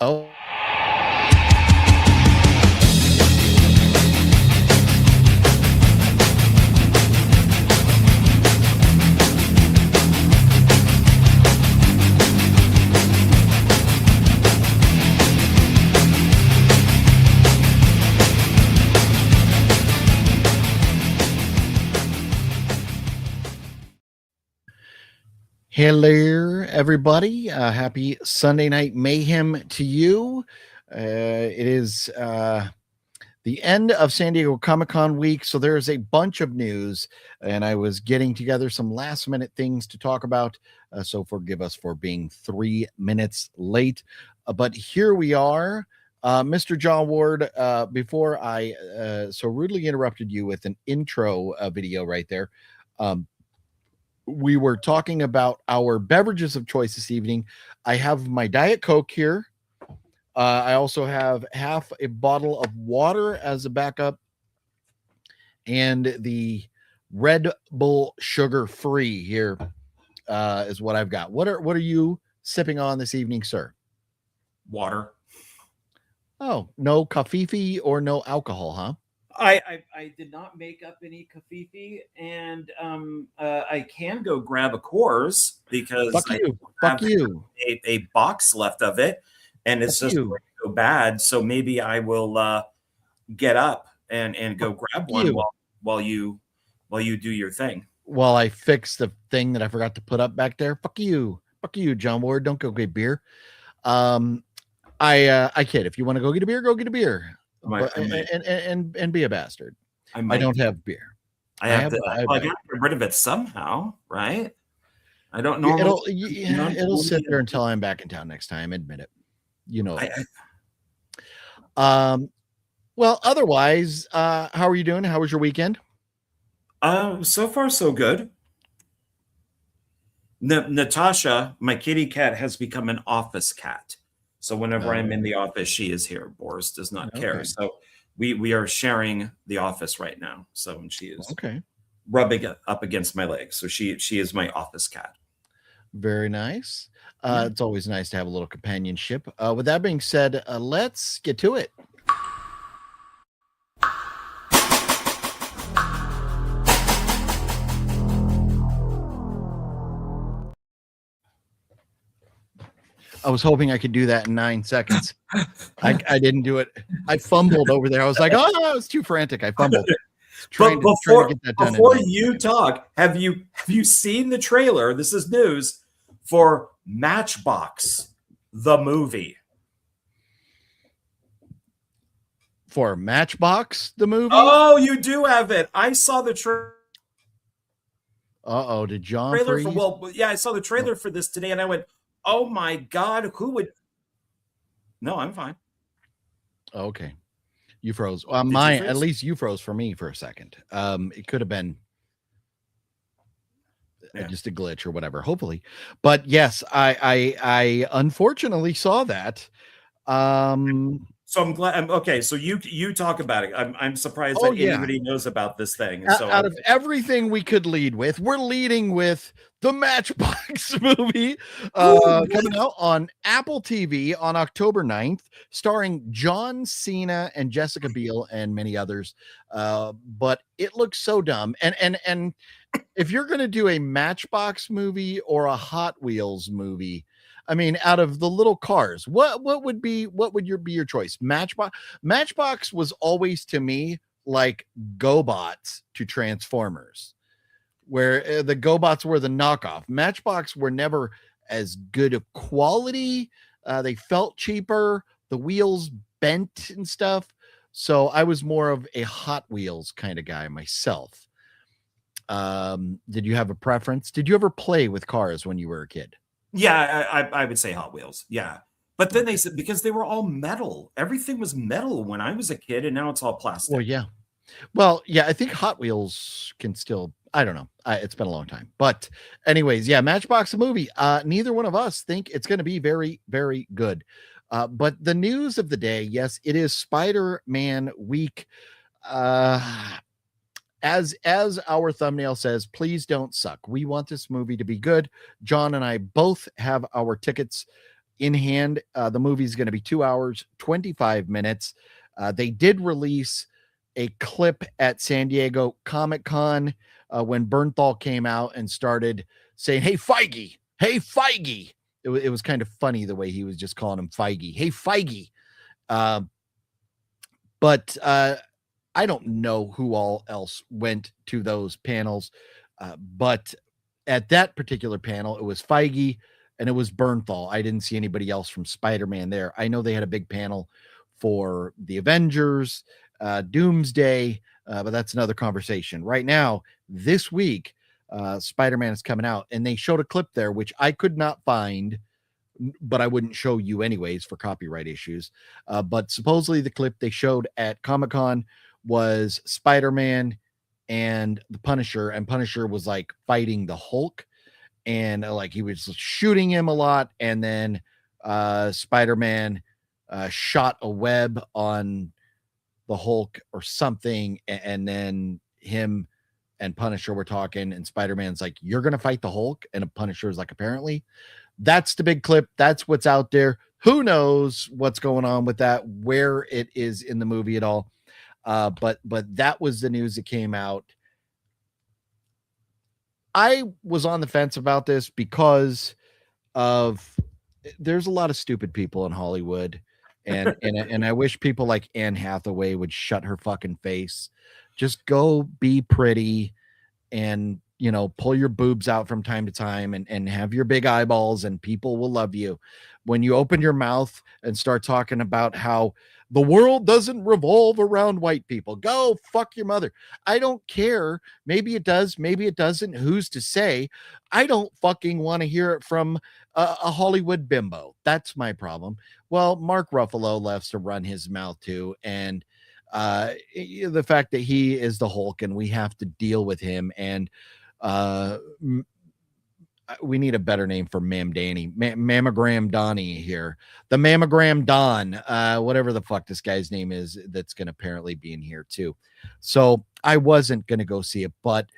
Oh. Hello, everybody. Happy Sunday night mayhem to you. It is the end of San Diego Comic-Con week, so there's a bunch of news, and I was getting together some last-minute things to talk about, so forgive us for being 3 minutes late. But here we are. Mr. John Ward, before I so rudely interrupted you with an intro video right there, we were talking about our beverages of choice this evening. I have my Diet Coke here. I also have half a bottle of water as a backup, and the Red Bull sugar free here is what I've got. What are you sipping on this evening, sir? Water. Oh, no kafifi or no alcohol, huh? I did not make up any kafifi, and I can go grab a Coors because Fuck you. A box left of it, and it's just going to go bad. So maybe I will get up and go grab one while you do your thing. While I fix the thing that I forgot to put up back there. Fuck you, John Ward. Don't go get beer. I kid. If you want to go get a beer, go get a beer. And be a bastard. I don't have beer. I got to get rid of it somehow, right? I don't know. It'll sit there until I'm back in town next time. Admit it. You know. Well, otherwise, how are you doing? How was your weekend? So far so good. Natasha, my kitty cat, has become an office cat. So whenever I'm in the office, she is here. Boris does not care. So we are sharing the office right now. So and she is rubbing up against my legs. So she is my office cat. Very nice. It's always nice to have a little companionship. With that being said, let's get to it. I was hoping I could do that in 9 seconds. I didn't do it. I fumbled over there. I was like, oh, no, I was too frantic. I fumbled. But before you talk, have you seen the trailer? This is news for Matchbox, the movie. For Matchbox, the movie? Oh, you do have it. I saw the trailer. Uh-oh, did John freeze? I saw the trailer for this today, and I went, oh my God, who would? No, I'm fine. Okay. You froze. At least you froze for me for a second. It could have been just a glitch or whatever, hopefully. But yes, I unfortunately saw that. So I'm glad. Okay, so you talk about it. I'm surprised that anybody knows about this thing. So out of everything we could lead with, we're leading with the Matchbox movie coming out on Apple TV on October 9th, starring John Cena and Jessica Biel and many others. But it looks so dumb. And if you're going to do a Matchbox movie or a Hot Wheels movie, I mean, out of the little cars, what would be your choice? Matchbox was always to me like GoBots to Transformers, where the GoBots were the knockoff. Matchbox were never as good of quality. They felt cheaper. The wheels bent and stuff. So I was more of a Hot Wheels kind of guy myself. Did you have a preference? Did you ever play with cars when you were a kid? Yeah, I would say Hot Wheels. Yeah. But then they said because they were all metal. Everything was metal when I was a kid, and now it's all plastic. Well, yeah, I think Hot Wheels can still, I don't know. It's been a long time. But anyways, yeah, Matchbox the movie. Neither one of us think it's going to be very, very good. But the news of the day, yes, it is Spider-Man week. As our thumbnail says, please don't suck. We want this movie to be good. John and I both have our tickets in hand. The movie is going to be 2 hours, 25 minutes. They did release a clip at San Diego Comic-Con when Bernthal came out and started saying, "Hey, Feige, hey, Feige." It was kind of funny the way he was just calling him Feige. Hey, Feige. But I don't know who all else went to those panels. But at that particular panel, it was Feige and it was Bernthal. I didn't see anybody else from Spider-Man there. I know they had a big panel for the Avengers, Doomsday, but that's another conversation. Right now, this week, Spider-Man is coming out, and they showed a clip there, which I could not find, but I wouldn't show you anyways for copyright issues. But supposedly the clip they showed at Comic-Con was Spider-Man and the Punisher, and Punisher was like fighting the Hulk, and like he was shooting him a lot, and then Spider-Man shot a web on the Hulk or something, and then him and Punisher were talking, and Spider-Man's like, "You're gonna fight the Hulk," and Punisher's like, "Apparently." That's the big clip. That's what's out there. Who knows what's going on with that, where it is in the movie at all. But that was the news that came out. I was on the fence about this because of there's a lot of stupid people in Hollywood, and I wish people like Anne Hathaway would shut her fucking face. Just go be pretty and pull your boobs out from time to time and have your big eyeballs, and people will love you. When you open your mouth and start talking about how the world doesn't revolve around white people, go fuck your mother. I don't care. Maybe it does, maybe it doesn't. Who's to say? I don't fucking want to hear it from a Hollywood bimbo. That's my problem. Well, Mark Ruffalo loves to run his mouth too, and the fact that he is the Hulk and we have to deal with him, and we need a better name for Mammogram Donnie here, the Mammogram Don, whatever the fuck this guy's name is, that's going to apparently be in here too. So I wasn't going to go see it, but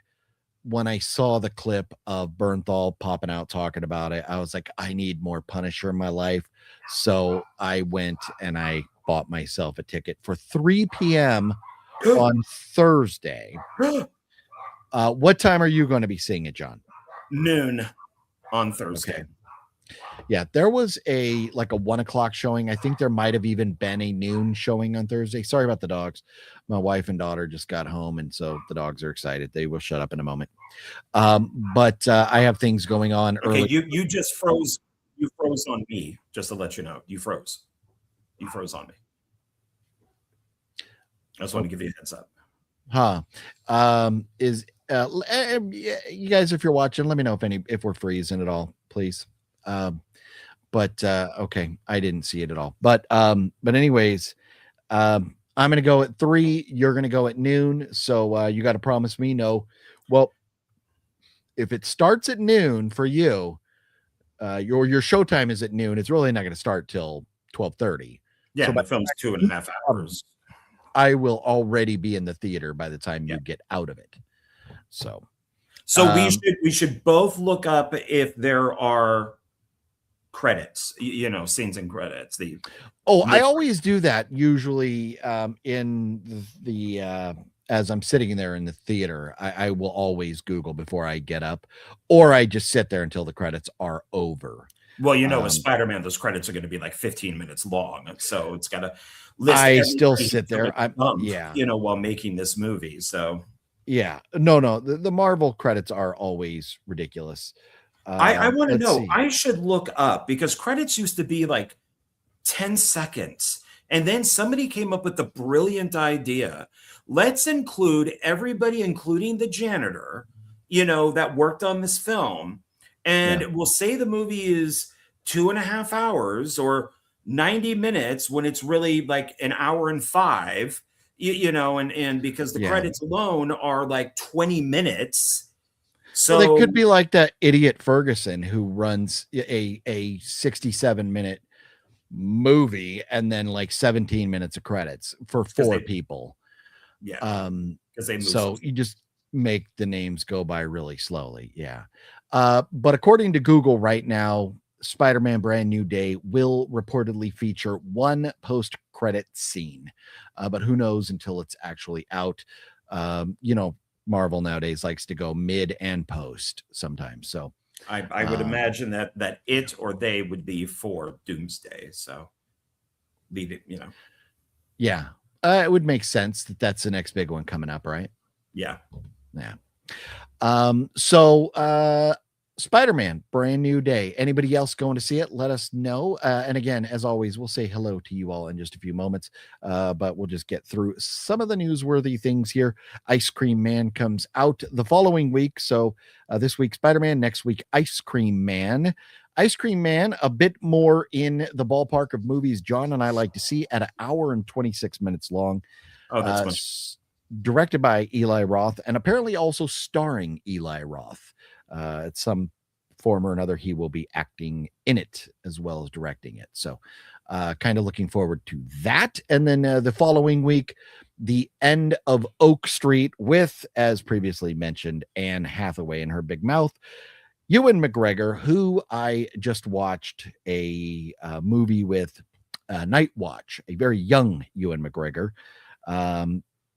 when I saw the clip of Bernthal popping out talking about it, I was like, I need more Punisher in my life. So I went and I bought myself a ticket for 3 p.m. on Thursday. What time are you going to be seeing it, John? Noon on Thursday. Okay. Yeah, there was a 1 o'clock showing. I think there might have even been a noon showing on Thursday. Sorry about the dogs. My wife and daughter just got home, and so the dogs are excited. They will shut up in a moment. But I have things going on early. You just froze. You froze on me, just to let you know. You froze. You froze on me. I just want to give you a heads up. You guys, if you're watching, let me know if we're freezing at all, please. But okay, I didn't see it at all. But anyways, I'm gonna go at 3. You're gonna go at noon. So you got to promise me no. Well, if it starts at noon for you, your showtime is at noon. It's really not going to start till 12:30. Yeah, so the film's 2.5 hours. I will already be in the theater by the time you get out of it. So we should both look up if there are credits, scenes and credits. I always do that usually in the as I'm sitting there in the theater. I will always Google before I get up, or I just sit there until the credits are over. Well, with Spider-Man, those credits are going to be like 15 minutes long, so it's got to list. I still sit there. While making this movie. So yeah, no, the Marvel credits are always ridiculous. I want to know. I should look up, because credits used to be like 10 seconds, and then somebody came up with the brilliant idea. Let's include everybody, including the janitor, that worked on this film. And we'll say the movie is 2.5 hours or 90 minutes when it's really like an hour and 5, and because the credits alone are like 20 minutes. So it could be like that idiot Ferguson who runs a 67-minute movie and then like 17 minutes of credits for 4 people. Yeah. Because they move so you just make the names go by really slowly. Yeah. But according to Google right now, Spider-Man Brand New Day will reportedly feature one post-credit scene, but who knows until it's actually out. Marvel nowadays likes to go mid and post sometimes. So I would imagine that it or they would be for Doomsday. So leave it, Yeah, it would make sense that that's the next big one coming up, right? Yeah. Spider-Man Brand New Day. Anybody else going to see it? Let us know. And again, as always, we'll say hello to you all in just a few moments, but we'll just get through some of the newsworthy things here. Ice Cream Man comes out the following week. So this week, Spider-Man, next week, Ice Cream Man. Ice Cream Man, a bit more in the ballpark of movies John and I like to see, at 1 hour and 26 minutes long. Oh, that's much. Directed by Eli Roth, and apparently also starring Eli Roth. At some form or another, he will be acting in it as well as directing it. So kind of looking forward to that. And then the following week, the end of Oak Street with, as previously mentioned, Anne Hathaway and her big mouth. Ewan McGregor, who I just watched a movie with, Night Watch, a very young Ewan McGregor.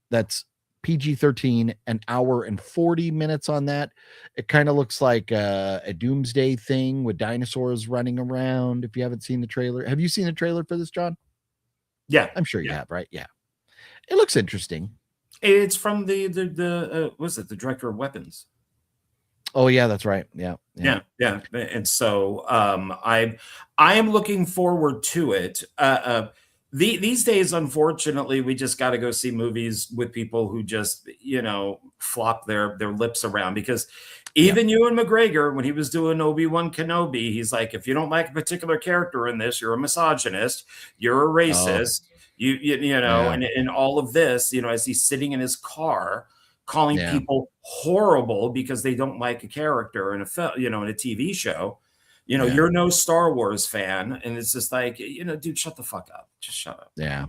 That's PG-13, 1 hour and 40 minutes on that. It kind of looks like a Doomsday thing with dinosaurs running around. If you haven't seen the trailer, have you seen the trailer for this, John? Yeah, I'm sure you have, right? Yeah, it looks interesting. It's from the was it the director of Weapons? Oh yeah, that's right. Yeah. And so I am looking forward to it. These days, unfortunately, we just got to go see movies with people who just, flop their lips around, because even Ewan McGregor, when he was doing Obi-Wan Kenobi, he's like, if you don't like a particular character in this, you're a misogynist, you're a racist, and all of this, as he's sitting in his car calling people horrible because they don't like a character in a film, in a TV show. You're no Star Wars fan, and it's just like, dude, shut the fuck up. Just shut up. Yeah.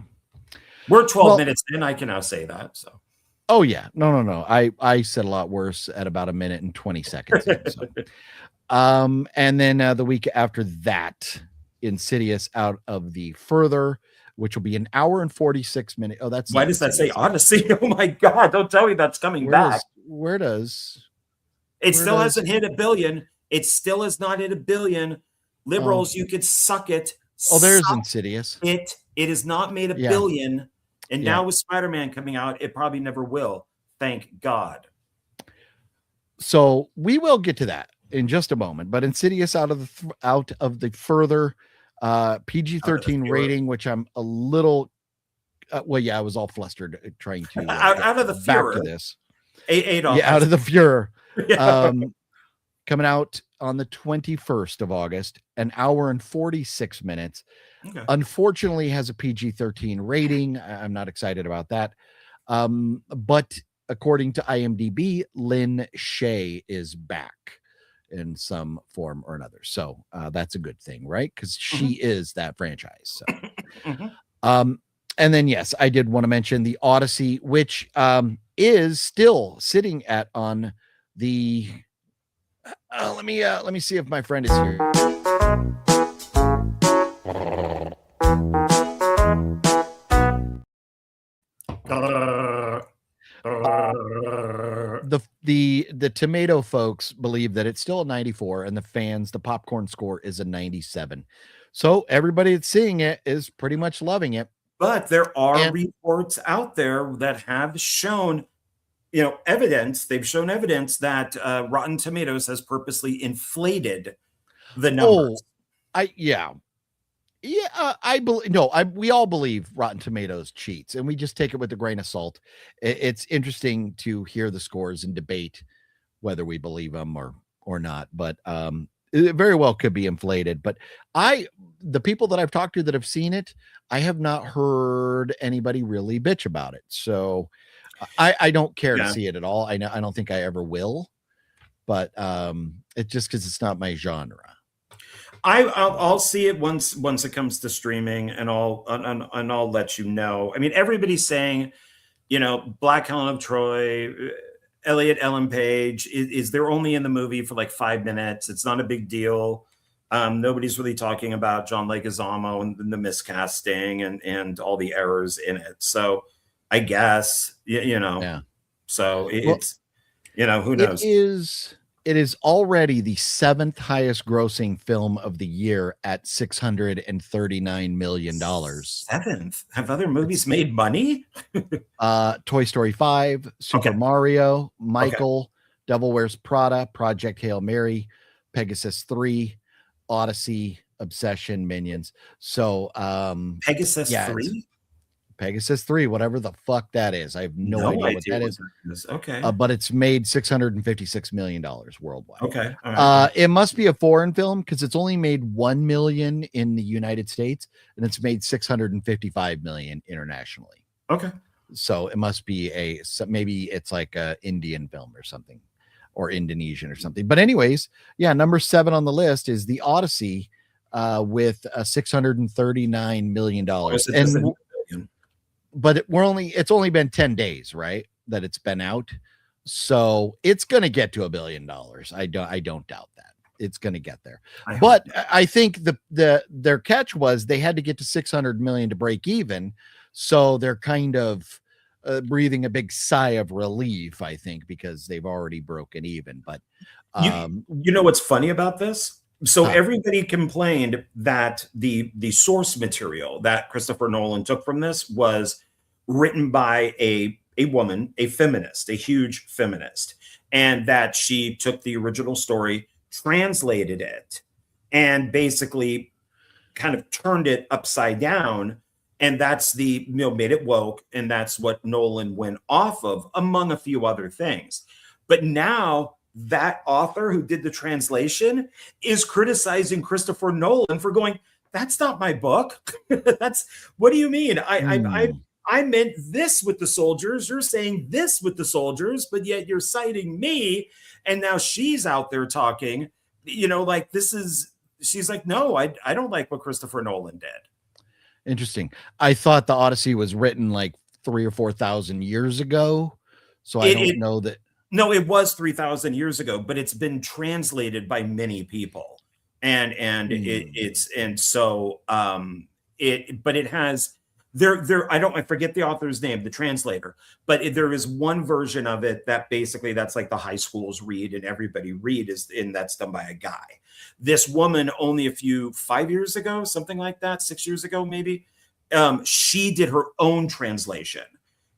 We're 12 minutes in. I can now say that. So. Oh yeah. No. I said a lot worse at about 1 minute and 20 seconds. So. And then the week after that, Insidious Out of the Further, which will be 1 hour and 46 minutes. Oh, that's why does that say Odyssey? Oh my God. Don't tell me that's coming back. It still hasn't hit 1 billion. It still has not hit 1 billion. Liberals, you could suck it. Oh, there's Insidious. It has not made 1 billion. And now with Spider-Man coming out, it probably never will. Thank God. So we will get to that in just a moment. But Insidious Out of the Further, PG-13 rating, which I'm a little I was all flustered trying to out of the Fuhrer. Back to this. Out of the Fuhrer. Coming out on the 21st of August, 1 hour and 46 minutes. Okay. Unfortunately has a PG-13 rating. I'm not excited about that. But according to IMDb, Lynn Shay is back in some form or another. So that's a good thing, right? Because she is that franchise. So. And then, yes, I did want to mention the Odyssey, which is still sitting on the... let me see if my friend is here. The tomato folks believe that it's still a 94, and the popcorn score is a 97. So everybody that's seeing it is pretty much loving it. But there are reports out there that have shown evidence. They've shown evidence that Rotten Tomatoes has purposely inflated the numbers. We all believe Rotten Tomatoes cheats, and we just take it with a grain of salt. It's interesting to hear the scores and debate whether we believe them or not. But it very well could be inflated. But the people that I've talked to that have seen it, I have not heard anybody really bitch about it. So I don't care to see it at all. I don't think I ever will, but it's just because it's not my genre. I'll see it once it comes to streaming, and I'll let you know. I mean, everybody's saying, Black Helen of Troy, Elliot Ellen Page is they're only in the movie for like 5 minutes. It's not a big deal. Nobody's really talking about John Leguizamo and the miscasting and all the errors in it. So I guess Yeah. So Well, it's who it knows? is already the 7th highest grossing film of the year at $639 million. Seventh. Have other movies It's made money? Toy Story 5, Super Okay. Mario, Okay. Michael, Devil Wears Prada, Project Hail Mary, Pegasus 3, Odyssey, Obsession, Minions. So Pegasus yeah, it's 3? Pegasus 3, whatever the fuck that is. I have no No idea what idea that what is. that is. Okay. But it's made $656 million worldwide. Okay. All right. It must be a foreign film because it's only made 1 million in the United States and it's made 655 million internationally. Okay. So it must be maybe it's like a Indian film or something, or Indonesian or something. But anyways, yeah, number 7 on the list is the Odyssey with $639 million. And but it's only been 10 days, right? That it's been out. So it's gonna get to $1 billion. I don't doubt that. It's gonna get there. But I think their catch was they had to get to 600 million to break even. So they're kind of breathing a big sigh of relief, I think, because they've already broken even. But you know what's funny about this? So everybody complained that the source material that Christopher Nolan took from this was written by a woman, a feminist, a huge feminist, and that she took the original story, translated it, and basically kind of turned it upside down. And that's made it woke. And that's what Nolan went off of, among a few other things. But now that author who did the translation is criticizing Christopher Nolan for going, that's not my book. What do you mean? I meant this with the soldiers. You're saying this with the soldiers, but yet you're citing me. And now she's out there talking, like she's like, no, I don't like what Christopher Nolan did. Interesting. I thought the Odyssey was written like 3,000 or 4,000 years ago. So I don't know that. No, it was 3,000 years ago, but it's been translated by many people. But it has I forget the author's name, the translator, but there is one version of it that basically that's like the high schools read and everybody read and that's done by a guy. This woman only 5 years ago, something like that, 6 years ago, maybe, she did her own translation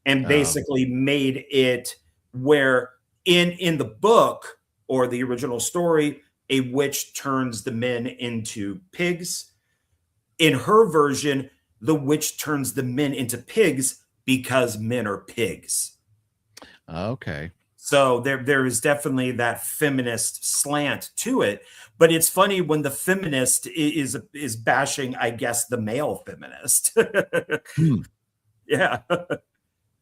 and basically made it where in the book or the original story, a witch turns the men into pigs. In her version, the witch turns the men into pigs because men are pigs. Okay. So there is definitely that feminist slant to it, but it's funny when the feminist is bashing, I guess, the male feminist. Yeah.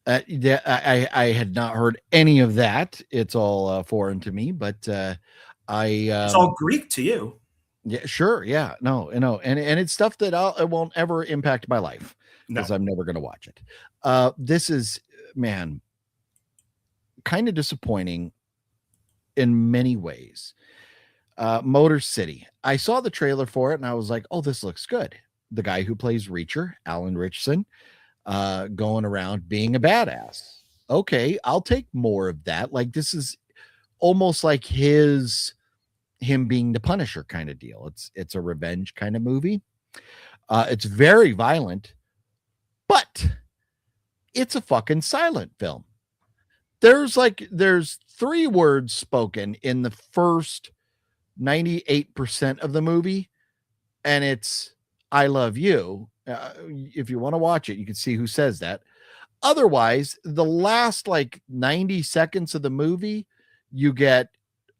I had not heard any of that. It's all foreign to me, but it's all Greek to you. Yeah, sure. Yeah, no, and it's stuff that it won't ever impact my life because I'm never going to watch it. This is, man, kind of disappointing in many ways. Motor City. I saw the trailer for it and I was like, oh, this looks good. The guy who plays Reacher, Alan Ritchson, going around being a badass. Okay, I'll take more of that. Like, this is almost like him being the Punisher kind of deal. It's a revenge kind of movie. It's very violent, but it's a fucking silent film. There's 3 words spoken in the first 98% of the movie, and it's "I love you." If you want to watch it, you can see who says that. Otherwise, the last 90 seconds of the movie, you get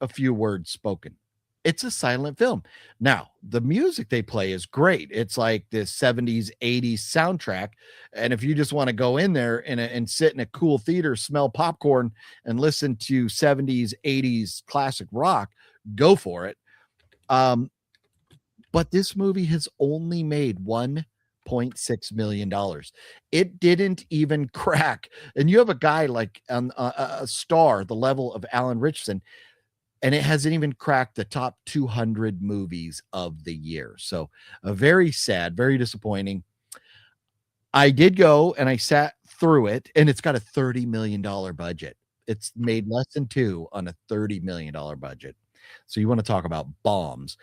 a few words spoken. It's a silent film. Now, the music they play is great. It's like this 70s, 80s soundtrack. And if you just want to go in there and sit in a cool theater, smell popcorn, and listen to 70s, 80s classic rock, go for it. But this movie has only made $1.6 million. It didn't even crack. And you have a guy like a star, the level of Alan Ritchson. and it hasn't even cracked the top 200 movies of the year. So very sad, very disappointing. I did go and I sat through it, and it's got a $30 million budget. It's made less than two on a $30 million budget. So you want to talk about bombs.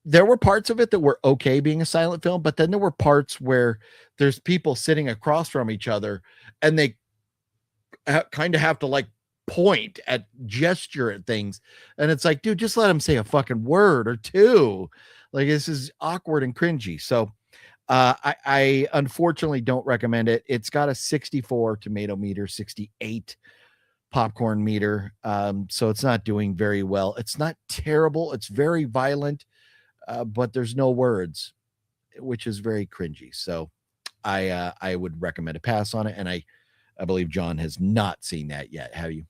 There were parts of it that were okay being a silent film, but then there were parts where there's people sitting across from each other and they kind of have to like point at gesture at things. And it's like, dude, just let them say a fucking word or two. Like, this is awkward and cringy. So I unfortunately don't recommend it. It's got a 64 tomato meter, 68 popcorn meter. So it's not doing very well. It's not terrible. It's very violent, but there's no words, which is very cringy. So I would recommend a pass on it. And I believe John has not seen that yet. Have you?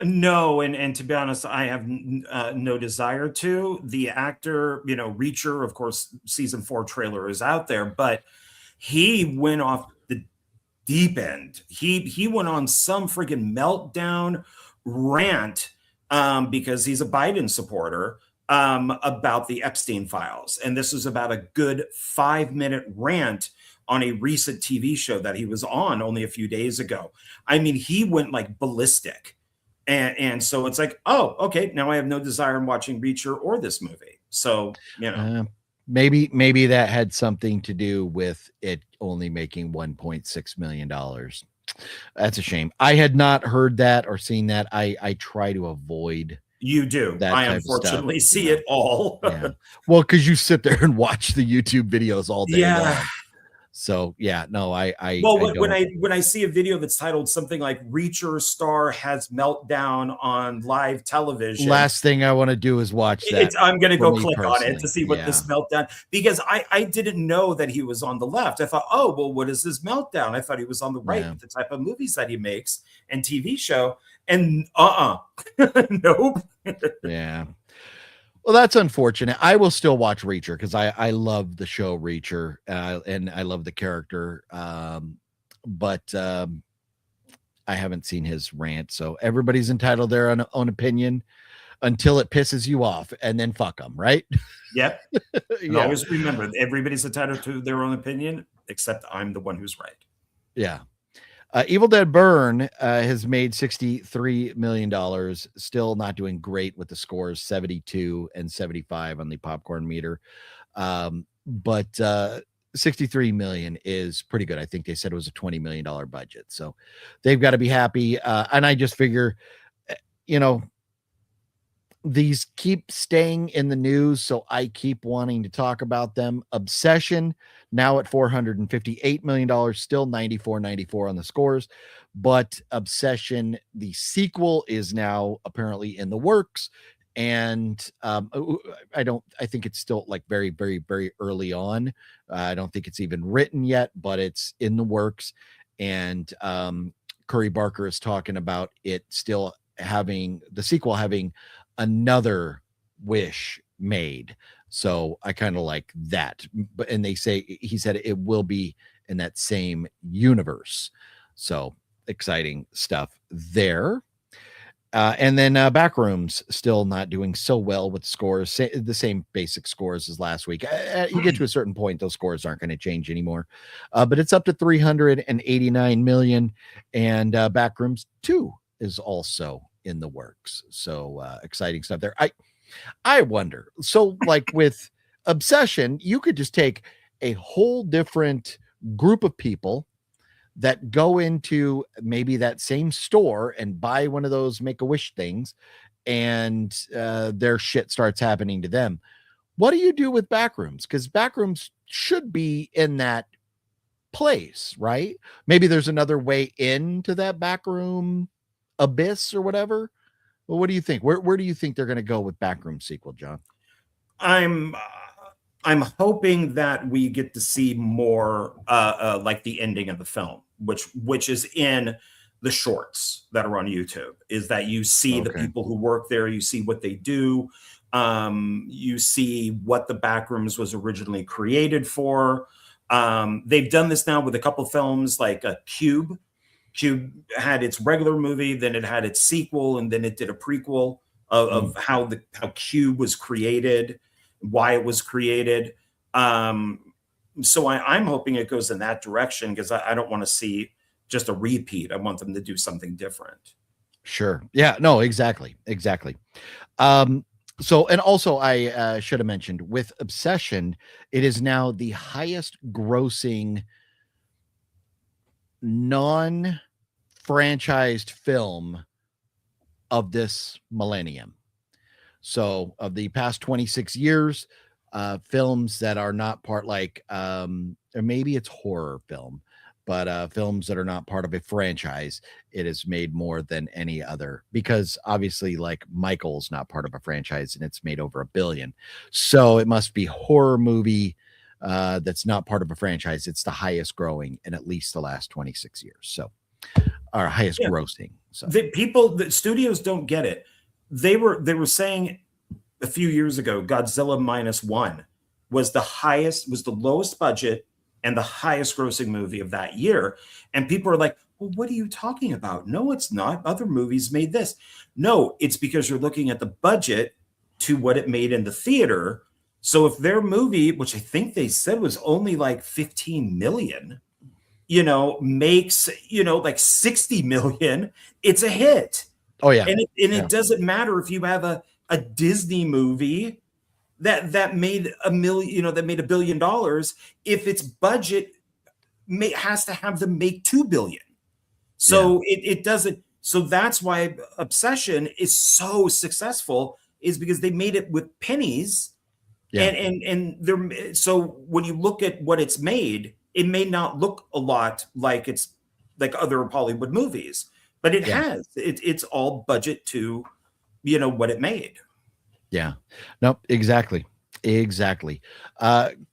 No, and to be honest, I have no desire to. The actor, Reacher, of course, season 4 trailer is out there, but he went off the deep end. He went on some freaking meltdown rant because he's a Biden supporter about the Epstein files, and this is about a good 5-minute rant on a recent TV show that he was on only a few days ago. I mean, he went like ballistic. And so it's like, oh, okay, now I have no desire in watching Reacher or this movie. So, maybe that had something to do with it only making $1.6 million. That's a shame. I had not heard that or seen that. I try to avoid. You do. That I unfortunately see it all. Yeah. Well, because you sit there and watch the YouTube videos all day long. So yeah, no, when I see a video that's titled something like "Reacher star has meltdown on live television," last thing I want to do is watch that. I'm going to go click on it to see what this meltdown, because I didn't know that he was on the left. I thought, oh well, what is this meltdown? I thought he was on the right with the type of movies that he makes and TV show, and nope. Yeah. Well, that's unfortunate. I will still watch Reacher because I love the show Reacher, and I love the character. But I haven't seen his rant. So everybody's entitled to their own opinion until it pisses you off, and then fuck them, right? Yep. And always remember, everybody's entitled to their own opinion, except I'm the one who's right. Yeah. Evil Dead Burn has made $63 million, still not doing great with the scores, 72 and 75 on the popcorn meter. But 63 million is pretty good. I think they said it was a $20 million budget. So they've got to be happy. And I just figure, these keep staying in the news, so I keep wanting to talk about them. Obsession, now at $458 million, still 94 on the scores. But Obsession, the sequel, is now apparently in the works. And I think it's still like very, very, very early on. I don't think it's even written yet, but it's in the works. And Curry Barker is talking about it still having the sequel having another wish made. So I kind of like that. And he said it will be in that same universe. So exciting stuff there. And then Backrooms still not doing so well with scores, the same basic scores as last week. You get to a certain point, those scores aren't going to change anymore. But it's up to 389 million, and Backrooms 2 is also in the works. So exciting stuff there. I wonder, so like with Obsession, you could just take a whole different group of people that go into maybe that same store and buy one of those Make-A-Wish things, and their shit starts happening to them. What do you do with Backrooms? Because Backrooms should be in that place, right? Maybe there's another way into that backroom abyss or whatever. Well, what do you think? Where do you think they're going to go with Backroom sequel, John? I'm hoping that we get to see more like the ending of the film, which is in the shorts that are on YouTube, is that you see the people who work there, you see what they do, you see what the Backrooms was originally created for. They've done this now with a couple films like Cube, She had its regular movie, then it had its sequel, and then it did a prequel of how Q was created, why it was created. So I'm hoping it goes in that direction, because I don't want to see just a repeat. I want them to do something different. Sure. Yeah. No. Exactly. Exactly. So, and also I should have mentioned, with Obsession, it is now the highest grossing non-franchised film of this millennium. So, of the past 26 years, films that are not part, like, or maybe it's horror film, but films that are not part of a franchise, it has made more than any other, because obviously, like, Michael's not part of a franchise and it's made over $1 billion. So it must be horror movie that's not part of a franchise. It's the highest growing in at least the last 26 years. So, our highest grossing. So the studios don't get it. They were saying a few years ago, Godzilla -1 was the lowest budget and the highest grossing movie of that year. And people are like, well, what are you talking about? No, it's not. Other movies made this. No, it's because you're looking at the budget to what it made in the theater. So if their movie, which I think they said was only like 15 million, makes, like 60 million, it's a hit. Oh yeah. And it doesn't matter if you have a Disney movie that made $1 million, that made $1 billion, if its budget has to have them make 2 billion. So it doesn't. So that's why Obsession is so successful, is because they made it with pennies. Yeah. And they're, so when you look at what it's made, it may not look a lot like it's like other Hollywood movies, but it has. It's all budget to, what it made. Yeah. No, exactly. Exactly.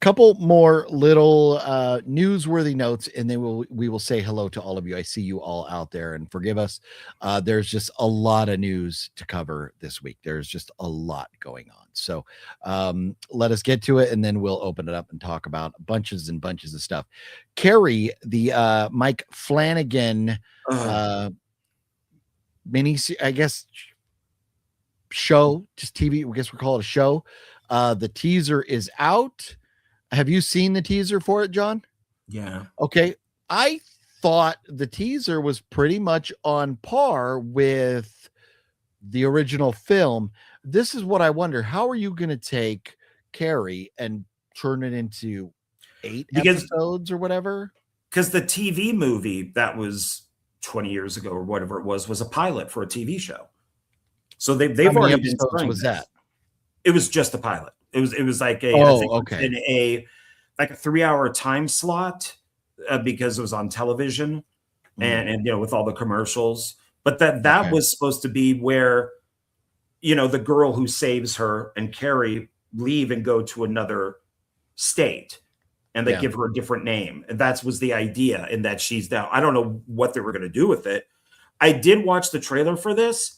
Couple more little newsworthy notes, and then we will say hello to all of you. I see you all out there, and forgive us. There's just a lot of news to cover this week. There's just a lot going on. So let us get to it, and then we'll open it up and talk about bunches and bunches of stuff. Carrie, the Mike Flanagan mini, I guess, show, just TV, I guess we call it a show. The teaser is out. Have you seen the teaser for it, John? Yeah. Okay. I thought the teaser was pretty much on par with the original film. This is what I wonder. How are you going to take Carrie and turn it into 8 episodes or whatever? Because the TV movie that was 20 years ago or whatever it was a pilot for a TV show. So they've already been trying was that? It was just a pilot. It was like a in a 3-hour time slot because it was on television and with all the commercials. But that was supposed to be where the girl who saves her and Carrie leave and go to another state, and they give her a different name. And that was the idea, and that she's now. I don't know what they were going to do with it. I did watch the trailer for this.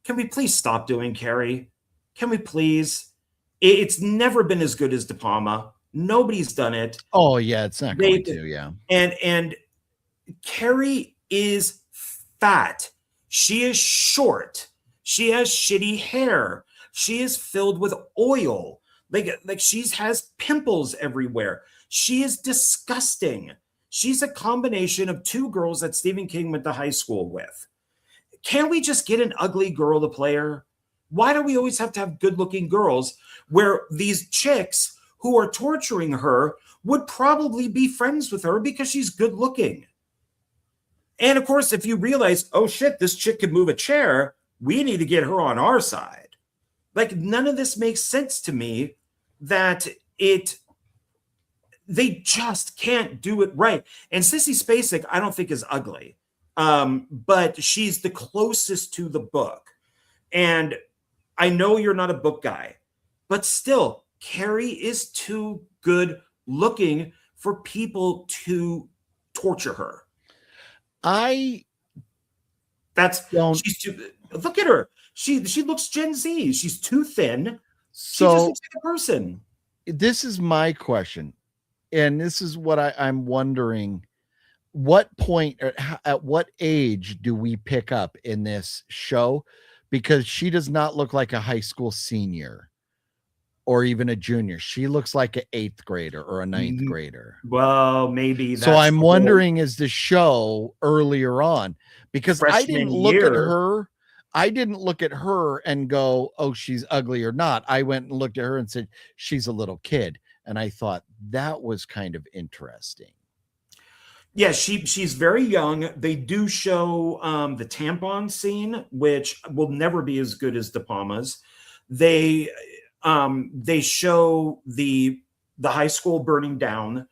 Can we please stop doing Carrie? Can we please? It's never been as good as De Palma. Nobody's done it. Oh yeah, it's not going to. Yeah. And Carrie is fat. She is short. She has shitty hair. She is filled with oil. Like she has pimples everywhere. She is disgusting. She's a combination of 2 girls that Stephen King went to high school with. Can't we just get an ugly girl to play her? Why do we always have to have good-looking girls, where these chicks who are torturing her would probably be friends with her because she's good-looking? And of course, if you realize, oh shit, this chick can move a chair, we need to get her on our side. Like, none of this makes sense to me, that they just can't do it right. And Sissy Spacek, I don't think is ugly. But she's the closest to the book. And I know you're not a book guy, but still, Carrie is too good looking for people to torture her. She's too, look at her. She looks Gen Z. She's too thin. She just looks like a person. This is my question. And this is what I'm wondering. what point or at what age do we pick up in this show? Because she does not look like a high school senior or even a junior. She looks like an 8th grader or a 9th grader. Well, maybe So that's I'm wondering, is the show earlier on? Because I didn't look at her. I didn't look at her and go, oh, she's ugly or not. I went and looked at her and said, she's a little kid. And I thought that was kind of interesting. Yeah, she's very young. They do show the tampon scene, which will never be as good as De Palma's. They show the high school burning down.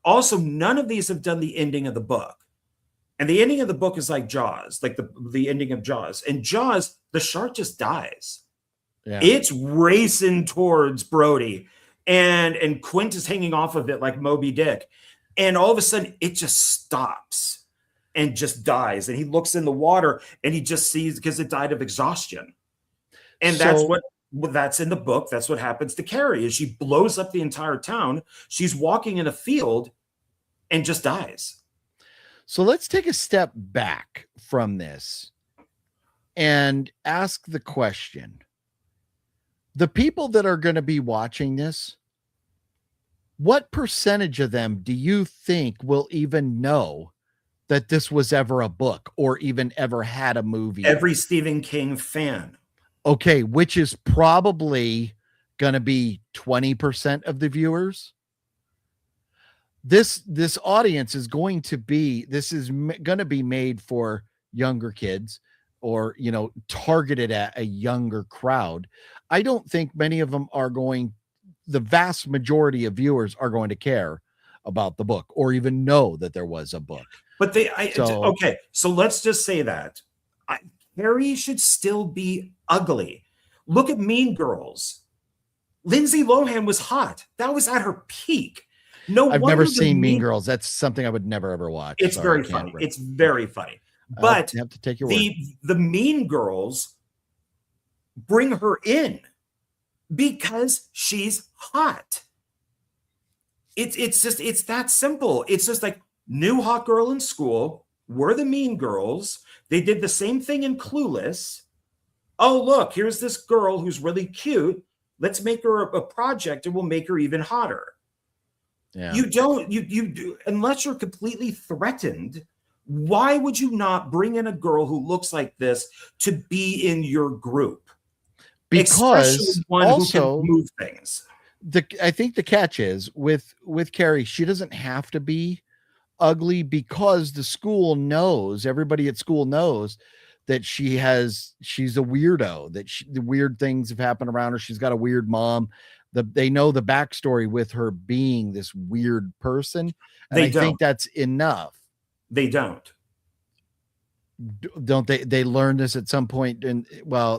Also, none of these have done the ending of the book. And the ending of the book is like Jaws, like the ending of Jaws. And Jaws, the shark just dies. Yeah. It's racing towards Brody, and Quint is hanging off of it like Moby Dick. And all of a sudden, it just stops and just dies. And he looks in the water and he just sees, because it died of exhaustion. And that's in the book. That's what happens to Carrie, is she blows up the entire town. She's walking in a field and just dies. So let's take a step back from this and ask the question. The people that are going to be watching this, what percentage of them do you think will even know that this was ever a book or even ever had a movie? Every Stephen King fan. Okay, which is probably going to be 20% of the viewers. This audience is going to be, going to be made for younger kids, or, targeted at a younger crowd. I don't think many of them are the vast majority of viewers are going to care about the book or even know that there was a book. But so let's just say that Carrie should still be ugly. Look at Mean Girls. Lindsay Lohan was hot. That was at her peak. I've never seen Mean Girls. That's something I would never ever watch. It's very funny. It's very funny. But you have to take your word. The Mean Girls bring her in because she's hot. It's that simple. It's just like, new hot girl in school. We're the Mean Girls. They did the same thing in Clueless. Oh, look, here's this girl who's really cute. Let's make her a project and we'll make her even hotter. Yeah. You do, unless you're completely threatened. Why would you not bring in a girl who looks like this to be in your group? Because especially one also, who can move things. I think the catch is with Carrie, she doesn't have to be ugly, because the school knows, everybody at school knows that she's a weirdo, that the weird things have happened around her. She's got a weird mom. They know the backstory with her being this weird person. And I think that's enough. They don't they learn this at some point? And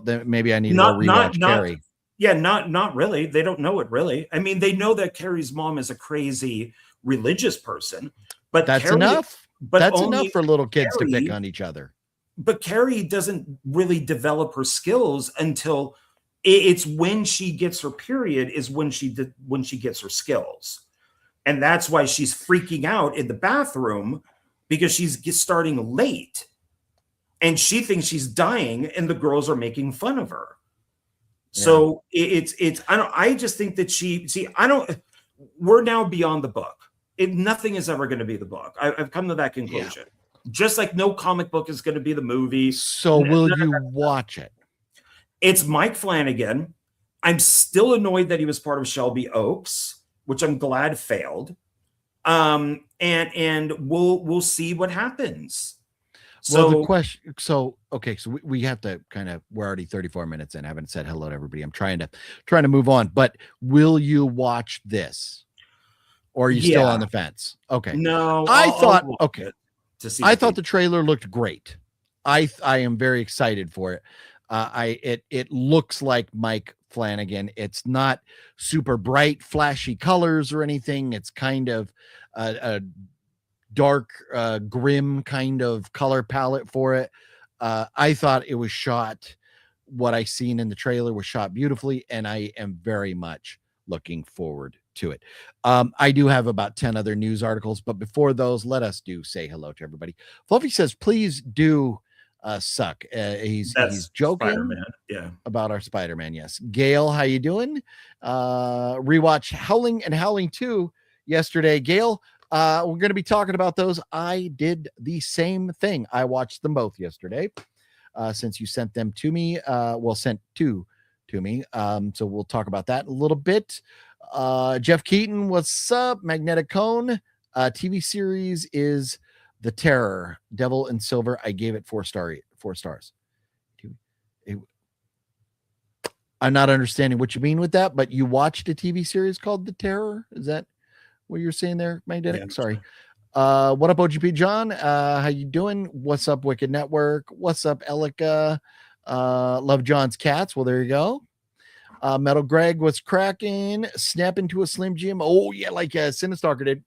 then maybe I need to rewatch Carrie. Not really. They don't know it really. I mean, they know that Carrie's mom is a crazy religious person, but that's enough. But that's enough for little kids to pick on each other. But Carrie doesn't really develop her skills until it's when she gets her period is when she gets her skills. And that's why she's freaking out in the bathroom, because she's starting late and she thinks she's dying and the girls are making fun of her. Yeah. So I just think that we're now beyond the book. Nothing is ever going to be the book. I've come to that conclusion. Yeah. Just like no comic book is going to be the movie. So will you watch it? It's Mike Flanagan. I'm still annoyed that he was part of Shelby Oaks, which I'm glad failed. And we'll see what happens. So the question, so we have to we're already 34 minutes in. I haven't said hello to everybody. I'm trying to move on, but will you watch this? Or are you still on the fence? Okay. No, I thought the trailer looked great. I am very excited for it. It looks like Mike Flanagan. It's not super bright, flashy colors or anything. It's kind of a dark, grim kind of color palette for it. I thought it was shot. What I seen in the trailer was shot beautifully, and I am very much looking forward to it. I do have about 10 other news articles, but before those, let us say hello to everybody. Fluffy says, please do suck. He's joking Spider-Man. Yeah, about our Spider-Man. Yes. Gail, how you doing? Rewatch Howling and Howling 2 yesterday. Gail, we're going to be talking about those. I did the same thing. I watched them both yesterday. Since you sent them to me, sent two to me. So we'll talk about that in a little bit. Jeff Keaton, what's up? Magnetic Cone. TV series is The Terror, Devil in Silver. I gave it 4 stars. I'm not understanding what you mean with that, but you watched a TV series called The Terror? Is that what you're saying there, Magnetic? Yeah, sorry. What up, OGP John? How you doing? What's up, Wicked Network? What's up, Elika? Love John's cats. Well, there you go. Metal Greg, what's cracking? Snap into a Slim Jim. Oh yeah, like Sinistalker did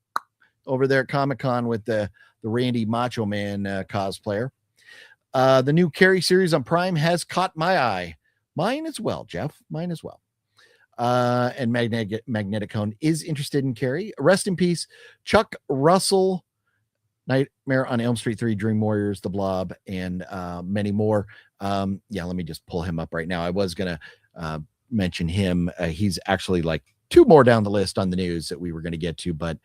over there at Comic-Con with the Randy Macho Man cosplayer. The new Carrie series on Prime has caught my eye. Mine as well, Jeff. Mine as well. And Magnetic Cone is interested in Carrie. Rest in peace, Chuck Russell, Nightmare on Elm Street 3, Dream Warriors, The Blob, and many more. Let me just pull him up right now. I was going to mention him. He's actually like 2 more down the list on the news that we were going to get to, but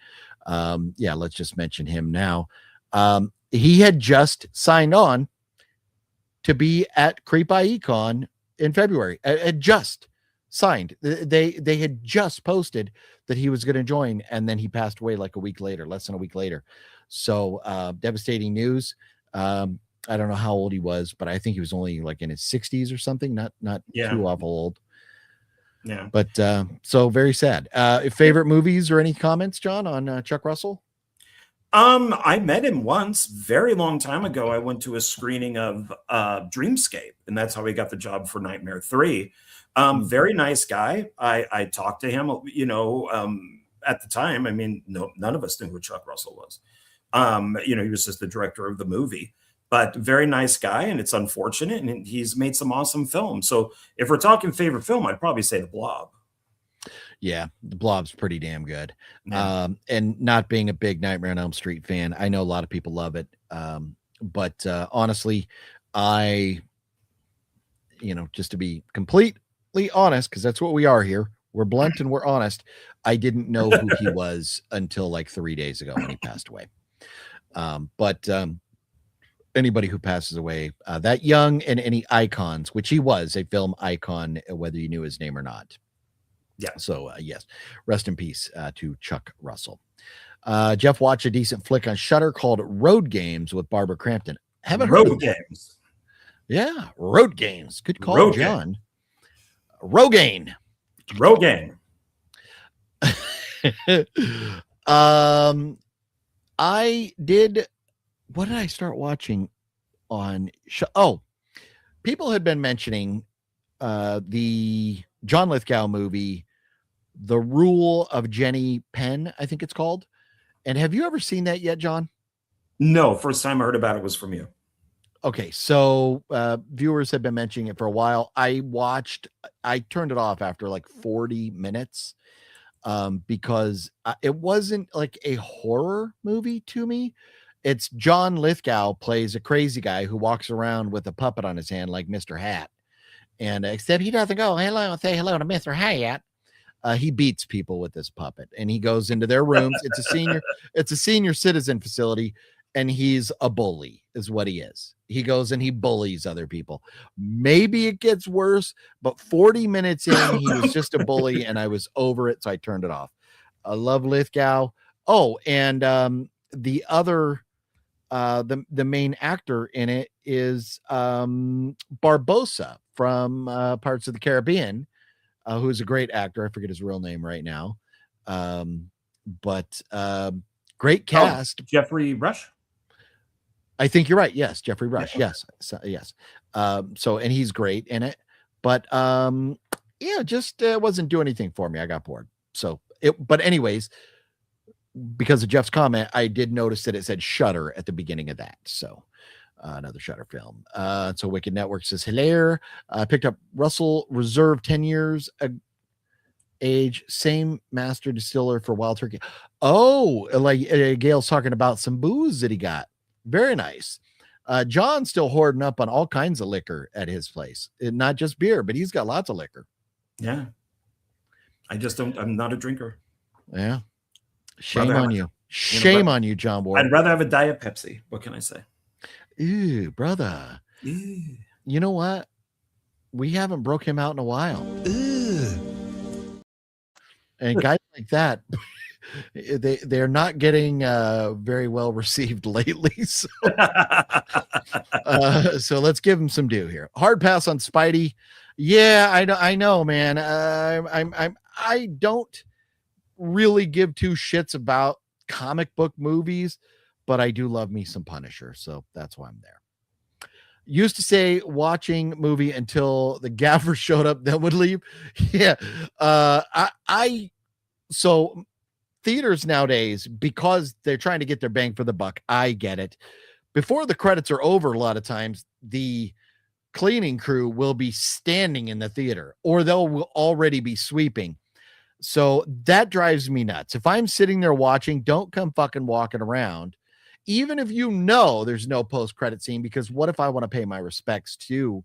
let's just mention him now. He had just signed on to be at Creep.icon in February. Had just signed. They had just posted that he was going to join, and then he passed away like less than a week later. So devastating news. I don't know how old he was, but I think he was only like in his 60s or something, not too awful old. Yeah. But so very sad. Favorite movies or any comments, John, on Chuck Russell? I met him once, very long time ago. I went to a screening of Dreamscape, and that's how he got the job for Nightmare 3. Very nice guy. I talked to him, at the time. I mean, none of us knew who Chuck Russell was. He was just the director of the movie, but very nice guy. And it's unfortunate. And he's made some awesome films. So if we're talking favorite film, I'd probably say The Blob. Yeah, The Blob's pretty damn good. Yeah. And not being a big Nightmare on Elm Street fan, I know a lot of people love it. But honestly, just to be completely honest, because that's what we are here. We're blunt and we're honest. I didn't know who he was until like 3 days ago when he passed away. But anybody who passes away that young, and any icons, which he was a film icon, whether you knew his name or not. Yeah. So yes, rest in peace to Chuck Russell. Jeff watched a decent flick on Shudder called Road Games with Barbara Crampton. Haven't heard of Games. Yeah, Road Games. Good call, Road John. Rogaine. I did. What did I start watching on? People had been mentioning the John Lithgow movie, The Rule of Jenny Penn, I think it's called. And have you ever seen that yet, John? No, first time I heard about it was from you. Okay, so viewers have been mentioning it for a while. I turned it off after like 40 minutes because it wasn't like a horror movie to me. It's John Lithgow plays a crazy guy who walks around with a puppet on his hand like Mr. Hat. And except he doesn't go, hello, say hello to Mr. Hat. He beats people with this puppet, and he goes into their rooms. It's a senior citizen facility, and he's a bully is what he is. He goes and he bullies other people. Maybe it gets worse, but 40 minutes in, he was just a bully, and I was over it, so I turned it off. I love Lithgow. Oh, and the other, the main actor in it is Barbosa from Pirates of the Caribbean, who's a great actor. I forget his real name right now. But great cast. Jeffrey Rush. I think you're right. Yes, Jeffrey Rush. Yeah. Yes. So, and he's great in it, but just wasn't doing anything for me. I got bored. But anyways, because of Jeff's comment, I did notice that it said Shudder at the beginning of that. So another Shudder film. So Wicked Network says, Hilaire picked up Russell Reserve 10 years age, same master distiller for Wild Turkey. Oh, like Gail's talking about some booze that he got. Very nice. John's still hoarding up on all kinds of liquor at his place, not just beer, but he's got lots of liquor. Yeah. I'm not a drinker. Yeah. Shame on you. Shame on you, John Ward. I'd rather have a Diet Pepsi. What can I say? Ew, brother. Ew. You know what? We haven't broke him out in a while. Ew. And guys like that, they're not getting very well received lately. So, so let's give him some due here. Hard pass on Spidey. Yeah, I know, man. I don't really give two shits about comic book movies, but I do love me some Punisher, so that's why I'm there. Used to say watching movie until the gaffer showed up, then would leave. Yeah. So theaters nowadays, because they're trying to get their bang for the buck, I get it. Before the credits are over, a lot of times the cleaning crew will be standing in the theater, or they'll already be sweeping. So that drives me nuts. If I'm sitting there watching, don't come fucking walking around, even if you know there's no post-credit scene, because what if I want to pay my respects to,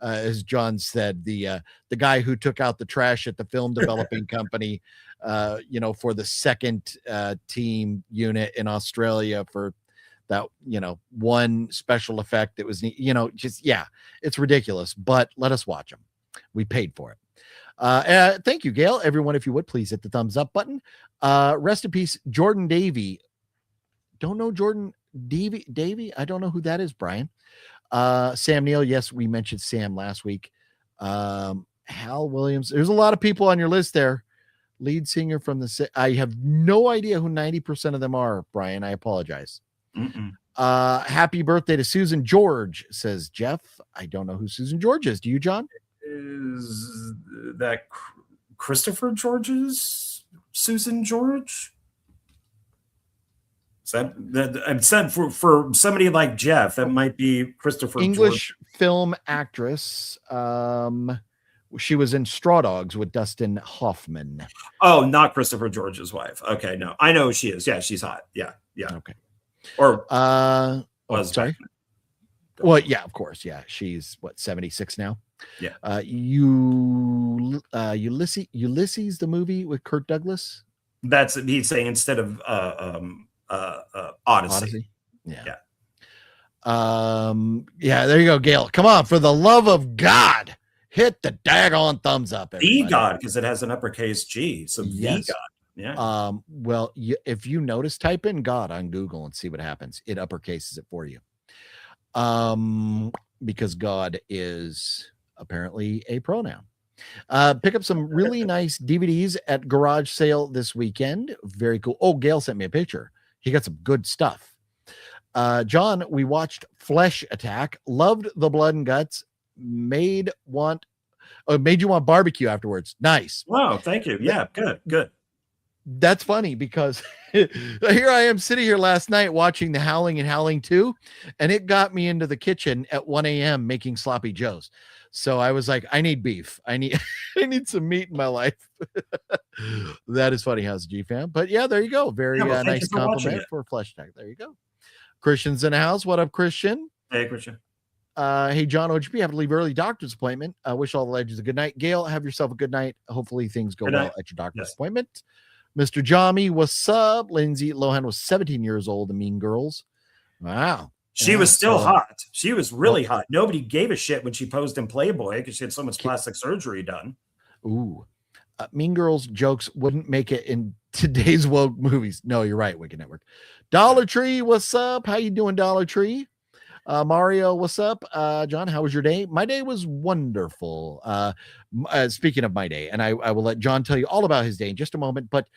as John said, the guy who took out the trash at the film developing company, for the second team unit in Australia for that, one special effect that was, it's ridiculous, but let us watch them. We paid for it. Thank you, Gail. Everyone, if you would please hit the thumbs up button. Rest in peace, Jordan Davey. Don't know Jordan Davey. I don't know who that is, Brian. Sam Neill. Yes, we mentioned Sam last week. Hal Williams. There's a lot of people on your list there. Lead singer from I have no idea who 90% of them are, Brian. I apologize. Happy birthday to Susan George, says Jeff. I don't know who Susan George is. Do you, John? Is that Christopher George's Susan George? That I'm said for somebody like Jeff, that might be Christopher English George. Film actress. She was in Straw Dogs with Dustin Hoffman. Oh, not Christopher George's wife. Okay, no, I know who she is. Yeah, she's hot. Yeah. Okay. Or sorry. Well, yeah, of course. Yeah, she's 76 now. Yeah. Ulysses, the movie with Kirk Douglas. That's he's saying instead of Odyssey. Yeah. There you go, Gail. Come on, for the love of God, hit the daggone thumbs up. The God, because it has an uppercase G. So yes. The God. Yeah. Well, if you notice, type in God on Google and see what happens. It uppercases it for you. Because God is apparently a pronoun. Pick up some really nice DVDs at garage sale this weekend. Very cool. Oh, Gail sent me a picture. He got some good stuff. John, we watched Flesh Attack. Loved the blood and guts. Made you want barbecue afterwards. Nice. Wow, thank you. Yeah, good. That's funny because here I am sitting here last night watching The Howling and Howling 2, and it got me into the kitchen at 1 a.m. making sloppy joes. So I was like, I need beef. I need some meat in my life. That is funny. How's G fam? But yeah, there you go. Very nice compliment for Flesh Attack. There you go. Christian's in the house. What up, Christian? Hey, Christian. Hey, John OGP, have to leave early doctor's appointment. Wish all the legends a good night. Gail, have yourself a good night. Hopefully things go well at your doctor's appointment. Mr. Jami, what's up? Lindsay Lohan was 17 years old in Mean Girls. Wow. She was still hot. She was really hot. Nobody gave a shit when she posed in Playboy because she had so much plastic surgery done. Ooh. Mean Girls jokes wouldn't make it in today's woke movies. No, you're right, Wicked Network. Dollar Tree, what's up? How you doing, Dollar Tree? Mario, what's up? John, how was your day? My day was wonderful. Speaking of my day, and I will let John tell you all about his day in just a moment, but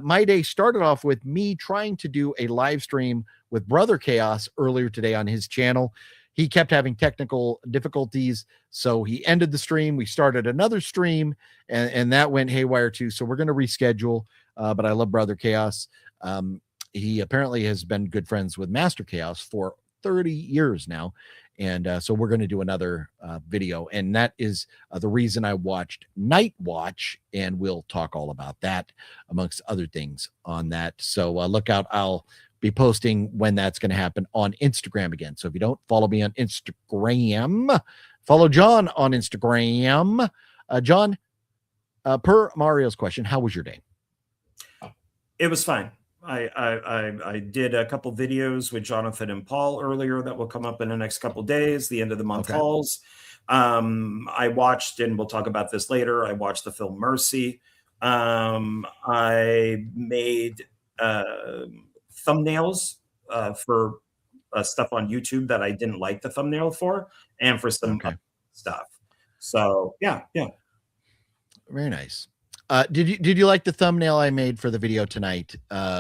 my day started off with me trying to do a live stream with Brother Chaos earlier today on his channel. He kept having technical difficulties, so he ended the stream. We started another stream, and that went haywire too, so we're going to reschedule, but I love Brother Chaos. He apparently has been good friends with Master Chaos for 30 years now. And so we're going to do another video. And that is the reason I watched Night Watch. And we'll talk all about that, amongst other things on that. So look out. I'll be posting when that's going to happen on Instagram again. So if you don't follow me on Instagram, follow John on Instagram. John, per Mario's question, how was your day? It was fine. I did a couple videos with Jonathan and Paul earlier that will come up in the next couple days, the end of the month hauls. I watched, and we'll talk about this later, I watched the film Mercy. I made thumbnails for stuff on YouTube that I didn't like the thumbnail for, and for some stuff. So yeah. Very nice. Did you like the thumbnail I made for the video tonight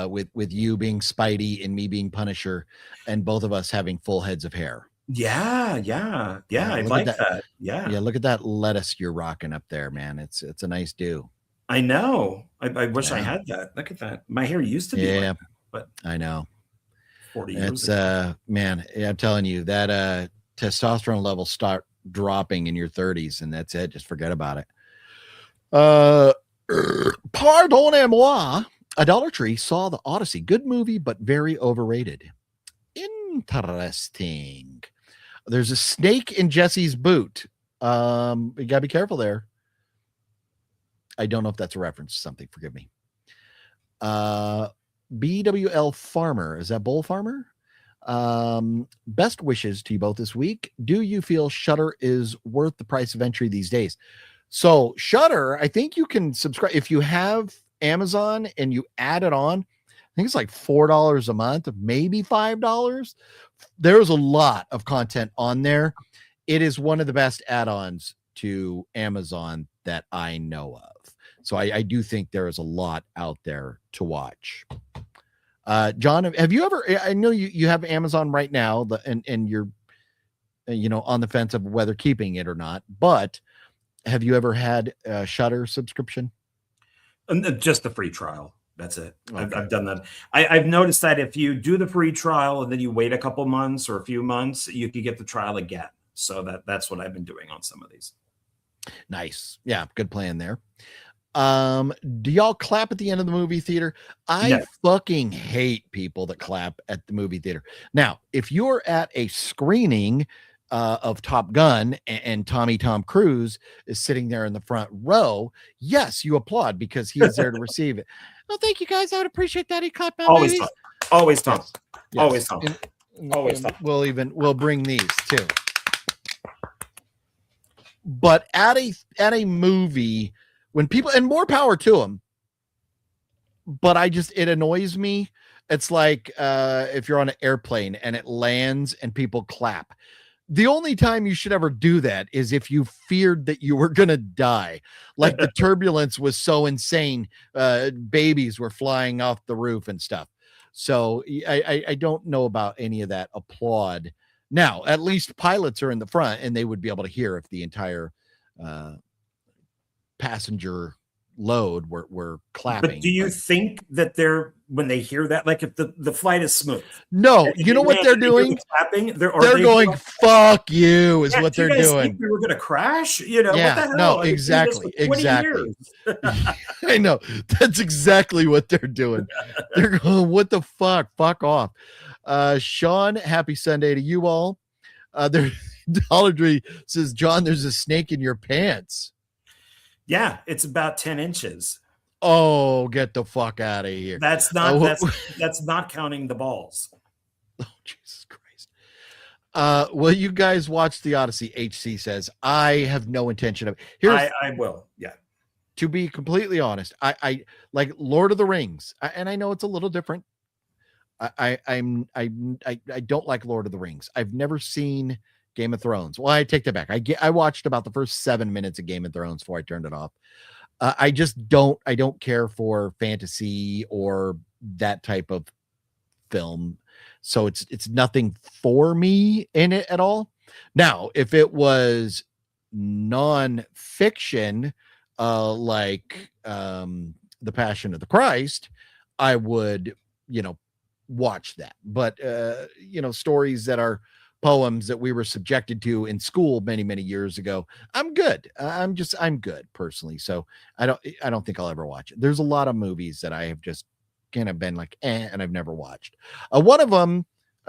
with you being Spidey and me being Punisher and both of us having full heads of hair? Yeah. I like that. Yeah. Look at that lettuce you're rocking up there, man. It's a nice do. I know. I wish I had that. Look at that. My hair used to be like that, but I know. 40 years ago. Man, I'm telling you, that testosterone levels start dropping in your 30s, and that's it. Just forget about it. Pardonnez-moi. A Dollar Tree saw the Odyssey. Good movie, but very overrated. Interesting. There's a snake in Jesse's boot. You gotta be careful there. I don't know if that's a reference to something. Forgive me. BWL Farmer. Is that Bull Farmer? Best wishes to you both this week. Do you feel Shudder is worth the price of entry these days? So Shudder, I think you can subscribe if you have Amazon and you add it on. I think it's like $4 a month, maybe $5. There's a lot of content on there. It is one of the best add-ons to Amazon that I know of. So I do think there is a lot out there to watch. John, have you ever, I know you have Amazon right now, and you're, on the fence of whether keeping it or not, but have you ever had a Shudder subscription? Just the free trial. That's it. Okay. I've done that. I've noticed that if you do the free trial and then you wait a couple months or a few months, you can get the trial again. So that's what I've been doing on some of these. Nice. Yeah, good plan there. Do y'all clap at the end of the movie theater? I fucking hate people that clap at the movie theater. Now, if you're at a screening of Top Gun and Tom Cruise is sitting there in the front row, yes, you applaud because he is there to receive it. Oh, thank you guys. I would appreciate that. He clapped. Always Tom. Always Tom. Yes. Always Tom. Always Tom. We'll bring these too. But at a movie, when people, and more power to them, but it annoys me. It's like if you're on an airplane and it lands and people clap. The only time you should ever do that is if you feared that you were going to die. Like the turbulence was so insane. Babies were flying off the roof and stuff. So I don't know about any of that applaud. Now, at least pilots are in the front and they would be able to hear if the entire passenger load were clapping. But do you think that when they hear that, like if the flight is smooth? No, you know what they're doing? Clapping. They're going, "Fuck you," is what they're doing. Think we were going to crash, Yeah. What the hell? No, exactly. I know. That's exactly what they're doing. They're going, "What the fuck? Fuck off." Sean, happy Sunday to you all. Dollar Tree says, "John, there's a snake in your pants." Yeah, it's about 10 inches. Oh, get the fuck out of here. That's not counting the balls. Oh, Jesus Christ. Will you guys watch the Odyssey? HC says, I have no intention of I will. Yeah. To be completely honest, I like Lord of the Rings, and I know it's a little different. I don't like Lord of the Rings. I've never seen Game of Thrones. Well, I take that back. I watched about the first 7 minutes of Game of Thrones before I turned it off. I don't care for fantasy or that type of film. So it's nothing for me in it at all. Now, if it was non-fiction, like The Passion of the Christ, I would, watch that. But stories that are poems that we were subjected to in school many, many years ago, I'm good. I'm good personally. So I don't think I'll ever watch it. There's a lot of movies that I have just kind of been like, and I've never watched. One of them,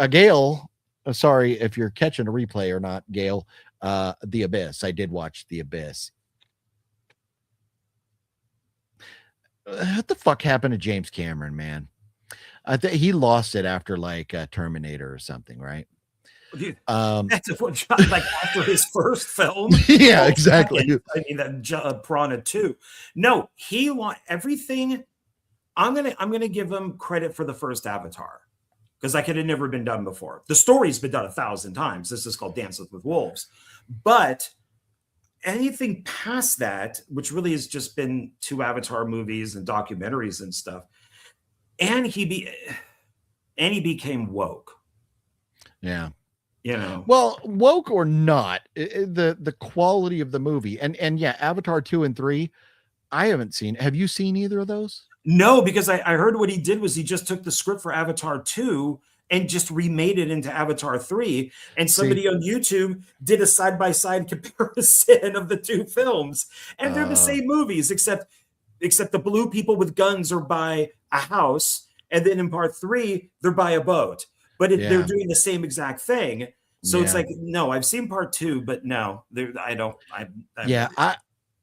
Gail, sorry if you're catching a replay or not, Gail, The Abyss. I did watch The Abyss. What the fuck happened to James Cameron, man? I think he lost it after like Terminator or something, right? Dude, that's what like after his first film. Yeah, exactly. I mean that Piranha 2. No, he want everything. I'm gonna give him credit for the first Avatar because that could have never been done before. The story's been done 1,000 times. This is called Dances with Wolves, but anything past that, which really has just been 2 Avatar movies and documentaries and stuff, and he became woke. Yeah. Well, woke or not, the quality of the movie and yeah, Avatar 2 and 3, I haven't seen. Have you seen either of those? No, because I heard what he did was he just took the script for Avatar 2 and just remade it into Avatar 3. And somebody on YouTube did a side-by-side comparison of the 2 films. And they're the same movies, except the blue people with guns are by a house. And then in part 3, they're by a boat. But they're doing the same exact thing. So it's like, no, I've seen part 2, but no, I don't.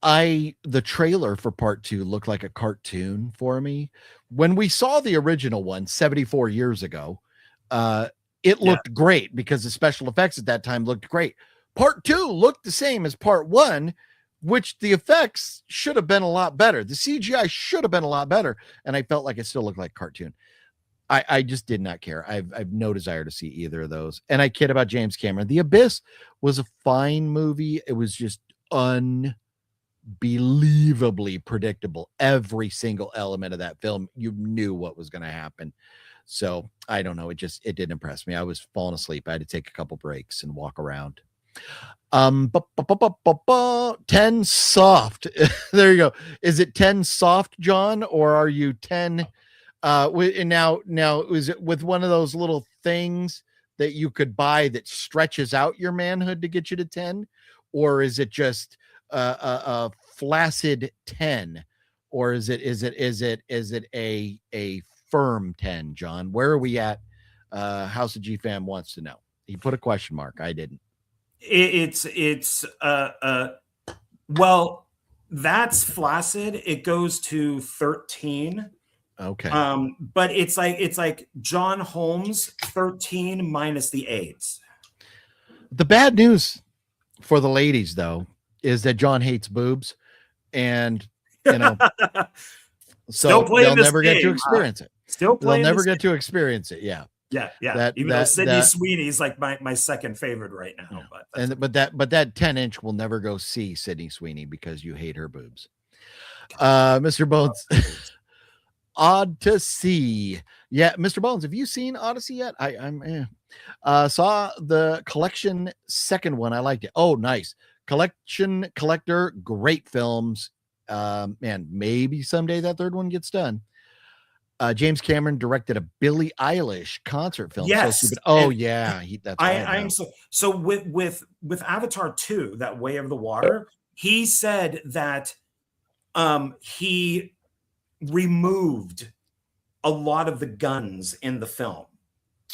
The trailer for part 2 looked like a cartoon for me. When we saw the original one 74 years ago, it looked great because the special effects at that time looked great. Part 2 looked the same as part 1, which the effects should have been a lot better. The CGI should have been a lot better. And I felt like it still looked like a cartoon. I just did not care. I've no desire to see either of those. And I kid about James Cameron. The Abyss was a fine movie. It was just unbelievably predictable. Every single element of that film, you knew what was going to happen. So I don't know. It didn't impress me. I was falling asleep. I had to take a couple breaks and walk around. 10 soft. There you go. Is it 10 soft, John, or are you 10? And now is it with one of those little things that you could buy that stretches out your manhood to get you to 10, or is it just a flaccid 10, or is it a firm 10, John? Where are we at? House of G Fam wants to know. He put a question mark. I didn't. Well, that's flaccid. It goes to 13. Okay. But it's like John Holmes 13 minus the AIDS. The bad news for the ladies, though, is that John hates boobs, and so they'll never get to experience it. They'll never get to experience it. Yeah. Yeah. Even though Sydney Sweeney's like my second favorite right now. Yeah. But that 10-inch will never go see Sydney Sweeney because you hate her boobs. Mr. Bones. Odyssey. Yeah, Mr. Bones, have you seen Odyssey yet? I saw the collection second one. I liked it. Oh, nice. Collector, great films. Man, maybe someday that third one gets done. James Cameron directed a Billie Eilish concert film. Yes. So oh yeah, that's right. I'm so with Avatar 2, that Way of the Water, he said that he removed a lot of the guns in the film.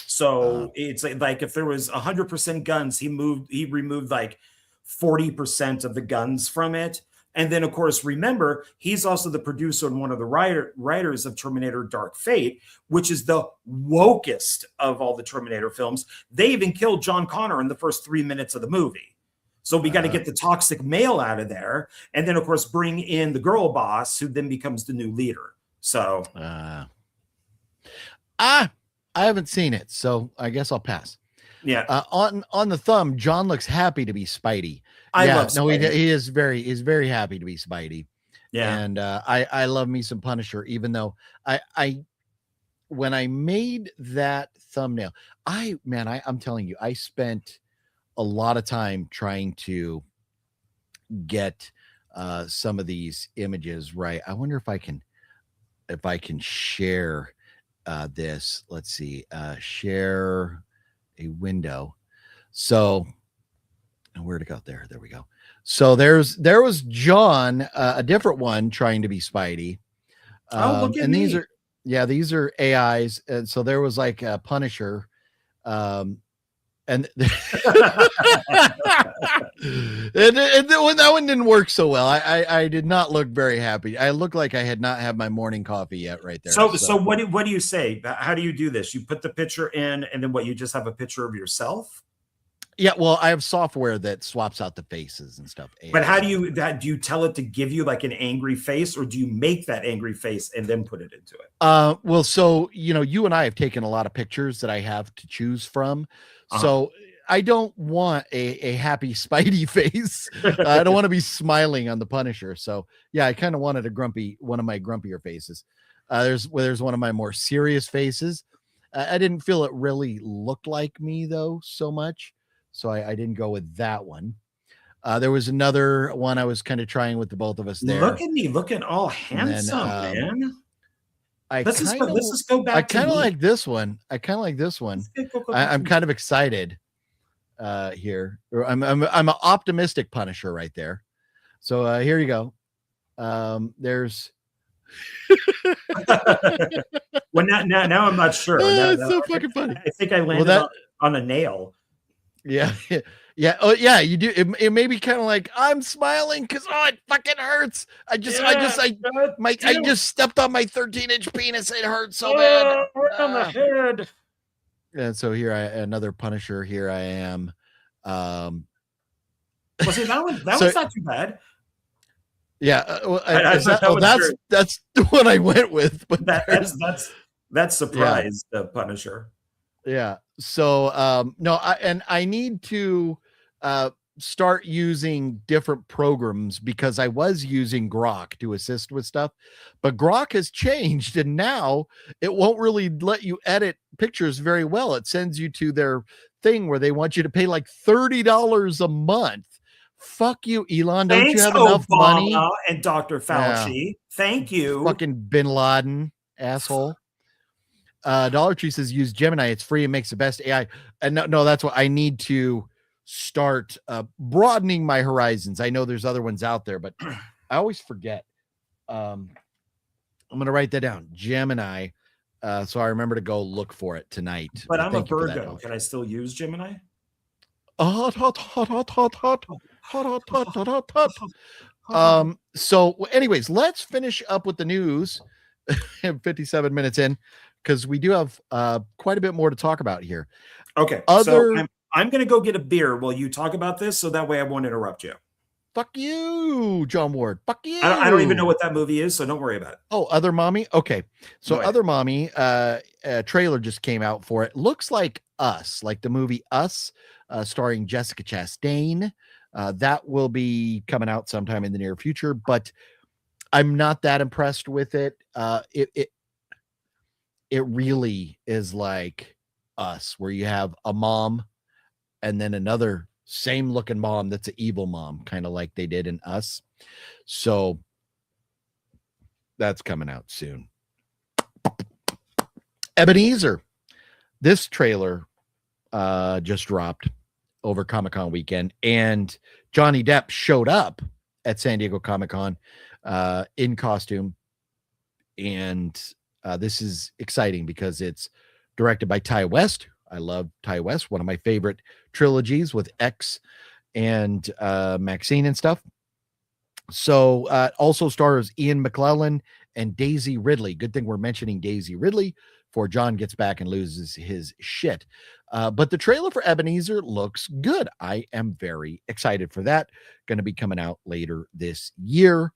So it's like if there was 100% guns, he removed like 40% of the guns from it. And then, of course, remember, he's also the producer and one of the writers of Terminator Dark Fate, which is the wokest of all the Terminator films. They even killed John Connor in the first 3 minutes of the movie. So we got to get the toxic male out of there. And then, of course, bring in the girl boss, who then becomes the new leader. So I haven't seen it, so I guess I'll pass. Yeah. On the thumb, John looks happy to be Spidey. I love Spidey. He is very happy to be Spidey. Yeah. And I love me some Punisher, even though when I made that thumbnail, I'm telling you, I spent a lot of time trying to get some of these images right. I wonder if I can share this. Let's see. Share a window. So where'd it go? There we go. So there was John, a different one trying to be Spidey. Look at and me. these are AIs. And so there was like a Punisher. And and when that one didn't work so well, I did not look very happy. I looked like I had not had my morning coffee yet right there. So what do you say? How do you do this? You put the picture in, and then what? You just have a picture of yourself? Yeah, well, I have software that swaps out the faces and stuff. But how do you tell it to give you like an angry face, or do you make that angry face and then put it into it? Well, so you and I have taken a lot of pictures that I have to choose from. So I don't want a happy Spidey face. I don't want to be smiling on the Punisher. So yeah, I kind of wanted one of my grumpier faces. There's one of my more serious faces. I didn't feel it really looked like me though so much. So I didn't go with that one. There was another one I was kind of trying with the both of us there. Look at me looking all handsome, man. Let's just go back. I kind of like this one. I'm kind of excited here. I'm an optimistic Punisher right there. So here you go. There's well, now I'm not sure. It's so fucking funny. I think I landed on a nail. Yeah. Yeah. Oh, yeah. You do. It may be kind of like I'm smiling because it fucking hurts. I just stepped on my 13-inch penis. It hurts so bad. Right on the head. And so here another Punisher. Here I am. Well, see that one's not too bad. Yeah. That's the one I went with. But that's surprised the Punisher. Yeah. So no, I need to start using different programs because I was using Grok to assist with stuff, but Grok has changed and now it won't really let you edit pictures very well. It sends you to their thing where they want you to pay like $30 a month. Fuck you, Elon. Don't you have enough money? And Dr. Fauci. Yeah. Thank you. Fucking Bin Laden, asshole. Dollar Tree says use Gemini. It's free and makes the best AI. And no, that's what I need to start broadening my horizons. I know there's other ones out there, but I always forget. I'm going to write that down. Gemini. So I remember to go look for it tonight. But I'm a Virgo. Can I still use Gemini? Hot. So anyways, let's finish up with the news. 57 minutes in, because we do have quite a bit more to talk about here. Okay. So I'm going to go get a beer while you talk about this, so that way I won't interrupt you. Fuck you, John Ward. Fuck you. I don't even know what that movie is, so don't worry about it. Oh, Other Mommy? Okay. So Other Mommy, trailer just came out for it. Looks like Us, like the movie Us, starring Jessica Chastain. That will be coming out sometime in the near future, but I'm not that impressed with it. It really is like Us, where you have a mom and then another same looking mom that's an evil mom, kind of like they did in Us. So that's coming out soon. Ebenezer, this trailer just dropped over Comic-Con weekend, and Johnny Depp showed up at San Diego Comic-Con in costume, and this is exciting because it's directed by Ty West. I love Ty West, one of my favorite trilogies with X and Maxine and stuff. So also stars Ian McKellen and Daisy Ridley. Good thing we're mentioning Daisy Ridley before John gets back and loses his shit. But the trailer for Ebenezer looks good. I am very excited for that. Going to be coming out later this year.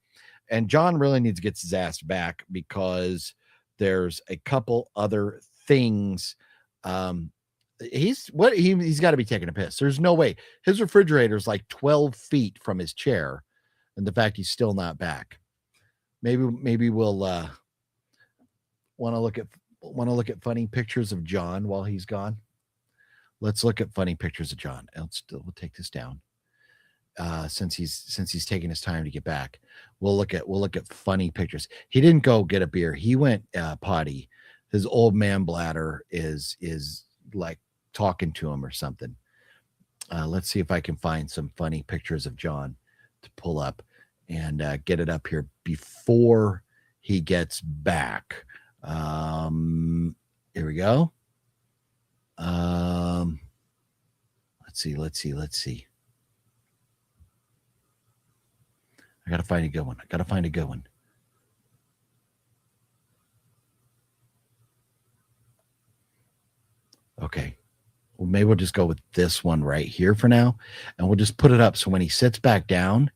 And John really needs to get his ass back because there's a couple other things. He's got to be taking a piss. There's no way. His refrigerator is like 12 feet from his chair, and the fact he's still not back. Maybe we'll want to look at funny pictures of John while he's gone. Let's look at funny pictures of John. We'll take this down. Since he's taking his time to get back, we'll look at funny pictures. He didn't go get a beer. He went potty his old man bladder is like talking to him or something. Let's see if I can find some funny pictures of John to pull up and get it up here before he gets back. Here we go. Let's see. I gotta find a good one. Okay. Well, maybe we'll just go with this one right here for now, and we'll just put it up so when he sits back down,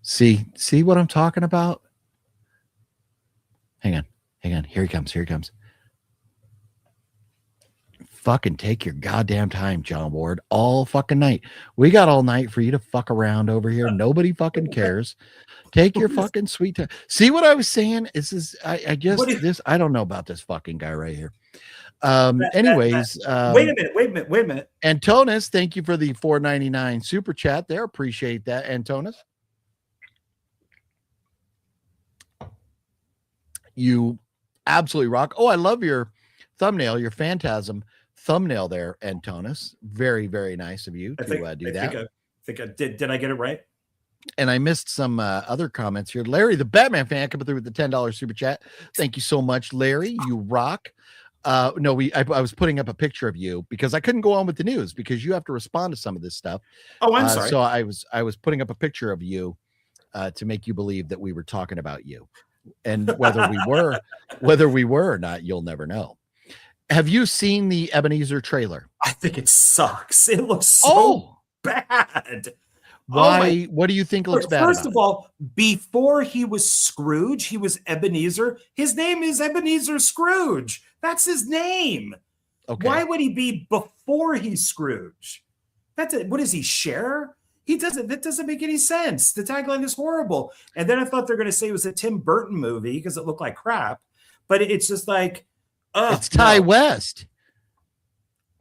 see what I'm talking about? Hang on. Here he comes. Fucking take your goddamn time, John Ward. All fucking night. We got all night for you to fuck around over here. Nobody fucking cares. Take your fucking sweet time. See what I was saying? I don't know about this fucking guy right here. Wait a minute. Antonis, thank you for the $4.99 super chat there. Appreciate that, Antonis. You absolutely rock. Oh, I love your thumbnail, your Phantasm thumbnail there, Antonis. Very, very nice of you to do that. I think I did. Did I get it right? And I missed some other comments here. Larry, the Batman fan, coming through with the $10 super chat. Thank you so much, Larry. You rock. I was putting up a picture of you because I couldn't go on with the news because you have to respond to some of this stuff. Oh, I'm sorry. So I was putting up a picture of you to make you believe that we were talking about you. And whether we were or not, you'll never know. Have you seen the Ebenezer trailer? I think it sucks. It looks so bad. Why? What do you think looks bad? First of all, before he was Scrooge, he was Ebenezer. His name is Ebenezer Scrooge. That's his name. Okay. Why would he be before he's Scrooge? What is he, Cher? That doesn't make any sense. The tagline is horrible. And then I thought they're going to say it was a Tim Burton movie because it looked like crap. But it's just like, it's Ty West.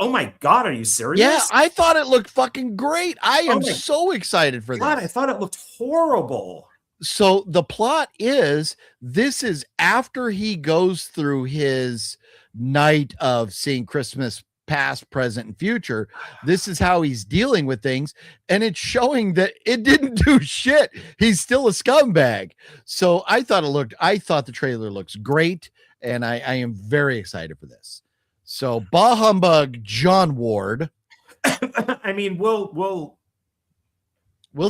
Oh my God, are you serious? Yeah, I thought it looked fucking great. I am so excited for God, this. I thought it looked horrible. So the plot is this is after he goes through his night of seeing Christmas past, present, and future. This is how he's dealing with things, and it's showing that it didn't do shit. He's still a scumbag. So I thought the trailer looks great, and I am very excited for this. So bah humbug, John Ward. I mean, we'll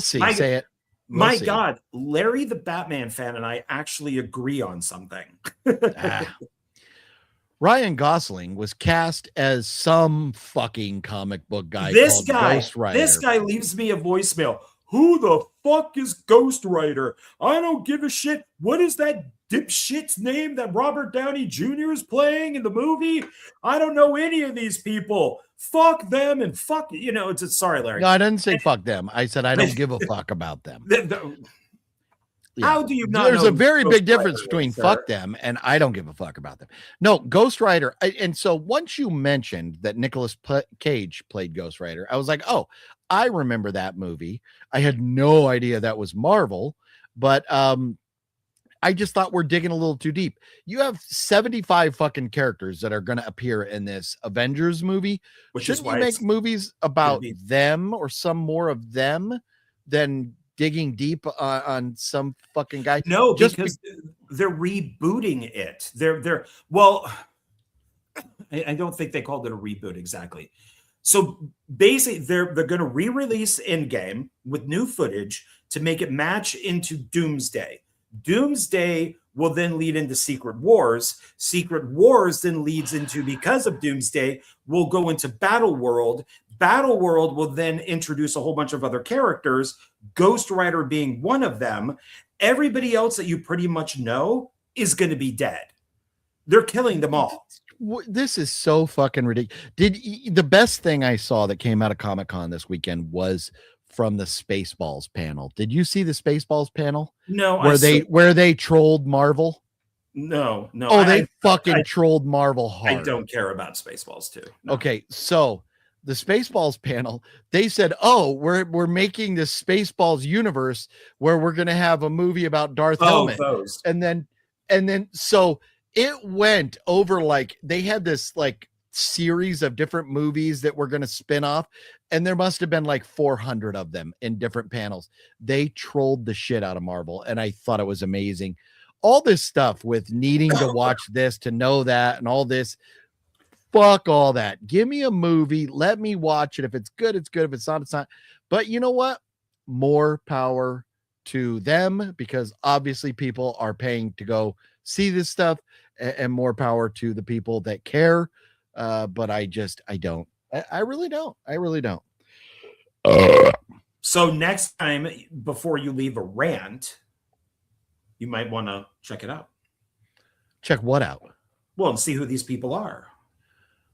see. Say it. My God, Larry the Batman fan and I actually agree on something. Ryan Gosling was cast as some fucking comic book guy called Ghost Rider. This guy leaves me a voicemail. Who the fuck is Ghost Rider? I don't give a shit. What is that dipshit's name that Robert Downey Jr. is playing in the movie? I don't know any of these people. Fuck them and fuck, sorry, Larry. No, I didn't say fuck them. I said I don't give a fuck about them. How do you not? There's a very big difference between fuck them and I don't give a fuck about them. No, Ghost Rider. And so once you mentioned that Nicolas Cage played Ghost Rider, I was like, oh, I remember that movie. I had no idea that was Marvel, but I just thought we're digging a little too deep. You have 75 fucking characters that are going to appear in this Avengers movie. Shouldn't you make movies about them or some more of them than digging deep on some fucking guy? No, because they're rebooting it. I don't think they called it a reboot exactly. So basically, they're going to re-release Endgame with new footage to make it match into Doomsday. Doomsday will then lead into Secret Wars. Secret Wars then leads into, because of Doomsday, will go into Battle World. Battle World will then introduce a whole bunch of other characters, Ghost Rider being one of them. Everybody else that you pretty much know is going to be dead. They're killing them all. This is so fucking ridiculous. The best thing I saw that came out of Comic-Con this weekend was from the Spaceballs panel. Did you see the Spaceballs panel? No. Where they trolled Marvel? No. Oh, they fucking trolled Marvel hard. I don't care about Spaceballs too. No. Okay, so the Spaceballs panel, they said, "Oh, we're making this Spaceballs universe where we're going to have a movie about Darth Helmet." Those. And then so it went over, like they had this like series of different movies that were going to spin off, and there must have been like 400 of them in different panels. They trolled the shit out of Marvel, and I thought it was amazing. All this stuff with needing to watch this to know that and all this. Fuck all that. Give me a movie. Let me watch it. If it's good, it's good. If it's not, it's not. But you know what? More power to them, because obviously people are paying to go see this stuff, and more power to the people that care. But I don't. I really don't. I really don't. So next time, before you leave a rant, you might want to check it out. Check what out? Well, and see who these people are.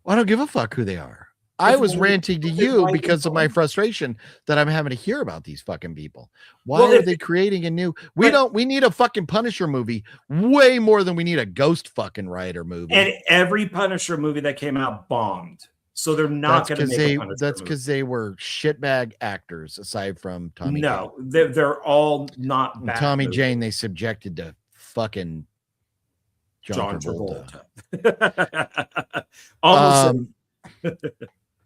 I don't give a fuck who they are. I was ranting to you because of my frustration that I'm having to hear about these fucking people. Why are they creating a new? We need a fucking Punisher movie way more than we need a Ghost fucking Rider movie. And every Punisher movie that came out bombed. So they're not going to make a Punisher movie. That's because they were shitbag actors, aside from Tommy. No, they're all not bad. Tommy Jane, they subjected to fucking John Travolta.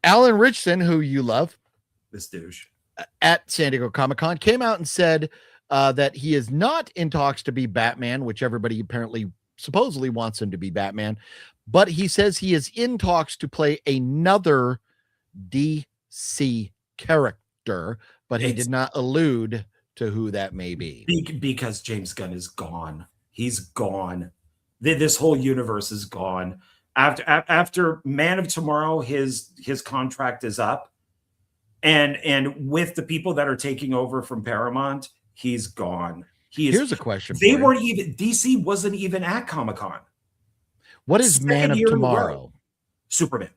Alan Richson, who you love, this douche, at San Diego Comic-Con, came out and said that he is not in talks to be Batman, which everybody apparently supposedly wants him to be Batman, but he says he is in talks to play another DC character, but he did not allude to who that may be. Because James Gunn is gone. He's gone. This whole universe is gone. After Man of Tomorrow, his contract is up, and with the people that are taking over from Paramount, he's gone. Here's a question. They weren't even, DC wasn't even at Comic-Con. What is Man of Tomorrow? Superman.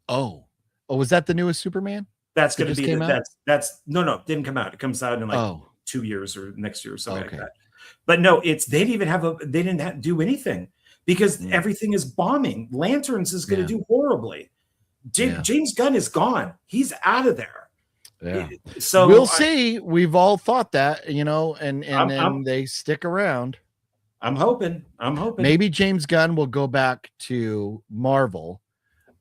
Oh, was that the newest Superman? That's going to be that's no, didn't come out. It comes out in like 2 years or next year or something like that. But no, they didn't do anything because everything is bombing. Lanterns is going to do horribly. James Gunn is gone. He's out of there. Yeah. So we'll see. We've all thought that, and they stick around. I'm hoping. Maybe James Gunn will go back to Marvel,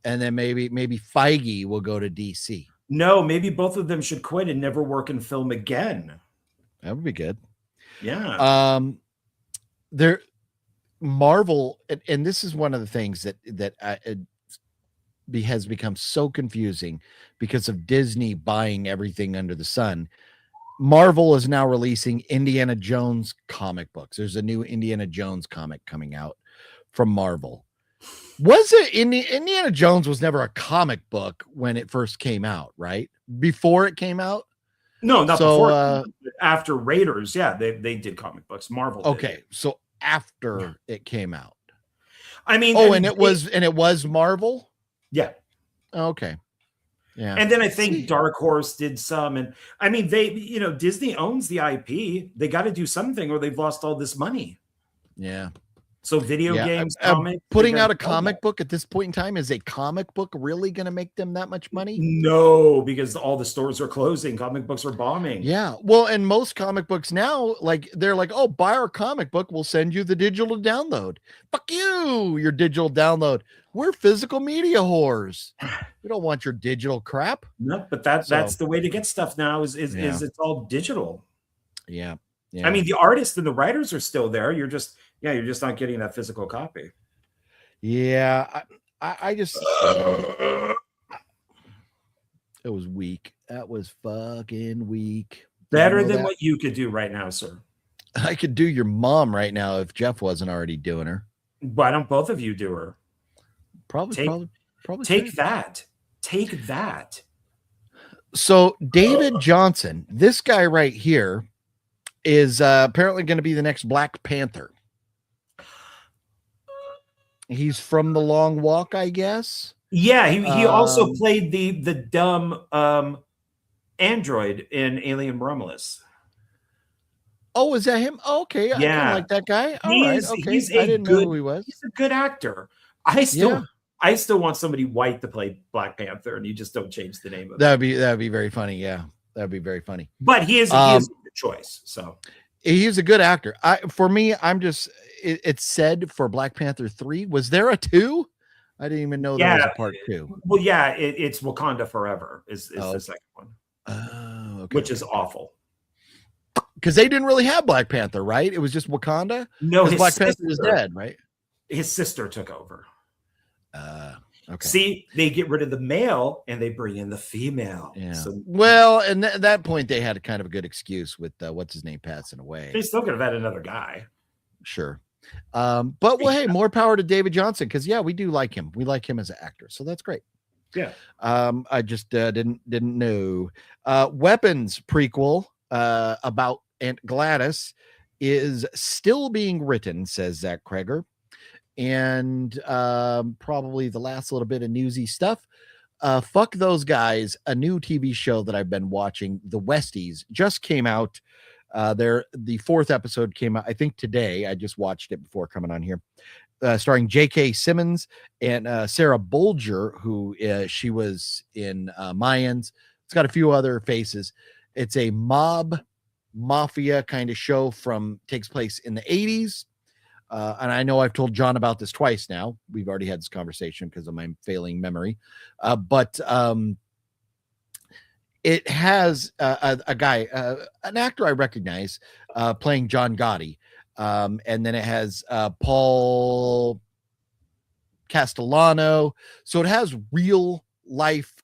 and then maybe Feige will go to DC. No, maybe both of them should quit and never work in film again. That would be good. Yeah. Marvel, and this is one of the things that has become so confusing because of Disney buying everything under the sun. Marvel is now releasing Indiana Jones comic books. There's a new Indiana Jones comic coming out from Marvel. Was it Indiana Jones was never a comic book when it first came out, right? Before it came out? No, not before. After Raiders, they did comic books. Marvel. Okay, so after it came out. I mean, it was Marvel? Yeah. Okay. Yeah. And then I think Dark Horse did some, and I mean, Disney owns the IP. They got to do something or they've lost all this money. Yeah. So video games, comics, putting out a comic book at this point in time, is a comic book really going to make them that much money? No, because all the stores are closing. Comic books are bombing. Yeah. Well, and most comic books now, they're like, oh, buy our comic book. We'll send you the digital download. Fuck you, your digital download. We're physical media whores. We don't want your digital crap. No, but that's the way to get stuff now is it's all digital. Yeah. Yeah. I mean, the artists and the writers are still there. You're just not getting that physical copy. Yeah. I just it was weak. That was fucking weak. Better than what you could do right now, sir. I could do your mom right now if Jeff wasn't already doing her. Why don't both of you do her? Probably take that. Take that. So David Johnson, this guy right here, is apparently going to be the next Black Panther. He's from The Long Walk, I guess. Yeah, he also played the dumb android in Alien Romulus. Oh, is that him? Oh, okay, I like that guy. All right, okay. I didn't know who he was. He's a good actor. I still I still want somebody white to play Black Panther, and you just don't change the name of it. That'd be very funny. Yeah, that'd be very funny. But he is a good choice. So he's a good actor. For me, I'm just. It's said for Black Panther 3. Was there a 2? I didn't even know there was a part 2. Well, yeah, it's Wakanda Forever is the second one. Oh, okay. Which is awful. Because they didn't really have Black Panther, right? It was just Wakanda. No, Black Panther is dead, right? His sister took over. Okay. See, they get rid of the male and they bring in the female. Yeah. So, well, and at that point, they had a kind of a good excuse with what's his name passing away. They still could have had another guy. Sure. But hey, more power to David Johnson, because we do like him. We like him as an actor, so that's great. Yeah. I just didn't know. Weapons prequel about Aunt Gladys is still being written, says Zach Kreger. And probably the last little bit of newsy stuff. Fuck Those Guys, a new TV show that I've been watching, The Westies, just came out. The 4th episode came out, I think, today. I just watched it before coming on here. Starring J.K. Simmons and Sarah Bolger, who she was in Mayans. It's got a few other faces. It's a mafia kind of show takes place in the 80s. And I know I've told John about this twice now. We've already had this conversation because of my failing memory. But it has a guy, an actor I recognize, playing John Gotti. And then it has Paul Castellano. So it has real life,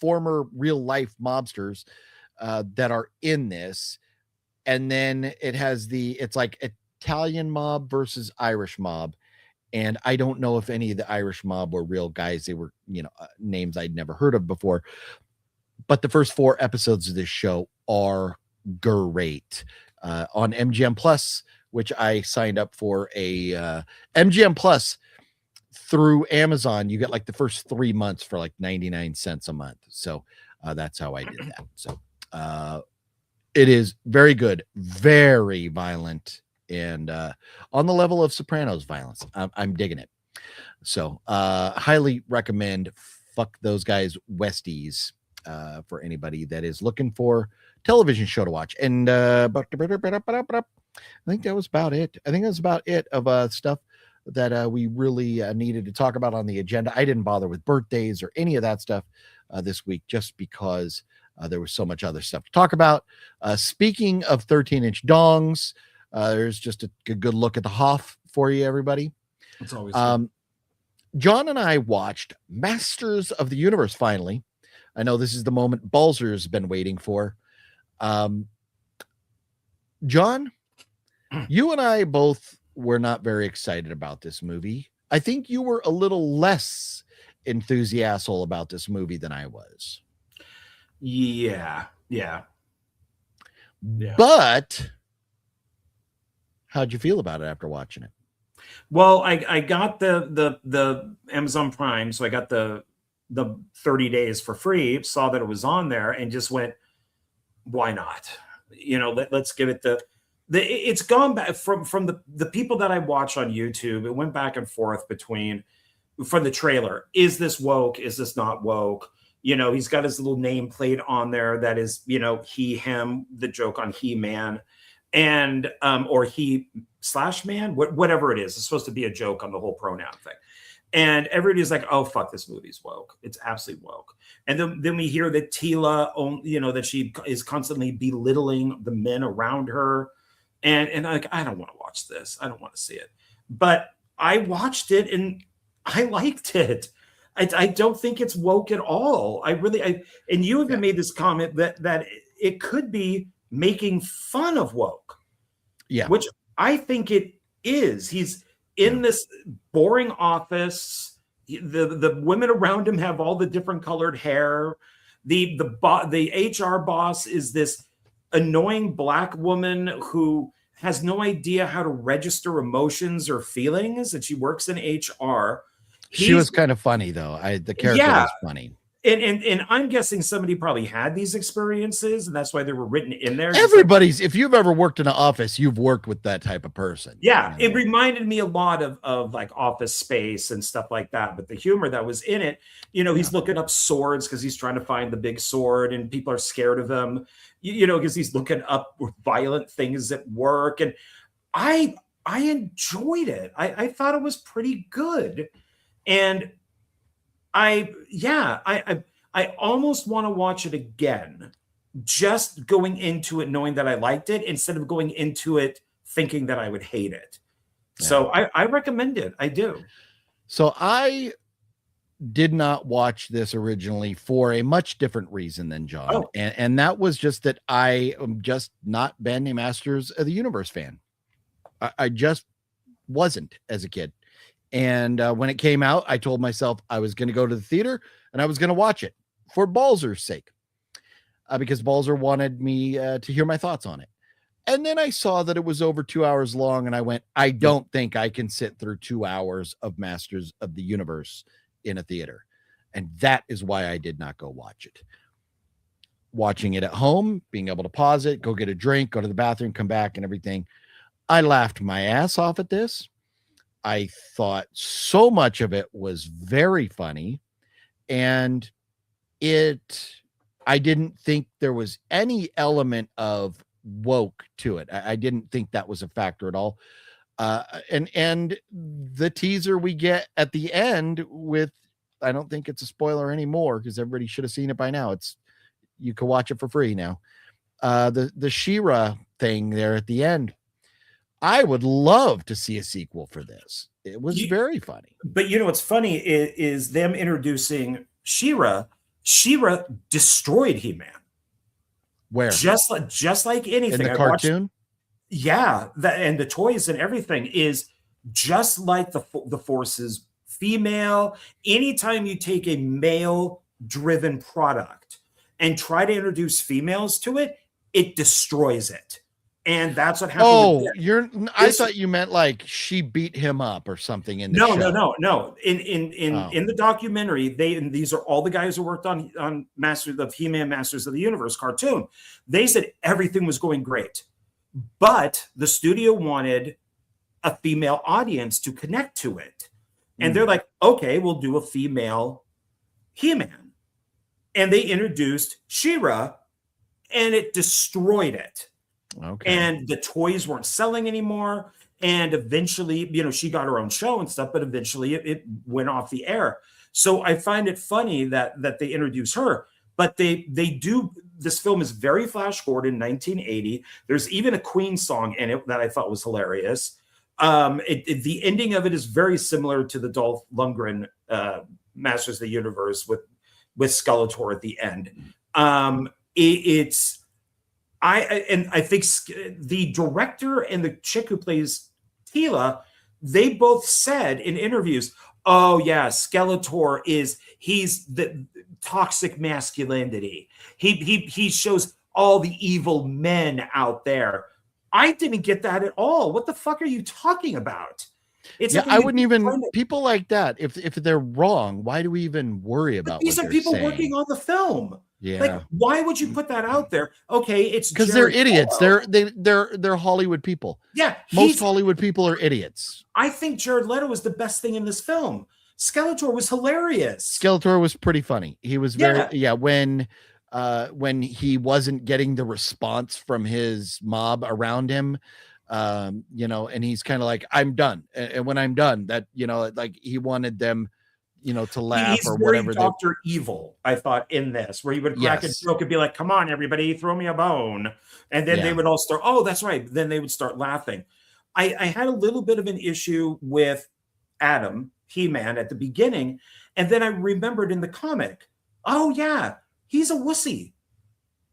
former real life mobsters that are in this. And then it has it's like Italian mob versus Irish mob. And I don't know if any of the Irish mob were real guys. They were, names I'd never heard of before. But the first 4 episodes of this show are great. On MGM Plus, which I signed up for a MGM Plus through Amazon, you get like the first 3 months for like 99 cents a month. So that's how I did that. So it is very good, very violent, and on the level of Sopranos violence. I'm digging it. So highly recommend Fuck Those Guys Westies for anybody that is looking for television show to watch. And I think that was about it. I think that's about it of stuff that we really needed to talk about on the agenda. I didn't bother with birthdays or any of that stuff this week, just because there was so much other stuff to talk about. Speaking of 13-inch dongs, there's just a good look at the Hoff for you, everybody. It's always John and I watched Masters of the Universe finally. I know this is the moment Balzer's been waiting for. John, you and I both were not very excited about this movie. I think you were a little less enthusiastic about this movie than I was. Yeah. But how'd you feel about it after watching it? Well, I got the Amazon Prime, so I got the 30 days for free, saw that it was on there, and just went, why not? Let's give it it's gone back from the people that I watch on YouTube. It went back and forth between, from the trailer, is this woke? Is this not woke? He's got his little nameplate on there that is, he, him, the joke on He-Man, and or he/man, whatever it is. It's supposed to be a joke on the whole pronoun thing. And everybody's like, oh, fuck, this movie's woke. It's absolutely woke. And then we hear that Tila, that she is constantly belittling the men around her. And like, I don't want to watch this. I don't want to see it. But I watched it and I liked it. I don't think it's woke at all. And you even made this comment that it could be making fun of woke. Yeah. Which I think it is. He's in this boring office. The women around him have all the different colored hair. The HR boss is this annoying black woman who has no idea how to register emotions or feelings, and she works in HR. She was kind of funny though. The character was funny. And I'm guessing somebody probably had these experiences, and that's why they were written in there. Everybody's, if you've ever worked in an office, you've worked with that type of person. Yeah, it reminded me a lot of like Office Space and stuff like that. But the humor that was in it, he's looking up swords because he's trying to find the big sword, and people are scared of him, because he's looking up violent things at work. And I enjoyed it. I thought it was pretty good. And I almost want to watch it again, just going into it knowing that I liked it instead of going into it thinking that I would hate it. Yeah. So I recommend it. I do. So I did not watch this originally for a much different reason than John. Oh. And that was just that I am just not been a Masters of the Universe fan. I just wasn't as a kid. And when it came out, I told myself I was going to go to the theater and I was going to watch it for Balzer's sake, because Balzer wanted me to hear my thoughts on it. And then I saw that it was over 2 hours long, and I went, I don't think I can sit through 2 hours of Masters of the Universe in a theater. And that is why I did not go watch it. Watching it at home, being able to pause it, go get a drink, go to the bathroom, come back and everything. I laughed my ass off at this. I thought so much of it was very funny, and I didn't think there was any element of woke to it. I didn't think that was a factor at all. And the teaser we get at the end with, I don't think it's a spoiler anymore because everybody should have seen it by now. You can watch it for free now. The She-Ra thing there at the end, I would love to see a sequel for this. It was very funny. But what's funny is them introducing She-Ra. She-Ra destroyed He-Man. Where? Just like anything. In the cartoon? And the toys and everything is just like the Force's female. Anytime you take a male-driven product and try to introduce females to it, it destroys it. And that's what happened. Oh, I thought you meant like she beat him up or something in the show. No. In the documentary, these are all the guys who worked on Masters of He-Man, Masters of the Universe cartoon. They said everything was going great, but the studio wanted a female audience to connect to it, and they're like, okay, we'll do a female He-Man, and they introduced She-Ra, and it destroyed it. Okay. And the toys weren't selling anymore. And eventually, she got her own show and stuff, but eventually it went off the air. So I find it funny that they introduce her, but they do. This film is very flash forward in 1980. There's even a Queen song in it that I thought was hilarious. The ending of it is very similar to the Dolph Lundgren Masters of the Universe with Skeletor at the end. I think the director and the chick who plays Teela, they both said in interviews, oh yeah, Skeletor he's the toxic masculinity. He shows all the evil men out there. I didn't get that at all. What the fuck are you talking about? I wouldn't even, people like that, if they're wrong, why do we even worry about these are people working on the film? Yeah. Like, why would you put that out there? Okay, it's because they're idiots. They're Hollywood people. Yeah, most Hollywood people are idiots. I think Jared Leto was the best thing in this film. Skeletor was hilarious. Skeletor was pretty funny. He was very when he wasn't getting the response from his mob around him, and he's kind of like, I'm done. And when I'm done, that like he wanted them to laugh or whatever. He's very Dr. Evil, I thought, in this, where he would crack a joke and be like, come on, everybody, throw me a bone. And then they would all start, oh, that's right. Then they would start laughing. I had a little bit of an issue with Adam, He-Man, at the beginning. And then I remembered in the comic, oh, yeah, he's a wussy.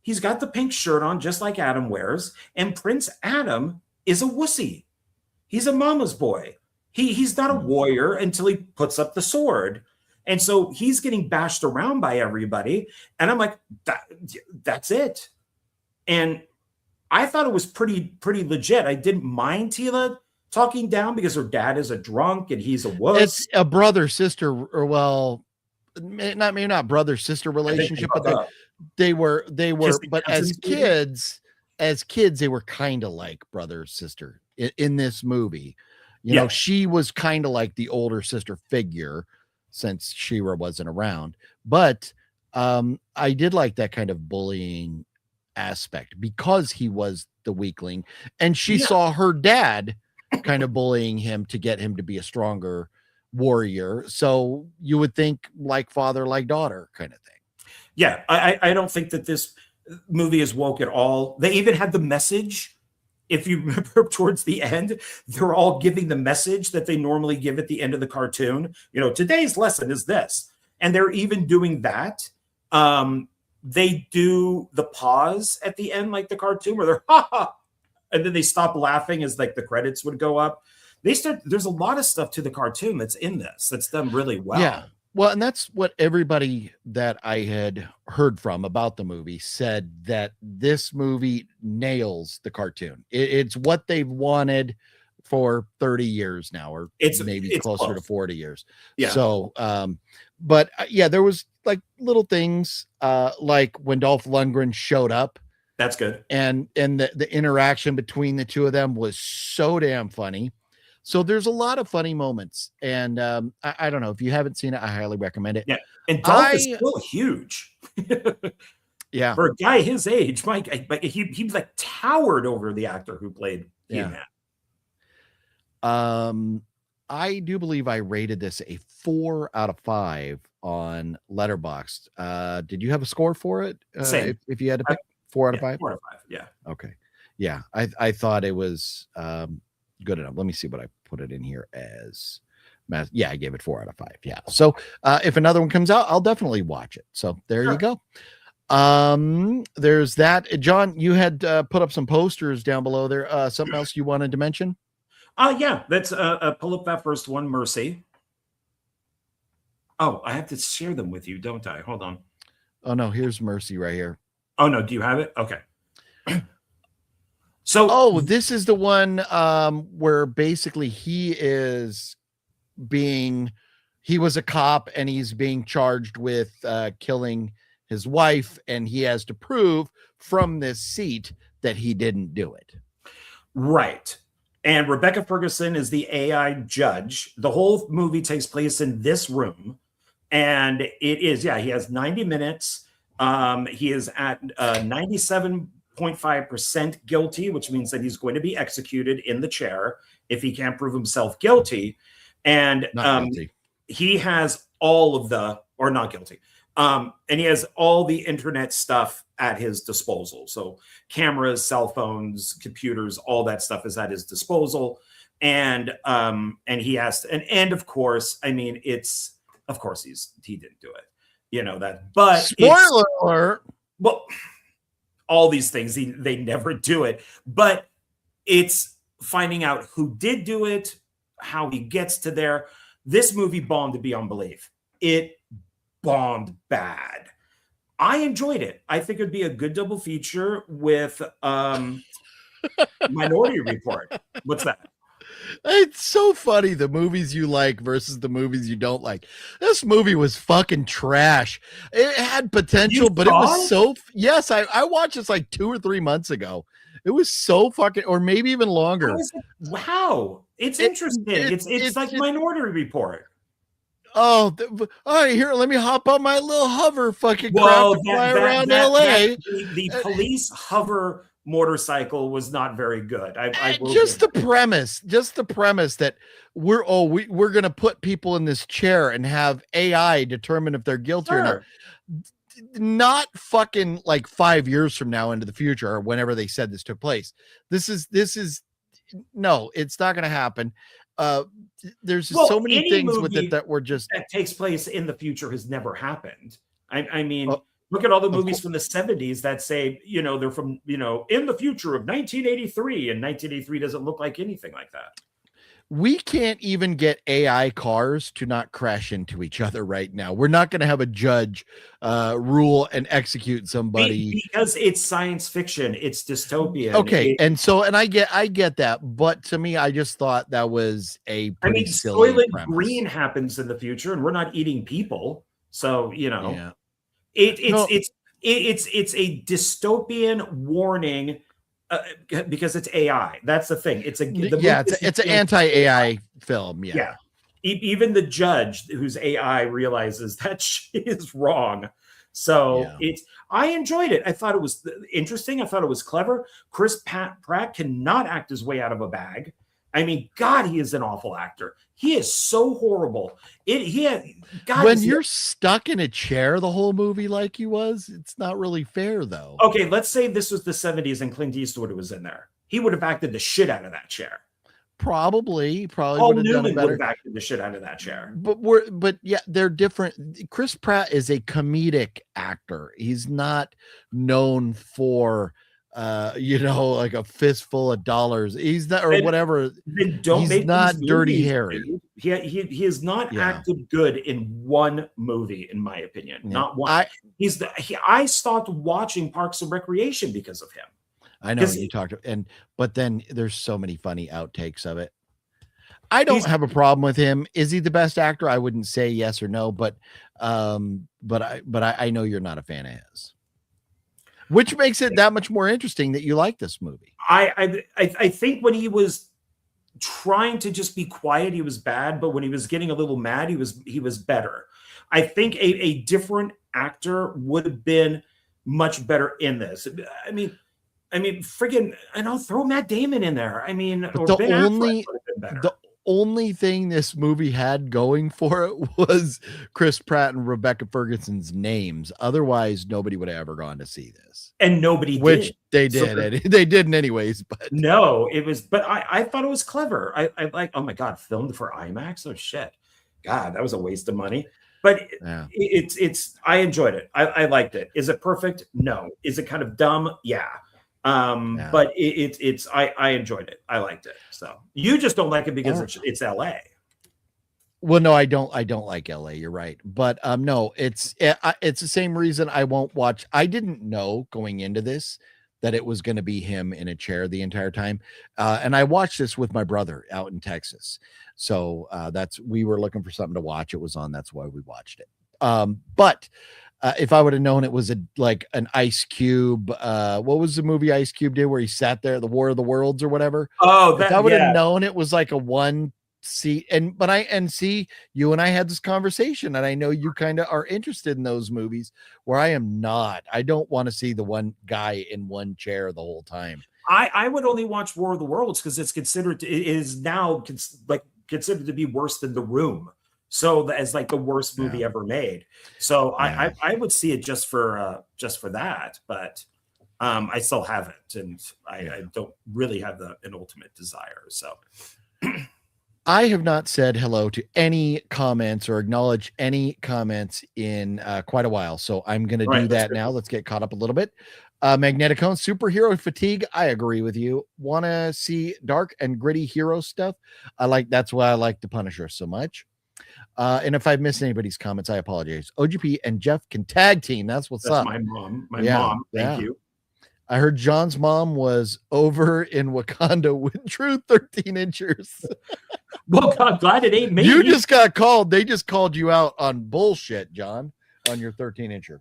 He's got the pink shirt on, just like Adam wears. And Prince Adam is a wussy. He's a mama's boy. He's not a warrior until he puts up the sword. And so he's getting bashed around by everybody. And I'm like, that's it. And I thought it was pretty legit. I didn't mind Teela talking down because her dad is a drunk and he's a wuss. It's a brother, sister, or maybe not brother sister relationship, but they were but as kids they were kind of like brother sister in this movie. You know, she was kind of like the older sister figure since She-Ra wasn't around. But I did like that kind of bullying aspect because he was the weakling, and she saw her dad kind of bullying him to get him to be a stronger warrior. So you would think like father, like daughter kind of thing. Yeah, I don't think that this movie is woke at all. They even had the message. If you remember towards the end, they're all giving the message that they normally give at the end of the cartoon. You know, today's lesson is this. And they're even doing that. They do the pause at the end, like the cartoon, where they're ha ha, and then they stop laughing as like the credits would go up. There's a lot of stuff to the cartoon that's in this that's done really well. Yeah. Well, and that's what everybody that I had heard from about the movie said, that this movie nails the cartoon. It's what they've wanted for 30 years now, or it's closer to 40 years. Yeah. So, but yeah, there was like little things like when Dolph Lundgren showed up. That's good. And the interaction between the two of them was so damn funny. So there's a lot of funny moments, and I don't know if you haven't seen it, I highly recommend it. Yeah, and Dolph is still huge. Yeah, for a guy his age, Mike, he like towered over the actor who played He-Man. I do believe I rated this a 4 out of 5 on Letterboxd. Did you have a score for it? Same. If you had to pick 4 out of 5? 4 out of 5. Yeah. Okay. Yeah, I thought it was good enough. Let me see what I put it in here as. Yeah, I gave it 4 out of 5. Yeah. So if another one comes out, I'll definitely watch it. So there you go. There's that. John, you had put up some posters down below there. Something else you wanted to mention? Yeah, let's pull up that first one, Mercy. Oh, I have to share them with you, don't I? Hold on. Oh no, here's Mercy right here. Oh no, do you have it? Okay. So, this is the one where basically he was a cop and he's being charged with killing his wife, and he has to prove from this seat that he didn't do it. Right. And Rebecca Ferguson is the AI judge. The whole movie takes place in this room, and it is, he has 90 minutes. He is at 97.5% guilty, which means that he's going to be executed in the chair if he can't prove himself guilty. And guilty. He has all of not guilty. And he has all the internet stuff at his disposal. So cameras, cell phones, computers, all that stuff is at his disposal. And he has to, and of course, I mean, he didn't do it. You know that, but spoiler alert. Well, all these things, they never do it, but it's finding out who did do it, how he gets to there. This movie bombed beyond belief. It bombed bad. I enjoyed it. I think it'd be a good double feature with Minority Report. What's that? It's so funny, the movies you like versus the movies you don't like. This movie was fucking trash. It had potential, but it was so... Yes, I watched this like 2 or 3 months ago. It was so fucking... Or maybe even longer. Wow. It's interesting. It's like Minority Report. Oh, all right, here, let me hop on my little hover fucking crap to fly around LA. The police hover motorcycle was not very good. Just the premise that we're gonna put people in this chair and have AI determine if they're guilty or not. Not fucking like 5 years from now into the future, or whenever they said this took place. This is no, it's not gonna happen. There's just so many things with it that were just that takes place in the future has never happened. I mean, look at all the movies from the 70s that say, they're from, in the future of 1983, and 1983 doesn't look like anything like that. We can't even get AI cars to not crash into each other right now. We're not going to have a judge rule and execute somebody because it's science fiction. It's dystopian. Okay, and I get that, but to me, I just thought that was a pretty silly Soylent premise. Green happens in the future, and we're not eating people. So Yeah. it's No, it's a dystopian warning because it's AI. That's the thing. The movie yeah, is it's an against AI. anti-AI film. Yeah. Yeah. Even the judge whose AI realizes that she is wrong. So Yeah. I enjoyed it. I thought it was interesting. I thought it was clever. Pratt cannot act his way out of a bag. I mean, God, he is an awful actor. He is so horrible. God, When is he you're stuck in a chair the whole movie like he was, it's not really fair though. okay? Let's say this was the 70s and Clint Eastwood was in there. He would have acted the shit out of that chair. Probably Paul would have done it Newman would better. have acted the shit out of that chair. But yeah, they're different. Chris Pratt is a comedic actor. He's not known for like a fistful of dollars. He's not, or And whatever. then don't He's make these not Dirty movies, Harry. dude. He has not Yeah. acted good in one movie, in my opinion. Yeah. Not one. I stopped watching Parks and Recreation because of him. I know you talked, but then there's so many funny outtakes of it. I don't have a problem with him. Is he the best actor? I wouldn't say yes or no, but I know you're not a fan of his, which makes it that much more interesting that you like this movie. I think when he was trying to just be quiet, he was bad, but when he was getting a little mad, he was better. I think a different actor would have been much better in this. I mean, friggin', throw Matt Damon in there. I mean, but or the Ben Affleck would have been better. only thing this movie had going for it was Chris Pratt and Rebecca Ferguson's names. Otherwise, nobody would have ever gone to see this. And nobody which did. They did. They didn't anyways, but no, it was, but I thought it was clever. I like, oh my God, filmed for IMAX. Oh shit. God, that was a waste of money. But yeah. I enjoyed it. I liked it. Is it perfect? No. Is it kind of dumb? Yeah. But I enjoyed it. I liked it. So you just don't like it because it's LA. Well, no, I don't like LA. You're right. But no, it's the same reason I won't watch. I didn't know going into this that it was going to be him in a chair the entire time. And I watched this with my brother out in Texas. So we were looking for something to watch. It was on. That's why we watched it. But if I would have known it was an Ice Cube, what was the movie Ice Cube did where he sat there, the War of the Worlds or whatever? Oh, if I would have known it was like a one seat, see, you and I had this conversation, and I know you kind of are interested in those movies where I am not. I don't want to see the one guy in one chair the whole time. I would only watch War of the Worlds because it is now considered to be worse than The Room. So as like the worst movie ever made. So I would see it just for that, but I still haven't, and I don't really have an ultimate desire. So I have not said hello to any comments or acknowledge any comments in quite a while. So I'm going to do that now. Let's get caught up a little bit. Magneticone, superhero fatigue. I agree with you. Want to see dark and gritty hero stuff. That's why I like the Punisher so much. And if I've missed anybody's comments, I apologize. OGP and Jeff can tag team. That's what's up. My mom. Mom. Thank you. I heard John's mom was over in Wakanda with true 13 inchers. Well, I'm glad it ain't me. You just got called. They just called you out on bullshit, John, on your 13 incher.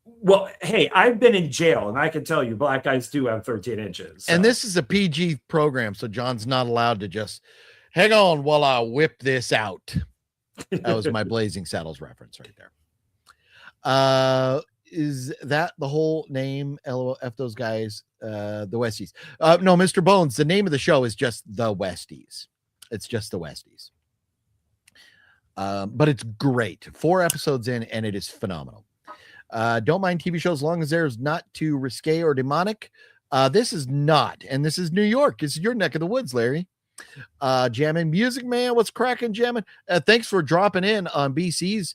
Well, hey, I've been in jail, and I can tell you black guys do have 13 inches. So. And this is a PG program, so John's not allowed to just hang on while I whip this out. That was my Blazing Saddles reference right there. Is that the whole name? LOF those guys, the Westies. No, Mr. Bones, the name of the show is just the Westies. It's just the Westies. But it's great. 4 episodes in, and it is phenomenal. Don't mind TV shows as long as there's not too risque or demonic. This is not, and this is New York. This is your neck of the woods, Larry. Jammin' Music Man, what's cracking, Jammin'? Thanks for dropping in on BC's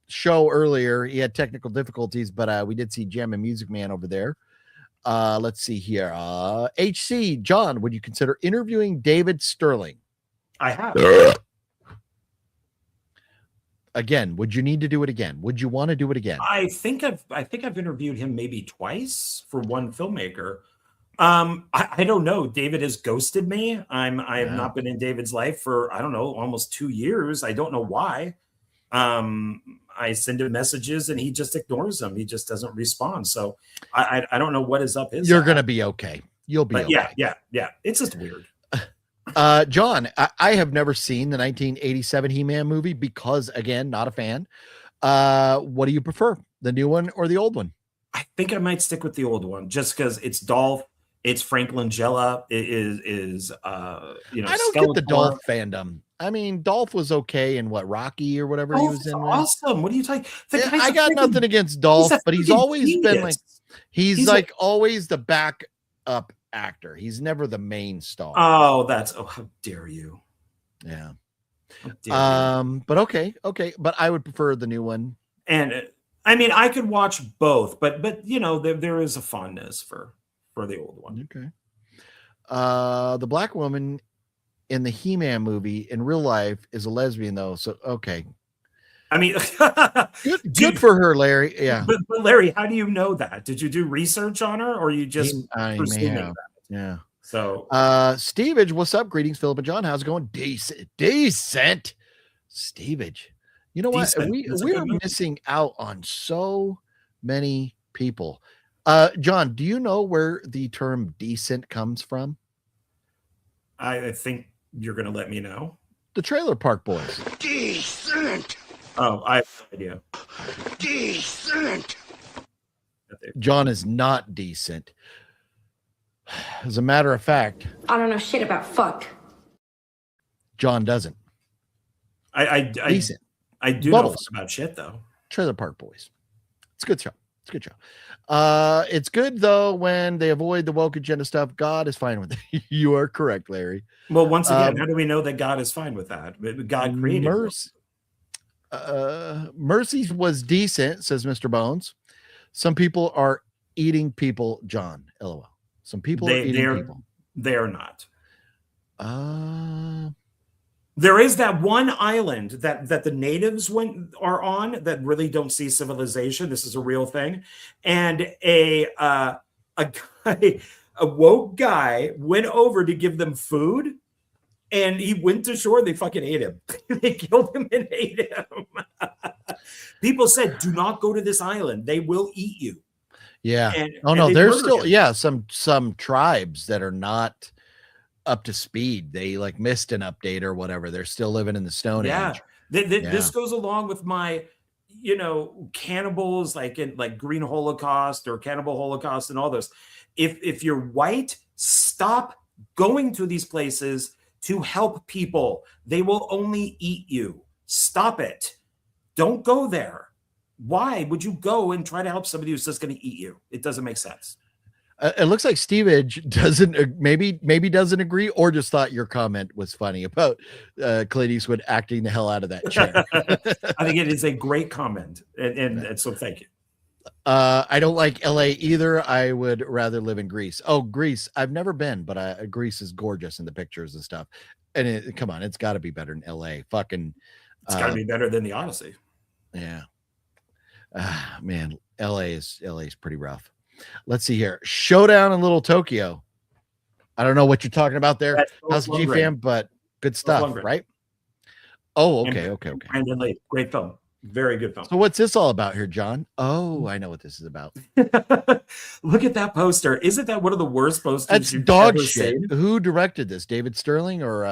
show earlier. He had technical difficulties, but we did see Jammin' Music Man over there. Let's see here. HC, John, would you consider interviewing David Sterling? I have. Again, would you need to do it again? Would you want to do it again? I think I've interviewed him maybe twice for one filmmaker. I don't know. David has ghosted me. I have not been in David's life for, I don't know, almost 2 years. I don't know why. I send him messages and he just ignores them. He just doesn't respond. So I don't know what is up his. You're gonna be okay. You'll be okay. Yeah. It's just weird. John, I have never seen the 1987 He-Man movie because, again, not a fan. What do you prefer, the new one or the old one? I think I might stick with the old one just because it's Dolph, it's Frank Langella, it is I don't get the Dolph fandom. I mean, Dolph was okay in Rocky or whatever he was in. Awesome. What are you talking? I got nothing against Dolph, but he's always been like he's like always the backup actor. He's never the main star. Oh, how dare you? Yeah. But okay. But I would prefer the new one. And I mean, I could watch both, but there is a fondness for the old one. Okay. The black woman in the He-Man movie in real life is a lesbian, though. So okay. I mean, good for her, Larry. Yeah. But Larry, how do you know that? Did you do research on her, or you just presuming that? Yeah. So, Stevage, what's up? Greetings, Philip and John. How's it going? Decent. Stevage. You know what? We are missing out on so many people. John, do you know where the term decent comes from? I think you're going to let me know. The Trailer Park Boys. Decent. Oh, I have no idea. Decent. John is not decent. As a matter of fact, I don't know shit about fuck. John doesn't. Decent. I do Bubbles. know about shit though. Trailer Park Boys. It's a good show. It's good though when they avoid the woke agenda stuff. God is fine with it. You are correct, Larry. Well, once again, how do we know that God is fine with that? God created Mercy was decent, says Mr. Bones. Some people are eating people, John. LOL. Some people are eating people. They are not. There is that one island that the natives are on that really don't see civilization. This is a real thing. And a woke guy went over to give them food, and he went to shore. They fucking ate him. They killed him and ate him. People said, "Do not go to this island. They will eat you." Yeah. And there's still some tribes that are not up to speed. They missed an update or whatever. They're still living in the Stone Age. This goes along with my cannibals like Green Holocaust or Cannibal Holocaust and all those. If you're white, stop going to these places to help people. They will only eat you. Stop it. Don't go there. Why would you go and try to help somebody who's just going to eat you? It doesn't make sense. It looks like Stevage doesn't maybe doesn't agree, or just thought your comment was funny about Clint Eastwood acting the hell out of that chair. I think it is a great comment, and so thank you. I don't like LA either. I would rather live in Greece. Oh, Greece. I've never been, but Greece is gorgeous in the pictures and stuff. And come on, it's got to be better than LA. Fucking, it's got to be better than the Odyssey. Yeah. Man, LA is pretty rough. Let's see here. Showdown in Little Tokyo. I don't know what you're talking about there, House of G fam, but good stuff, right? Oh, okay. Brandon Lee, great film. Very good film. So what's this all about here, John? Oh, I know what this is about. Look at that poster. Isn't that one of the worst posters That's you've dog ever shit. seen? Who directed this? David Sterling or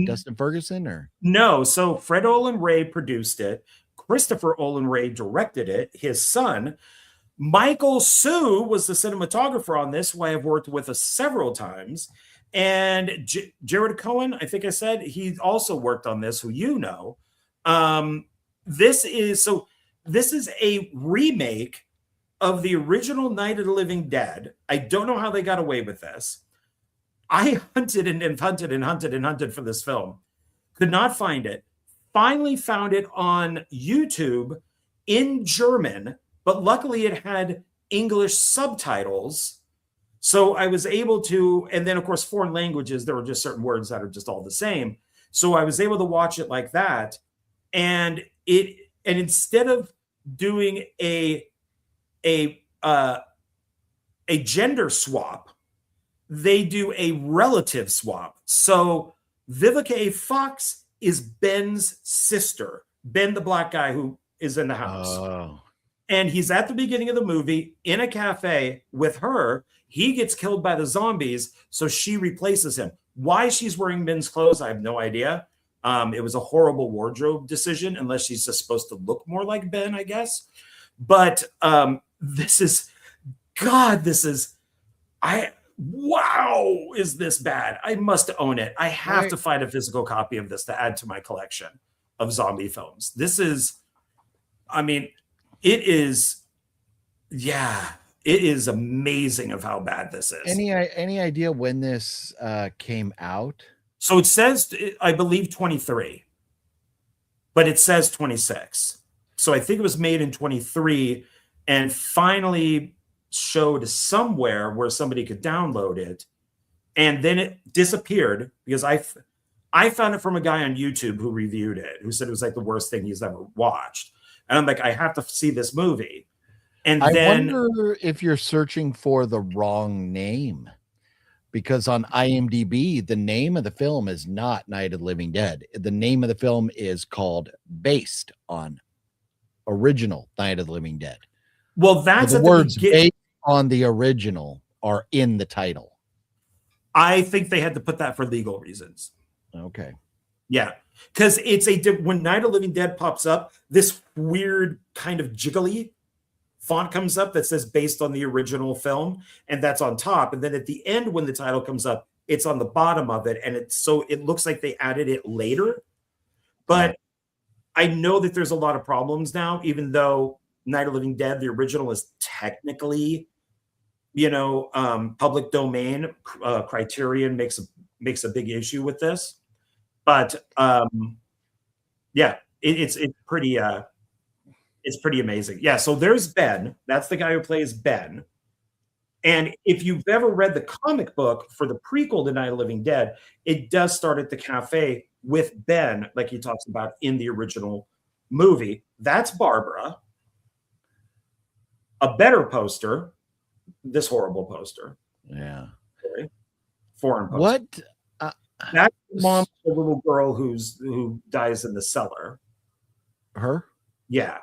Dustin Ferguson or? No. So Fred Olin Ray produced it. Christopher Olin Ray directed it. His son, Michael Sue, was the cinematographer on this, who I have worked with several times. And Jared Cohen, I think I said, he also worked on this, who you know. This is a remake of the original Night of the Living Dead. I don't know how they got away with this. I hunted and hunted and hunted and hunted for this film. Could not find it. Finally found it on YouTube in German, but luckily it had English subtitles. So I was able to, and then of course, foreign languages, there were just certain words that are just all the same. So I was able to watch it like that. And instead of doing a gender swap, they do a relative swap. So Vivica A. Fox is Ben's sister. Ben, the black guy who is in the house. Oh. And he's at the beginning of the movie in a cafe with her. He gets killed by the zombies, so she replaces him. Why she's wearing Ben's clothes, I have no idea. It was a horrible wardrobe decision, unless she's just supposed to look more like Ben, I guess. But this is this bad? I must own it. I have to find a physical copy of this to add to my collection of zombie films. This is, I mean, it is amazing of how bad this is. Any idea when this came out? So it says, I believe 23, but it says 26. So I think it was made in 23 and finally showed somewhere where somebody could download it. And then it disappeared because I found it from a guy on YouTube who reviewed it, who said it was like the worst thing he's ever watched. And I'm like, I have to see this movie. And I then wonder if you're searching for the wrong name, because on IMDb, the name of the film is not Night of the Living Dead. The name of the film is called Based on Original Night of the Living Dead. Well, that's the words based on the original are in the title. I think they had to put that for legal reasons. Okay. Yeah. Because when Night of the Living Dead pops up, this weird kind of jiggly font comes up that says based on the original film, and that's on top. And then at the end, when the title comes up, it's on the bottom of it. And it looks like they added it later. But I know that there's a lot of problems now, even though Night of the Living Dead, the original, is technically, public domain. Criterion makes a big issue with this. But it's pretty amazing. Yeah, so there's Ben. That's the guy who plays Ben. And if you've ever read the comic book for the prequel to Night of the Living Dead, it does start at the cafe with Ben, like he talks about in the original movie. That's Barbara. A better poster, this horrible poster. Yeah. Okay. Foreign poster. What? That's the mom, the little girl who dies in the cellar. Her? Yeah.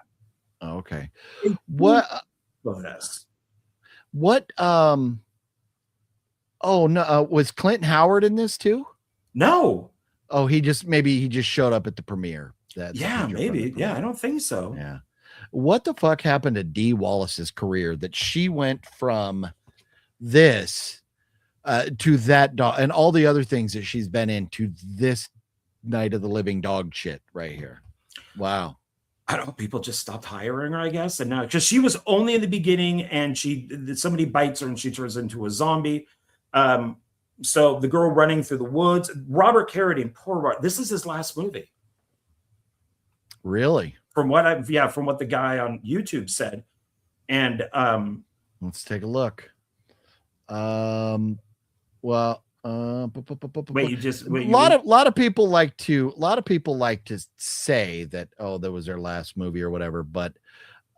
Oh, okay. What? Oh no, was Clint Howard in this too? No. Oh, he just showed up at the premiere. Maybe. Yeah, I don't think so. Yeah. What the fuck happened to Dee Wallace's career that she went from this to that dog and all the other things that she's been in to this Night of the Living Dog shit right here? Wow. I don't know. People just stopped hiring her, I guess. And now, because she was only in the beginning and somebody bites her and she turns into a zombie. So the girl running through the woods, Robert Carradine, poor Robert, this is his last movie. Really? From what the guy on YouTube said. And let's take a look. Wait, a lot of people like to say that, oh, that was their last movie or whatever, but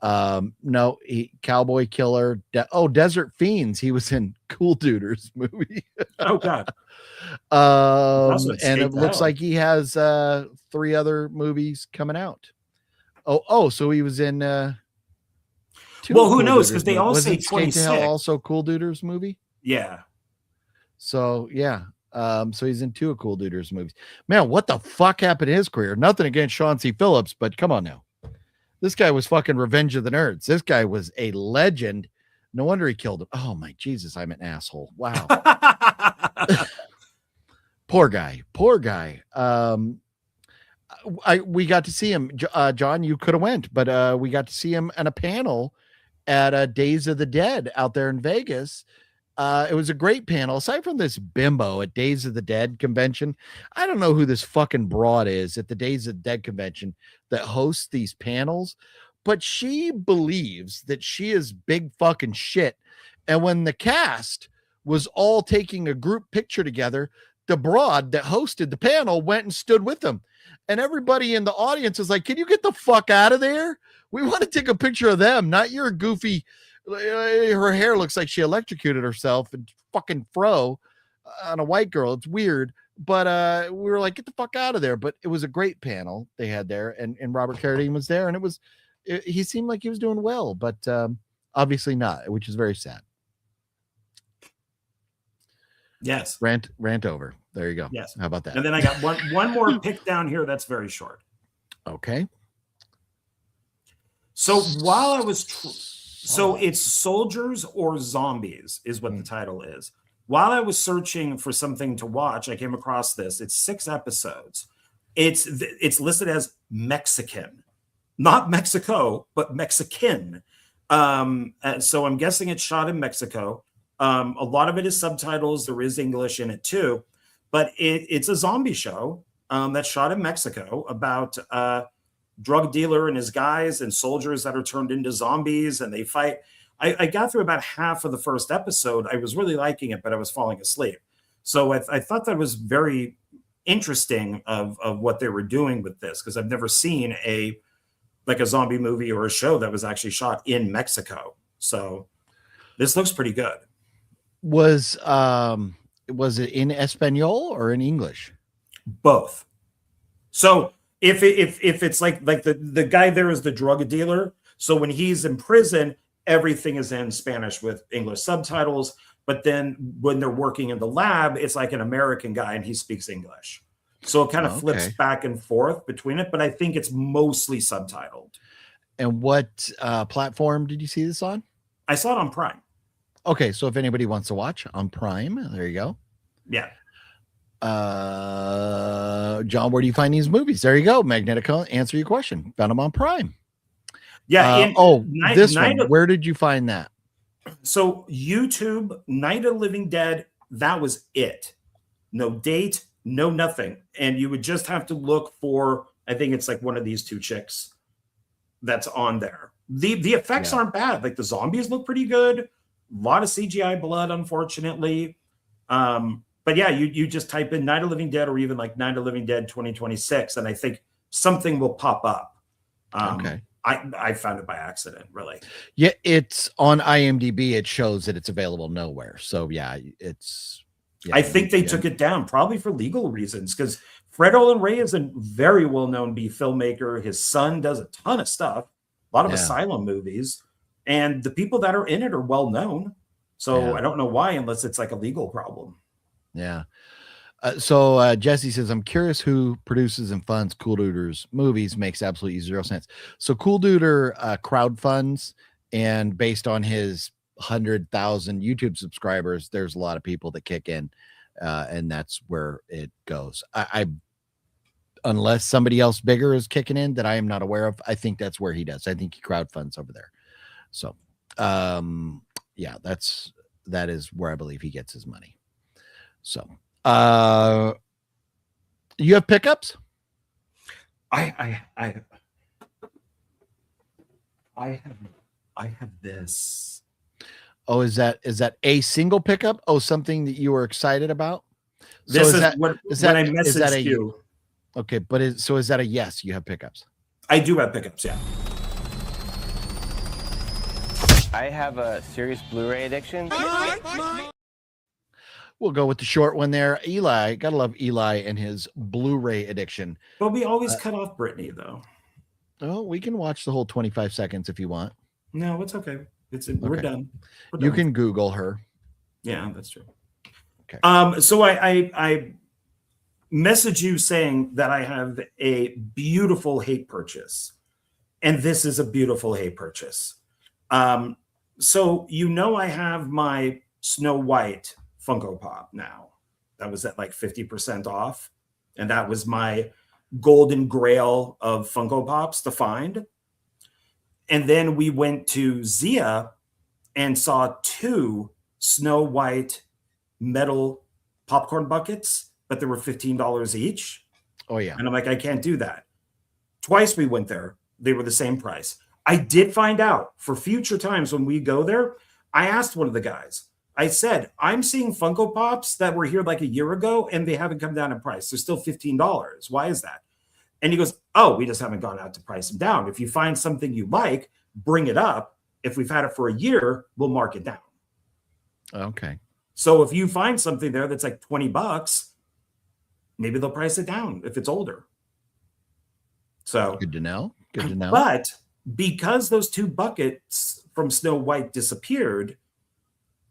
no, Cowboy Killer, Desert Fiends, he was in Cool Duder's movie. Oh god. And it looks like he has 3 other movies coming out. So he was in who knows, because they all say 26. To Hell also Cool Duder's movie? Yeah. So yeah. So he's in 2 of Cool Duder's movies. Man, what the fuck happened to his career? Nothing against Sean C. Phillips, but come on now. This guy was fucking Revenge of the Nerds. This guy was a legend. No wonder he killed him. Oh my Jesus, I'm an asshole. Wow. Poor guy. We got to see him. John, you could have went, but we got to see him in a panel at Days of the Dead out there in Vegas. It was a great panel. Aside from this bimbo at Days of the Dead convention, I don't know who this fucking broad is at the Days of the Dead convention that hosts these panels, but she believes that she is big fucking shit. And when the cast was all taking a group picture together, the broad that hosted the panel went and stood with them. And everybody in the audience is like, can you get the fuck out of there? We want to take a picture of them, not your goofy. Her hair looks like she electrocuted herself and fucking fro. on a white girl. It's weird, but we were like, get the fuck out of there. But it was a great panel they had there, and Robert Carradine was there, and he seemed like he was doing well, but obviously not, which is very sad. Yes. Rant over. There you go. Yes. How about that? And then I got one more pick down here that's very short. Okay. So while I was, so it's Soldiers or Zombies is what the title is. While I was searching for something to watch, I came across this. It's 6 episodes. It's listed as Mexican, not Mexico, but Mexican. And so I'm guessing it's shot in Mexico. A lot of it is subtitles. There is English in it too, but it's a zombie show that's shot in Mexico about drug dealer and his guys and soldiers that are turned into zombies, and they fight. I got through about half of the first episode. I was really liking it, but I was falling asleep. So I thought that was very interesting of what they were doing with this, because I've never seen a zombie movie or a show that was actually shot in Mexico. So this looks pretty good. Was it in Espanol or in English? Both. So if it's like the guy there is the drug dealer, so when he's in prison, everything is in Spanish with English subtitles. But then when they're working in the lab, it's like an American guy and he speaks English. So it kind of flips back and forth between it, but I think it's mostly subtitled. And what platform did you see this on? I saw it on Prime. Okay, so if anybody wants to watch on Prime, there you go. Yeah. John, where do you find these movies? There you go. Magnetico, answer your question. Found them on Prime. Yeah. This one. Where did you find that? So YouTube, Night of the Living Dead, that was it. No date, no nothing. And you would just have to look for, I think it's like one of these 2 chicks that's on there. The effects aren't bad. Like the zombies look pretty good. A lot of CGI blood, unfortunately. But yeah, you just type in Night of the Living Dead or even like Night of the Living Dead 2026, and I think something will pop up. Okay. I found it by accident, really. Yeah, it's on IMDb. It shows that it's available nowhere. So yeah, it's. Yeah, I think they took it down probably for legal reasons, because Fred Olen Ray is a very well-known B filmmaker. His son does a ton of stuff, a lot of asylum movies, and the people that are in it are well-known. So I don't know why, unless it's like a legal problem. Yeah. So Jesse says, I'm curious who produces and funds Cool Duder's movies. Makes absolutely 0 sense. So Cool Duder crowdfunds, and based on his 100,000 YouTube subscribers, there's a lot of people that kick in, and that's where it goes. I unless somebody else bigger is kicking in that I am not aware of, I think that's where he does. I think he crowdfunds over there. So yeah, that is where I believe he gets his money. So you have pickups? I have this. Oh, is that a single pickup? Oh, something that you were excited about? This so is what I messaged you. Okay, but is that a yes? You have pickups? I do have pickups, yeah. I have a serious Blu-ray addiction. We'll go with the short one there. Eli, gotta love Eli and his Blu-ray addiction. But we always cut off Brittany, though. Oh, we can watch the whole 25 seconds if you want. No, it's okay. We're done. You can Google her. Yeah, that's true. Okay. So I message you saying that I have a beautiful hate purchase, and this is a beautiful hate purchase. So I have my Snow White Funko Pop now. That was at like 50% off, and that was my golden grail of Funko Pops to find. And then we went to Zia and saw 2 Snow White metal popcorn buckets, but they were $15 each. Oh, yeah. And I'm like, I can't do that. Twice we went there. They were the same price. I did find out for future times when we go there, I asked one of the guys, I said, I'm seeing Funko Pops that were here like a year ago, and they haven't come down in price. They're still $15. Why is that? And he goes, oh, we just haven't gone out to price them down. If you find something you like, bring it up. If we've had it for a year, we'll mark it down. Okay. So if you find something there that's like $20, maybe they'll price it down if it's older. So Good to know. Good to know. But because those 2 buckets from Snow White disappeared,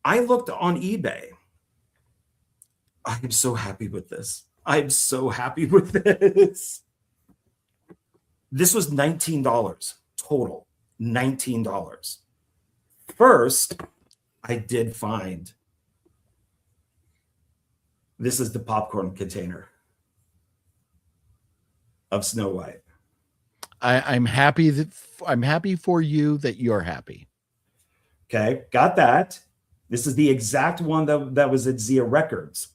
I looked on eBay. I'm so happy with this. I'm so happy with this. This was $19 total. $19. First, I did find this is the popcorn container of Snow White. I'm happy for you that you're happy. Okay, got that. This is the exact one that was at Zia Records.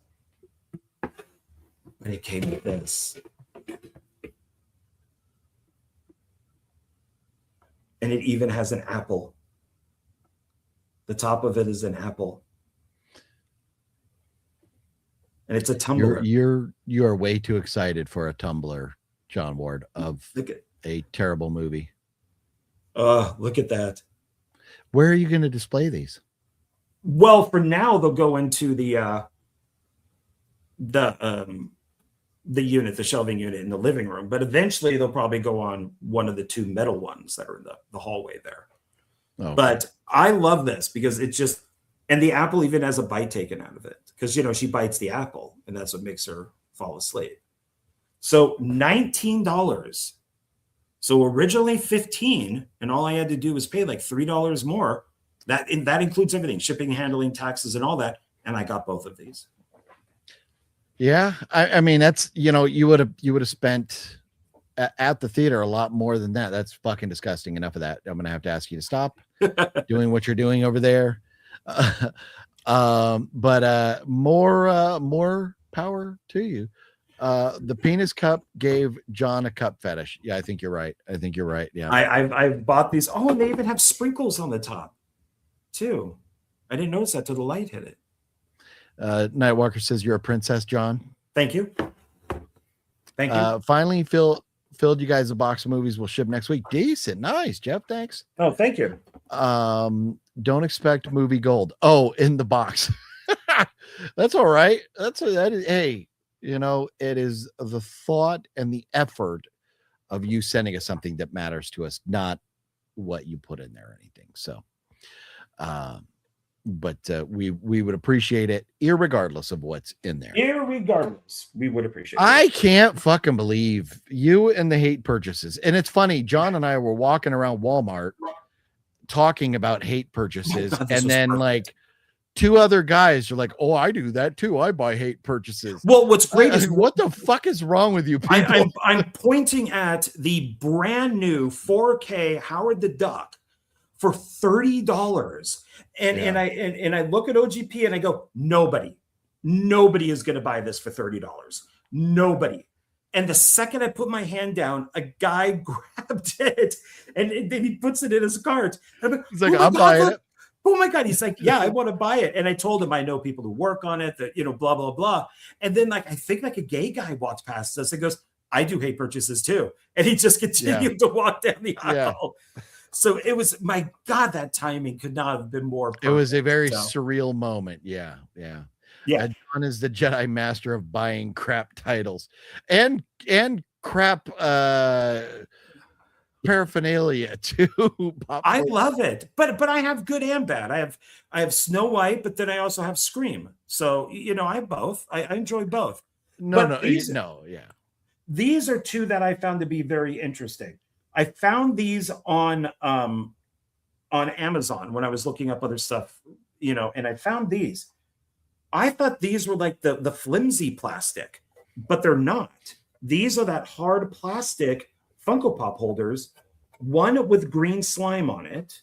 And it came with this. And it even has an apple. The top of it is an apple. And it's a tumbler. You are way too excited for a tumbler, John Ward, of a terrible movie. Oh, look at that. Where are you going to display these? Well, for now they'll go into the unit, the shelving unit in the living room, but eventually they'll probably go on one of the 2 metal ones that are in the hallway there. Okay. But I love this because it's just, and the apple even has a bite taken out of it because, she bites the apple and that's what makes her fall asleep. So $19. So originally $15, and all I had to do was pay like $3 more. That includes everything, shipping, handling, taxes, and all that. And I got both of these. Yeah, I mean that's you would have spent at the theater a lot more than that. That's fucking disgusting. Enough of that. I'm gonna have to ask you to stop doing what you're doing over there. But more power to you. The penis cup gave John a cup fetish. Yeah, I think you're right. Yeah, I've bought these. Oh, and they even have sprinkles on the top too. I didn't notice that till the light hit it. Nightwalker says you're a princess, John. Thank you. Thank you. Finally filled you guys a box of movies. Will ship next week. Decent. Nice, Jeff. Thanks. Oh, thank you. Don't expect movie gold. Oh, in the box. That's all right. That is, hey, it is the thought and the effort of you sending us something that matters to us, not what you put in there or anything. So, but we would appreciate it irregardless of what's in there. Irregardless, we would appreciate it. I can't fucking believe you and the hate purchases. And it's funny, John and I were walking around Walmart talking about hate purchases, God, and then perfect. Like 2 other guys are like, "Oh, I do that too. I buy hate purchases." Well, what's great is what the fuck is wrong with you people? I'm pointing at the brand new 4K Howard the Duck for $30. And I look at OGP and I go, nobody is going to buy this for $30. Nobody. And the second I put my hand down, a guy grabbed it and then he puts it in his cart. He's like, I'm buying it. Oh my God. He's like, yeah, I want to buy it. And I told him I know people who work on it, that, blah, blah, blah. And then I think a gay guy walks past us and goes, I do hate purchases too. And he just continued to walk down the aisle. Yeah. So it was, my God, that timing could not have been more perfect. It was a very surreal moment. Yeah. John is the Jedi master of buying crap titles and crap paraphernalia too. I love it, but I have good and bad. I have Snow White, but then I also have Scream. So I have both. I enjoy both. These are 2 that I found to be very interesting. I found these on Amazon when I was looking up other stuff, and I found these. I thought these were like the flimsy plastic, but they're not. These are that hard plastic Funko Pop holders, one with green slime on it,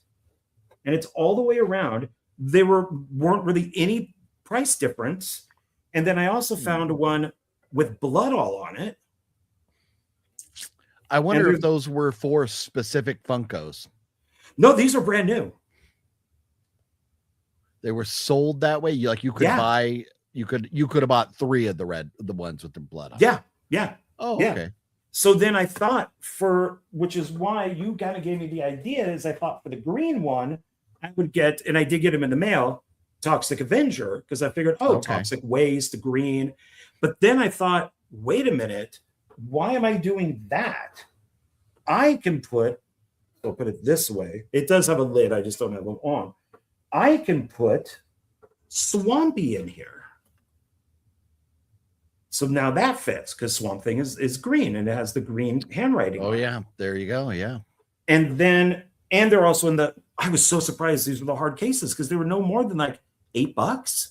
and it's all the way around. They weren't really any price difference. And then I also found one with blood all on it. I wonder if those were for specific Funkos. No, these are brand new. They were sold that way. You could buy. You could have bought 3 of the ones with the blood on. Yeah. Oh, yeah. Okay. So then I thought which is why you kind of gave me the idea, is I thought for the green one I would get, and I did get them in the mail, Toxic Avenger because I figured, Toxic weighs the green. But then I thought, wait a minute, why am I doing that? I can put, I'll put it this way. It does have a lid. I just don't have them on. I can put Swampy in here. So now that fits because Swamp Thing is green and it has the green handwriting. Oh, yeah. There you go. Yeah. And they're also in I was so surprised these were the hard cases because they were no more than like $8.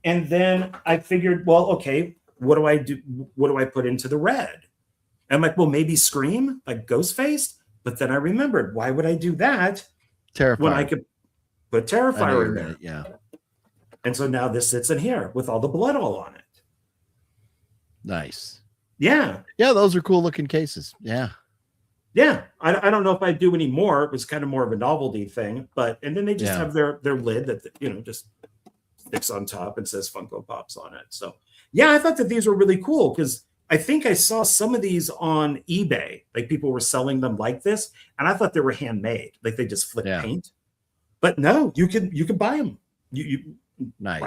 And then I figured, well, okay, what do I do? What do I put into the red? And I'm like, well, maybe Scream, like Ghostface. But then I remembered, why would I do that? Terrifier. When I could put Terrifier in there. Yeah. And so now this sits in here with all the blood all on it. Nice. Yeah. Yeah, those are cool looking cases. Yeah. Yeah. I don't know if I do any more. It was kind of more of a novelty thing. And then they just have their lid that, just sticks on top and says Funko Pops on it. So, yeah, I thought that these were really cool because I think I saw some of these on eBay. Like people were selling them like this. And I thought they were handmade. Like they just flip paint. But no, you can buy them. You nice.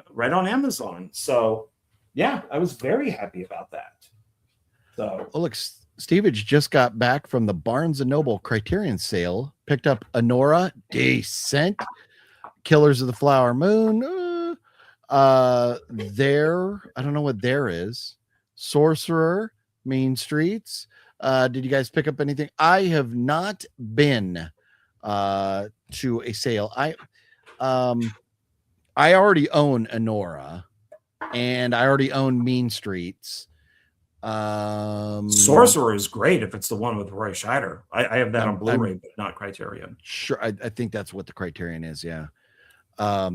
Right on Amazon. So, yeah, I was very happy about that. So, well, look, Stevage just got back from the Barnes & Noble Criterion sale, picked up Anora, decent, Killers of the Flower Moon, there, I don't know what there is, Sorcerer, Mean Streets. Did you guys pick up anything? I have not been to a sale. I already own Anora. And I already own Mean Streets. Sorcerer is great if it's the one with Roy Scheider. I have that on Blu-ray, but not Criterion. Sure, I think that's what the Criterion is. Yeah. Yeah,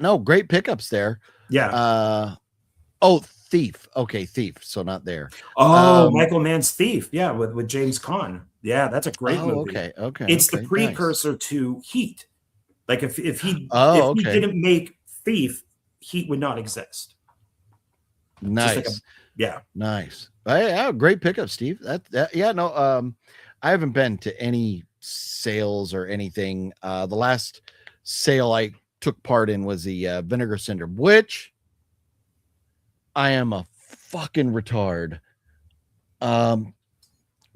no, great pickups there. Yeah. Thief. Okay, Thief. So not there. Michael Mann's Thief. Yeah, with James Caan. Yeah, that's a great movie. Okay. It's the precursor to Heat. Like if he didn't make Thief, Heat would not exist. Nice. Yeah. Nice. Yeah, great pickup, Steve. I haven't been to any sales or anything. The last sale I took part in was the Vinegar Syndrome, which I am a fucking retard.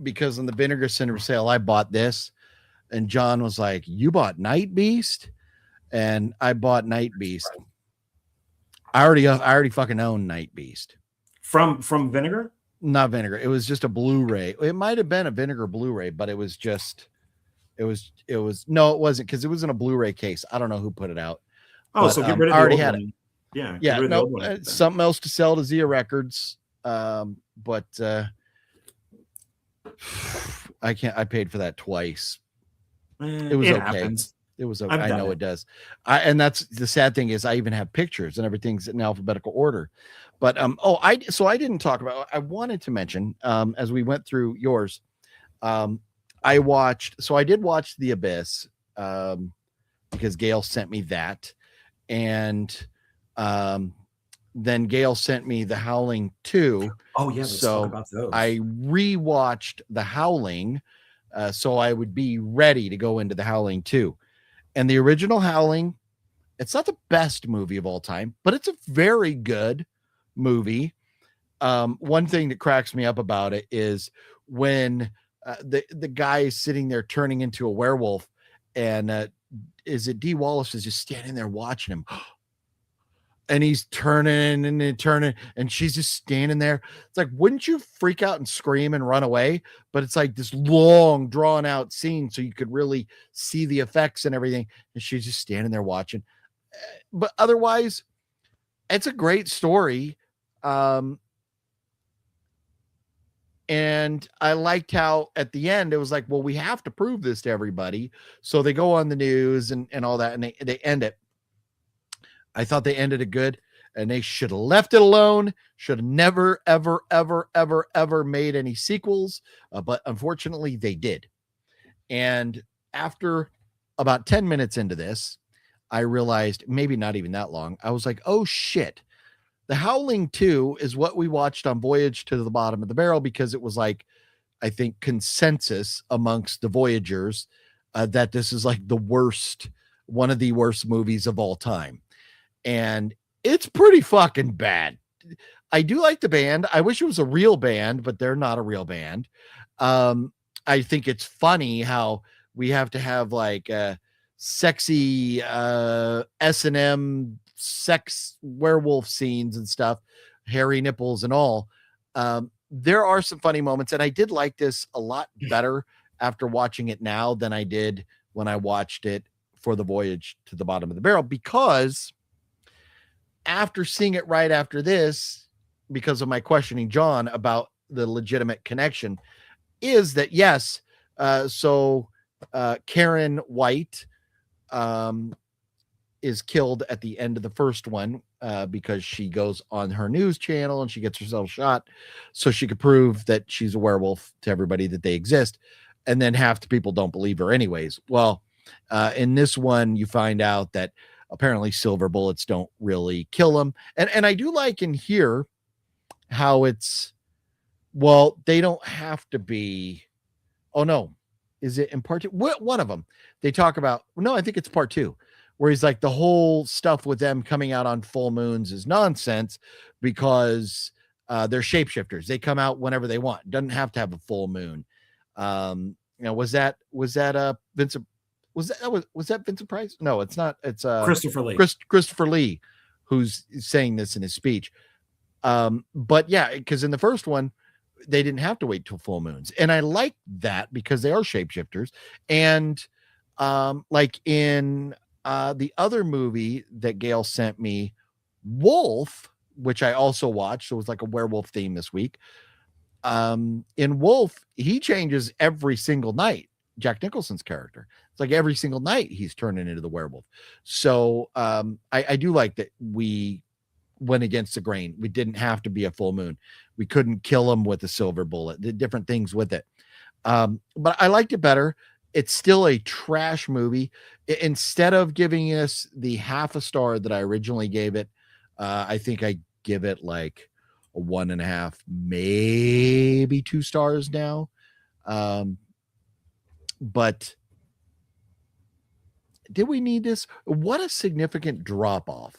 Because in the Vinegar Syndrome sale, I bought this. And John was like, you bought Night Beast? And I bought Night Beast. I already fucking own Night Beast. From Vinegar? Not Vinegar. It was just a Blu-ray. It might have been a Vinegar Blu-ray, but it was no, it wasn't because it was in a Blu-ray case. I don't know who put it out. Oh, so get rid of I already the old had one. it. Yeah. No, something else to sell to Zia Records. But I paid for that twice. It was okay. Happens. It was okay. I know it does. And that's the sad thing is I even have pictures and everything's in alphabetical order. But I didn't talk about. I wanted to mention as we went through yours. I did watch The Abyss because Gail sent me that, and then Gail sent me The Howling 2. Oh yeah, let's talk about those. I rewatched The Howling, so I would be ready to go into The Howling 2. And the original Howling, it's not the best movie of all time, but it's a very good movie. One thing that cracks me up about it is when the guy is sitting there turning into a werewolf, and is it Dee Wallace is just standing there watching him. And he's turning and turning, and she's just standing there. It's like, wouldn't you freak out and scream and run away? But it's like this long, drawn out scene, so you could really see the effects and everything. And she's just standing there watching. But otherwise, it's a great story. And I liked how at the end it was like, well, we have to prove this to everybody. So they go on the news and all that, and they end it. I thought they ended it good, and they should have left it alone. Should have never, ever, ever, ever, ever made any sequels. But unfortunately, they did. And after about 10 minutes into this, I realized, maybe not even that long, I was like, oh shit. The Howling 2 is what we watched on Voyage to the Bottom of the Barrel, because it was like, I think, consensus amongst the Voyagers that this is like one of the worst movies of all time. And it's pretty fucking bad. I do like the band. I wish it was a real band, but they're not a real band. I think it's funny how we have to have like sexy S&M sex werewolf scenes and stuff, hairy nipples and all. There are some funny moments, and I did like this a lot better after watching it now than I did when I watched it for the Voyage to the Bottom of the Barrel, because after seeing it right after this, because of my questioning John about the legitimate connection, is that yes, Karen White is killed at the end of the first one because she goes on her news channel and she gets herself shot so she could prove that she's a werewolf to everybody, that they exist. And then half the people don't believe her anyways. Well, in this one, you find out that apparently silver bullets don't really kill them. And I do like in here how it's, well, they don't have to be. Oh no. Is it in part two? One of them they talk about. No, I think it's part two, where he's like, the whole stuff with them coming out on full moons is nonsense because they're shapeshifters. They come out whenever they want. Doesn't have to have a full moon. Was that Vincent? Was that Vincent Price? No, it's not. It's Christopher Lee. Christopher Lee, who's saying this in his speech. But yeah, because in the first one, they didn't have to wait till full moons. And I like that because they are shapeshifters. And like in the other movie that Gail sent me, Wolf, which I also watched, so it was like a werewolf theme this week. In Wolf, he changes every single night. Jack Nicholson's character. It's like every single night he's turning into the werewolf. So I do like that we went against the grain. We didn't have to be a full moon. We couldn't kill him with a silver bullet. The different things with it. But I liked it better. It's still a trash movie. Instead of giving us the half a star that I originally gave it, I think I give it like a 1.5, maybe 2 stars now. But did we need this? What a significant drop off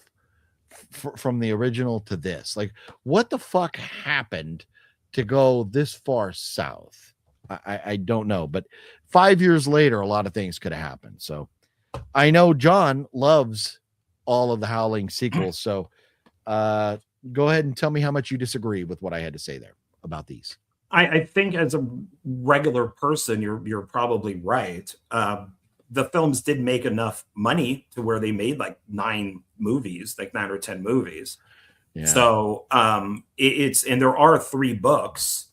from the original to this. Like, what the fuck happened to go this far south? I don't know, but 5 years later, a lot of things could have happened. So I know John loves all of the Howling sequels. So go ahead and tell me how much you disagree with what I had to say there about these. I think as a regular person, you're probably right. The films did make enough money to where they made like 9 or 10 movies. Yeah. So it's, and there are 3 books.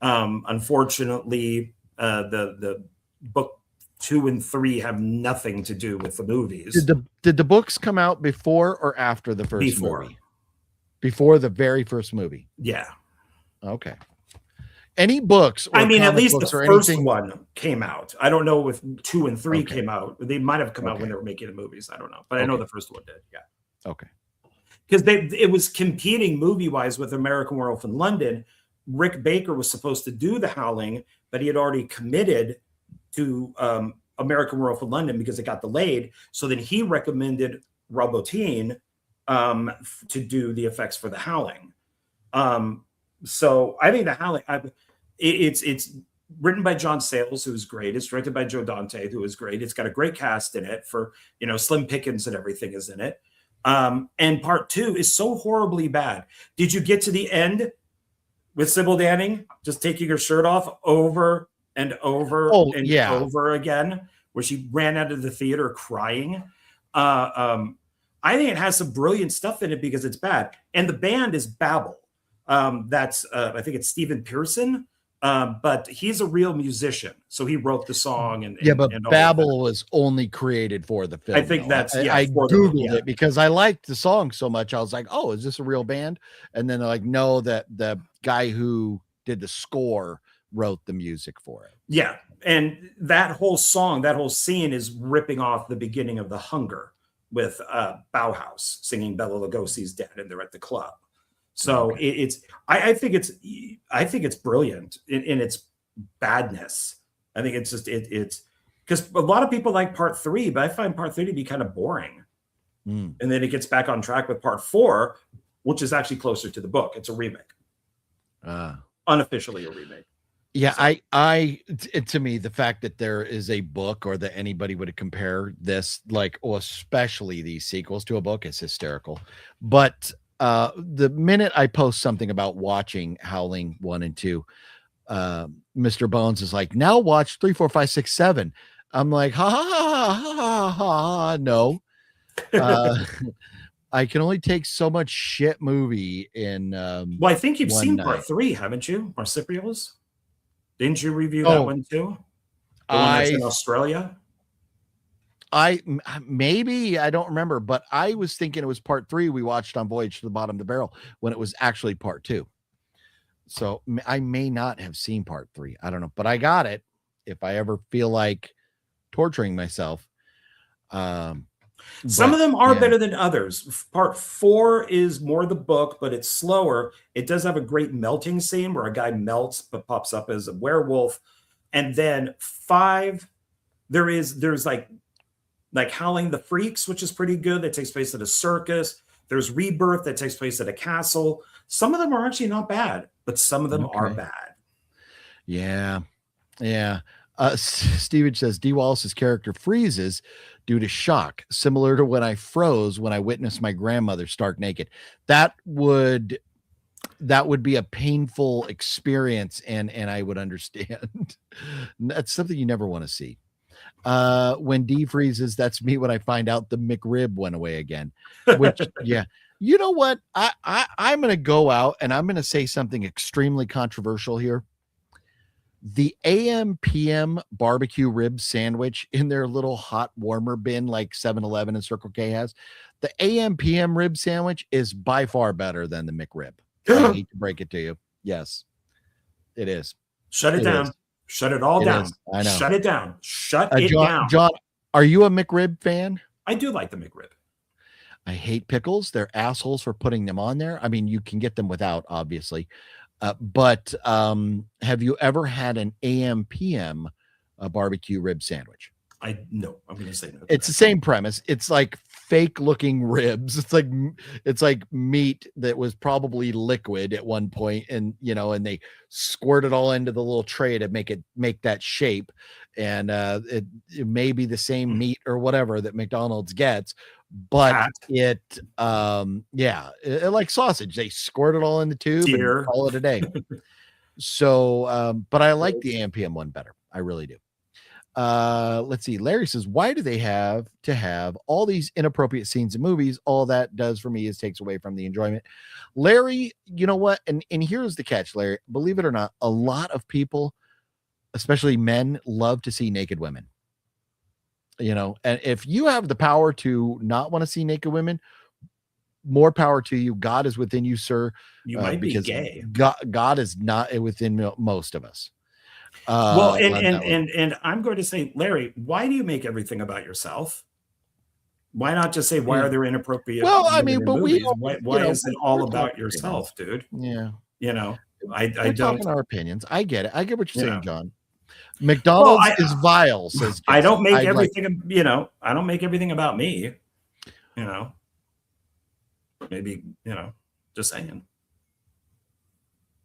Unfortunately, the book 2 and 3 have nothing to do with the movies. Did the books come out before or after the first movie? Before the very first movie. Yeah. Okay. Any books? I mean, at least the first one came out. I don't know if 2 and 3 came out. They might have come out when they were making the movies. I don't know, but I know the first one did. Yeah. Okay. Because it was competing movie wise with American Werewolf in London. Rick Baker was supposed to do The Howling, but he had already committed to American Werewolf in London because it got delayed. So then he recommended Rob Bottin to do the effects for The Howling. So I think The Howling, it's written by John Sayles, who's great. It's directed by Joe Dante, who is great. It's got a great cast in it for, Slim Pickens and everything is in it. And part 2 is so horribly bad. Did you get to the end with Sybil Danning just taking her shirt off over and over over again, where she ran out of the theater crying? I think it has some brilliant stuff in it because it's bad. And the band is Babel. That's I think it's Stephen Pearson, but he's a real musician, so he wrote the song. But Babel was only created for the film. I think that's I googled it because I liked the song so much. I was like, oh, is this a real band? And then they're like, no, that the guy who did the score wrote the music for it. Yeah, and that whole song, that whole scene is ripping off the beginning of The Hunger with Bauhaus singing Bela Lugosi's Dead, and they're at the club. So I think it's brilliant in its badness. I think it's just because a lot of people like part 3, but I find part 3 to be kind of boring. And then it gets back on track with part 4, which is actually closer to the book. It's a remake, unofficially a remake. Yeah, so. To me, the fact that there is a book, or that anybody would compare this, like, or especially these sequels to a book, is hysterical. But the minute I post something about watching Howling 1 and 2, Mr. Bones is like, now watch 3, 4, 5, 6, 7. I'm like, ha ha ha ha ha ha. No. I can only take so much shit movie in. Well, I think you've seen night. part 3, haven't you? Marsupials? Didn't you review that one too? The one that's in Australia? Maybe, I don't remember, but I was thinking it was part 3 we watched on Voyage to the Bottom of the Barrel when it was actually part 2. So I may not have seen part 3. I don't know, but I got it if I ever feel like torturing myself. Some of them are better than others. Part 4 is more the book, but it's slower. It does have a great melting scene where a guy melts but pops up as a werewolf. And then 5, there's like Howling the Freaks, which is pretty good. That takes place at a circus. There's Rebirth that takes place at a castle. Some of them are actually not bad, but some of them are bad. Yeah. Steven says Dee Wallace's character freezes due to shock, similar to when I froze when I witnessed my grandmother stark naked. That would be a painful experience, and I would understand. That's something you never want to see. When Dee freezes, that's me when I find out the McRib went away again. Which, yeah. You know what? I'm going to go out and I'm going to say something extremely controversial here. The AM PM barbecue rib sandwich in their little hot warmer bin, like 7-Eleven and Circle K has, the AM PM rib sandwich is by far better than the McRib. I hate to break it to you. Yes, it is. Shut it down. Shut it all down. I know. Shut it down. Shut it down. John, are you a McRib fan? I do like the McRib. I hate pickles. They're assholes for putting them on there. I mean, you can get them without, obviously. But have you ever had an AM PM barbecue rib sandwich? No, I'm going to say no. It's the same premise. It's like fake looking ribs. It's like meat that was probably liquid at one point, and and they squirt it all into the little tray to make that shape. And it may be the same meat or whatever that McDonald's gets, but it like sausage. They squirt it all in the tube and call it a day. So, but I like the AMPM one better. I really do. Let's see. Larry says, why do they have to have all these inappropriate scenes in movies? All that does for me is takes away from the enjoyment. Larry, you know what? And here's the catch, Larry. Believe it or not, a lot of people, especially men, love to see naked women. And if you have the power to not want to see naked women, more power to you. God is within you, sir. You might be gay. God is not within most of us. Well, and I'm going to say, Larry, why do you make everything about yourself? Why not just say, why are there inappropriate? Well, I mean, but movies? Why is it all about yourself, dude? Yeah. I don't talking our opinions. I get it. I get what you're saying, John. McDonald's is vile, says Jesse. I don't make everything, I don't make everything about me. Maybe, just saying.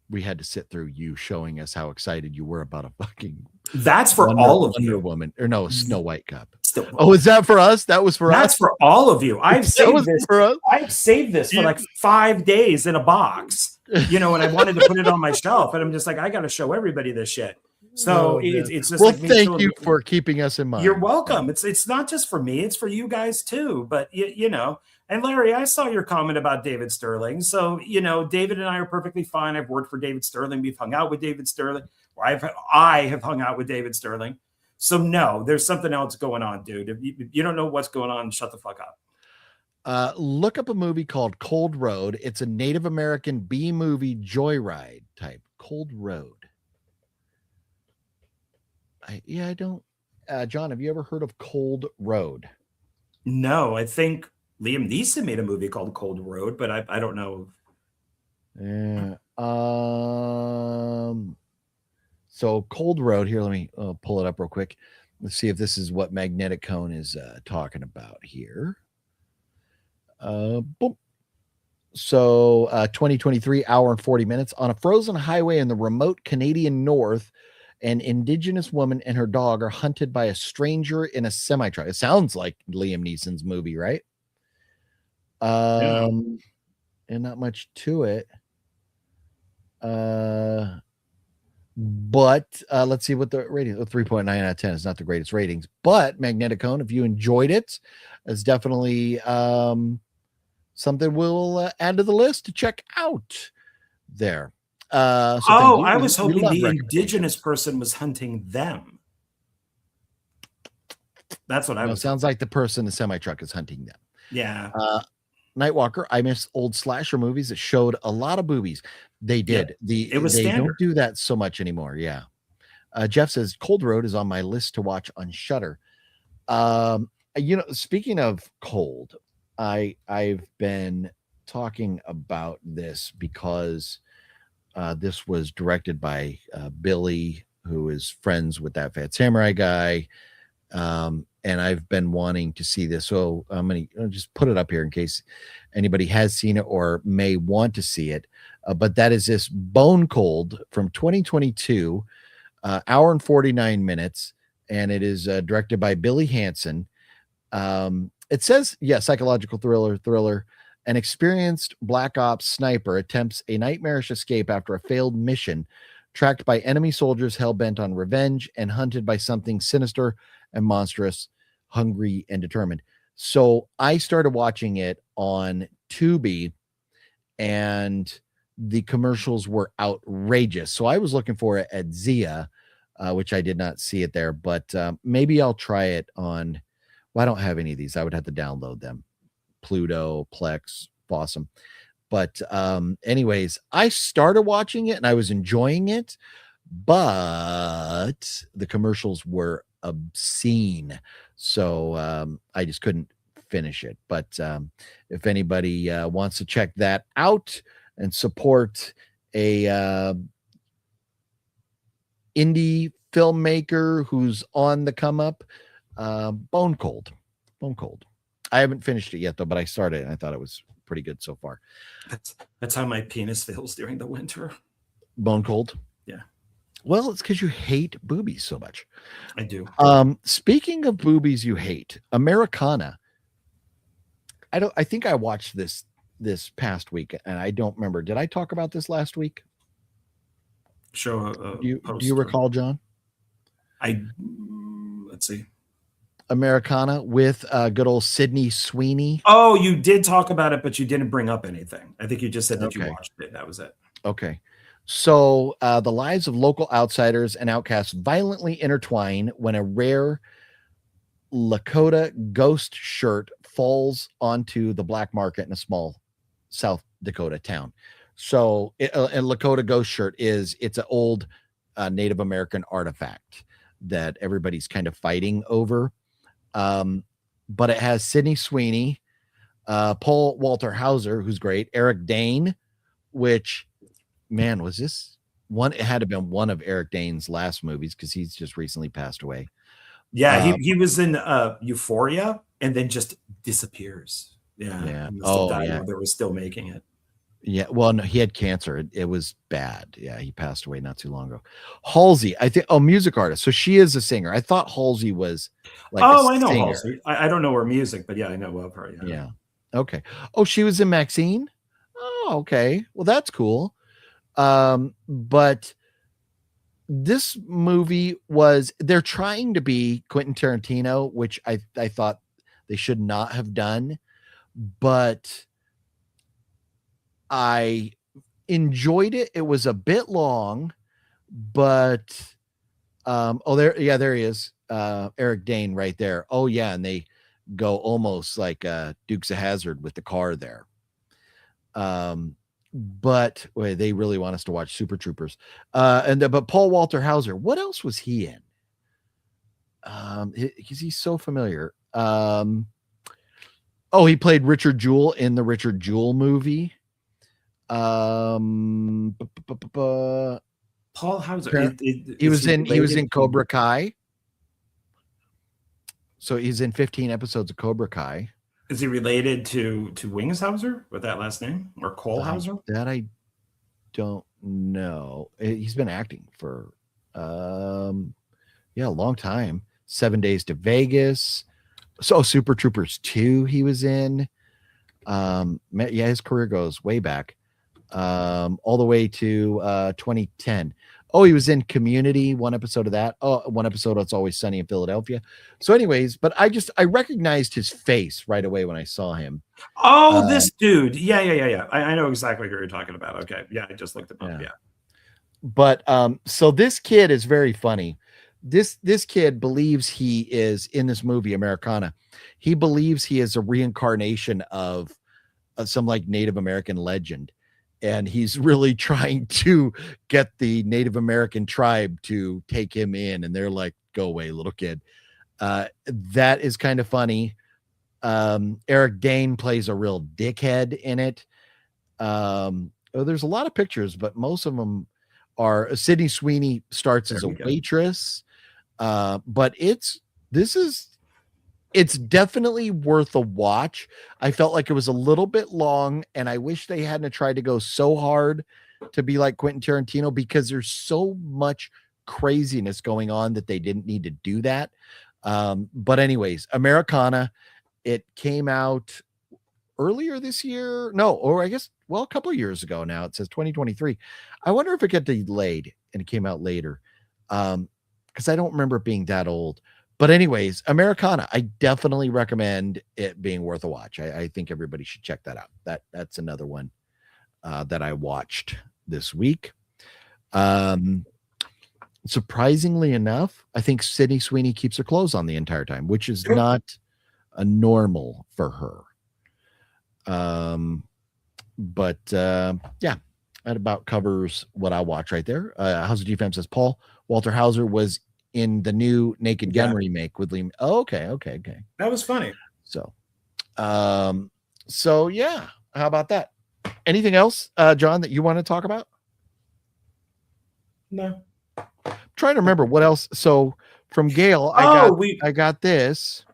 We had to sit through you showing us how excited you were about a fucking. That's for all of you. Woman, or no, Snow White Cup. Oh, is that for us? That was for us. That's for all of you. I've saved this for us. I've saved this for like 5 days in a box. And I wanted to put it on my shelf, and I'm just like, I got to show everybody this shit. So it's just thank you for keeping us in mind. You're welcome. It's not just for me; it's for you guys too. But And Larry, I saw your comment about David Sterling. So David and I are perfectly fine. I've worked for David Sterling. We've hung out with David Sterling. Or I have hung out with David Sterling. So no, there's something else going on, dude. If you don't know what's going on, shut the fuck up. Look up a movie called Cold Road. It's a Native American B-movie joyride type. Cold Road. I don't. John, have you ever heard of Cold Road? No, I think Liam Neeson made a movie called Cold Road, but I don't know. Yeah. So Cold Road here. Let me pull it up real quick. Let's see if this is what Magnetic Cone is talking about here. Boom. So 2023, hour and 40 minutes. On a frozen highway in the remote Canadian North, an Indigenous woman and her dog are hunted by a stranger in a semi-truck. It sounds like Liam Neeson's movie, right? And not much to it. But let's see what the rating. 3.9 out of 10 is not the greatest ratings, but Magnetic Cone, if you enjoyed it, is definitely something we'll add to the list to check out there. I was hoping the Indigenous person was hunting them. That's what I was. Sounds like the person in the semi truck is hunting them. Yeah. Nightwalker, I miss old slasher movies that showed a lot of boobies. They did. It was they standard. don't do that so much anymore. Yeah. Jeff says Cold Road is on my list to watch on Shudder. Speaking of Cold, I've been talking about this because this was directed by Billy, who is friends with that Fat Samurai guy. And I've been wanting to see this. So I'm going to just put it up here in case anybody has seen it or may want to see it. But that is this Bone Cold from 2022, hour and 49 minutes. And it is directed by Billy Hansen. It says, psychological thriller. An experienced Black Ops sniper attempts a nightmarish escape after a failed mission, tracked by enemy soldiers hell-bent on revenge and hunted by something sinister and monstrous, hungry and determined. So I started watching it on Tubi, and the commercials were outrageous. So I was looking for it at Zia, which I did not see it there, but maybe I'll try it on. Well, I don't have any of these. I would have to download them. Pluto, Plex, awesome. But anyways, I started watching it and I was enjoying it, but the commercials were obscene. So I just couldn't finish it. But if anybody wants to check that out and support a indie filmmaker who's on the come up, Bone Cold. I haven't finished it yet though, but I started and I thought it was pretty good so far. That's how my penis feels during the winter. Bone Cold. Yeah. Well, it's because you hate boobies so much. I do. Speaking of boobies you hate, Americana. I think I watched this past week and I don't remember. Did I talk about this last week? Show do you recall, John? Let's see. Americana with good old Sydney Sweeney. Oh, you did talk about it, but you didn't bring up anything. I think you just said that you watched it. That was it. Okay. So the lives of local outsiders and outcasts violently intertwine when a rare Lakota ghost shirt falls onto the black market in a small South Dakota town. So a Lakota ghost shirt it's an old Native American artifact that everybody's kind of fighting over. But it has Sydney Sweeney, Paul Walter Hauser, who's great, Eric Dane, which, man, was this one? It had to have been one of Eric Dane's last movies because he's just recently passed away. Yeah, he was in Euphoria and then just disappears. Yeah. They were still making it. Yeah, well, no, he had cancer. It was bad. Yeah, he passed away not too long ago. Halsey, I think. Oh, music artist. So she is a singer. I thought Halsey was like. Oh, I know Halsey. I don't know her music, but yeah, I know of her. Yeah. Okay. Oh, she was in Maxine. Oh, okay. Well, that's cool. But this movie they're trying to be Quentin Tarantino, which I thought they should not have done, but I enjoyed it. It was a bit long, but there he is. Eric Dane right there. Oh yeah, and they go almost like Dukes of Hazzard with the car there. But they really want us to watch Super Troopers. But Paul Walter Hauser, what else was he in? Because he's so familiar. He played Richard Jewell in the Richard Jewell movie. Paul Hauser. He was in Cobra Kai. So he's in 15 episodes of Cobra Kai. Is he related to Wings Hauser with that last name, or Cole Hauser? That I don't know. He's been acting for a long time. 7 Days to Vegas. So Super Troopers 2 he was in. His career goes way back. All the way to 2010. Oh, he was in Community, one episode of that. Oh, one episode of It's Always Sunny in Philadelphia. So anyways, but I recognized his face right away when I saw him. Oh, this dude. Yeah. I know exactly who you're talking about. Okay. Yeah, I just looked him up. Yeah. But so this kid is very funny. This kid believes he is in this movie, Americana. He believes he is a reincarnation of some like Native American legend. And he's really trying to get the Native American tribe to take him in. And they're like, go away, little kid. That is kind of funny. Eric Dane plays a real dickhead in it. There's a lot of pictures, but most of them are Sydney Sweeney starts as a waitress. But it's definitely worth a watch. I felt like it was a little bit long, and I wish they hadn't tried to go so hard to be like Quentin Tarantino, because there's so much craziness going on that they didn't need to do that. But anyways, Americana, it came out earlier this year. No, or I guess, a couple of years ago now. It says 2023. I wonder if it got delayed and it came out later. Because I don't remember it being that old. But anyways, Americana, I definitely recommend it being worth a watch. I think everybody should check that out. That's another one that I watched this week. Surprisingly enough, I think Sydney Sweeney keeps her clothes on the entire time, which is not a normal for her. But that about covers what I watch right there. House of GFM says Paul Walter Hauser was in the new Naked Gun remake with Liam. Oh, okay. That was funny. So yeah. How about that? Anything else, John, that you want to talk about? No. I'm trying to remember what else. So from Gail, I got this,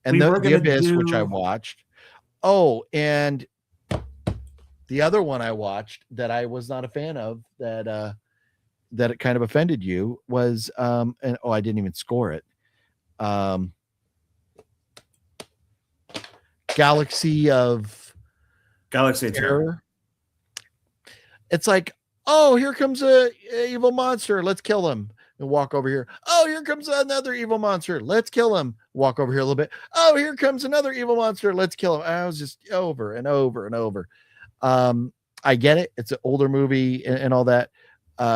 and the Abyss, which I watched. Oh, and the other one I watched that I was not a fan of, that it kind of offended you, was I didn't even score it. Galaxy of Terror. It's like, oh, here comes a evil monster, let's kill him, and walk over here. Oh, here comes another evil monster, let's kill him, walk over here a little bit. Oh, here comes another evil monster, let's kill him. I was just over and over and over. I get it, it's an older movie and all that.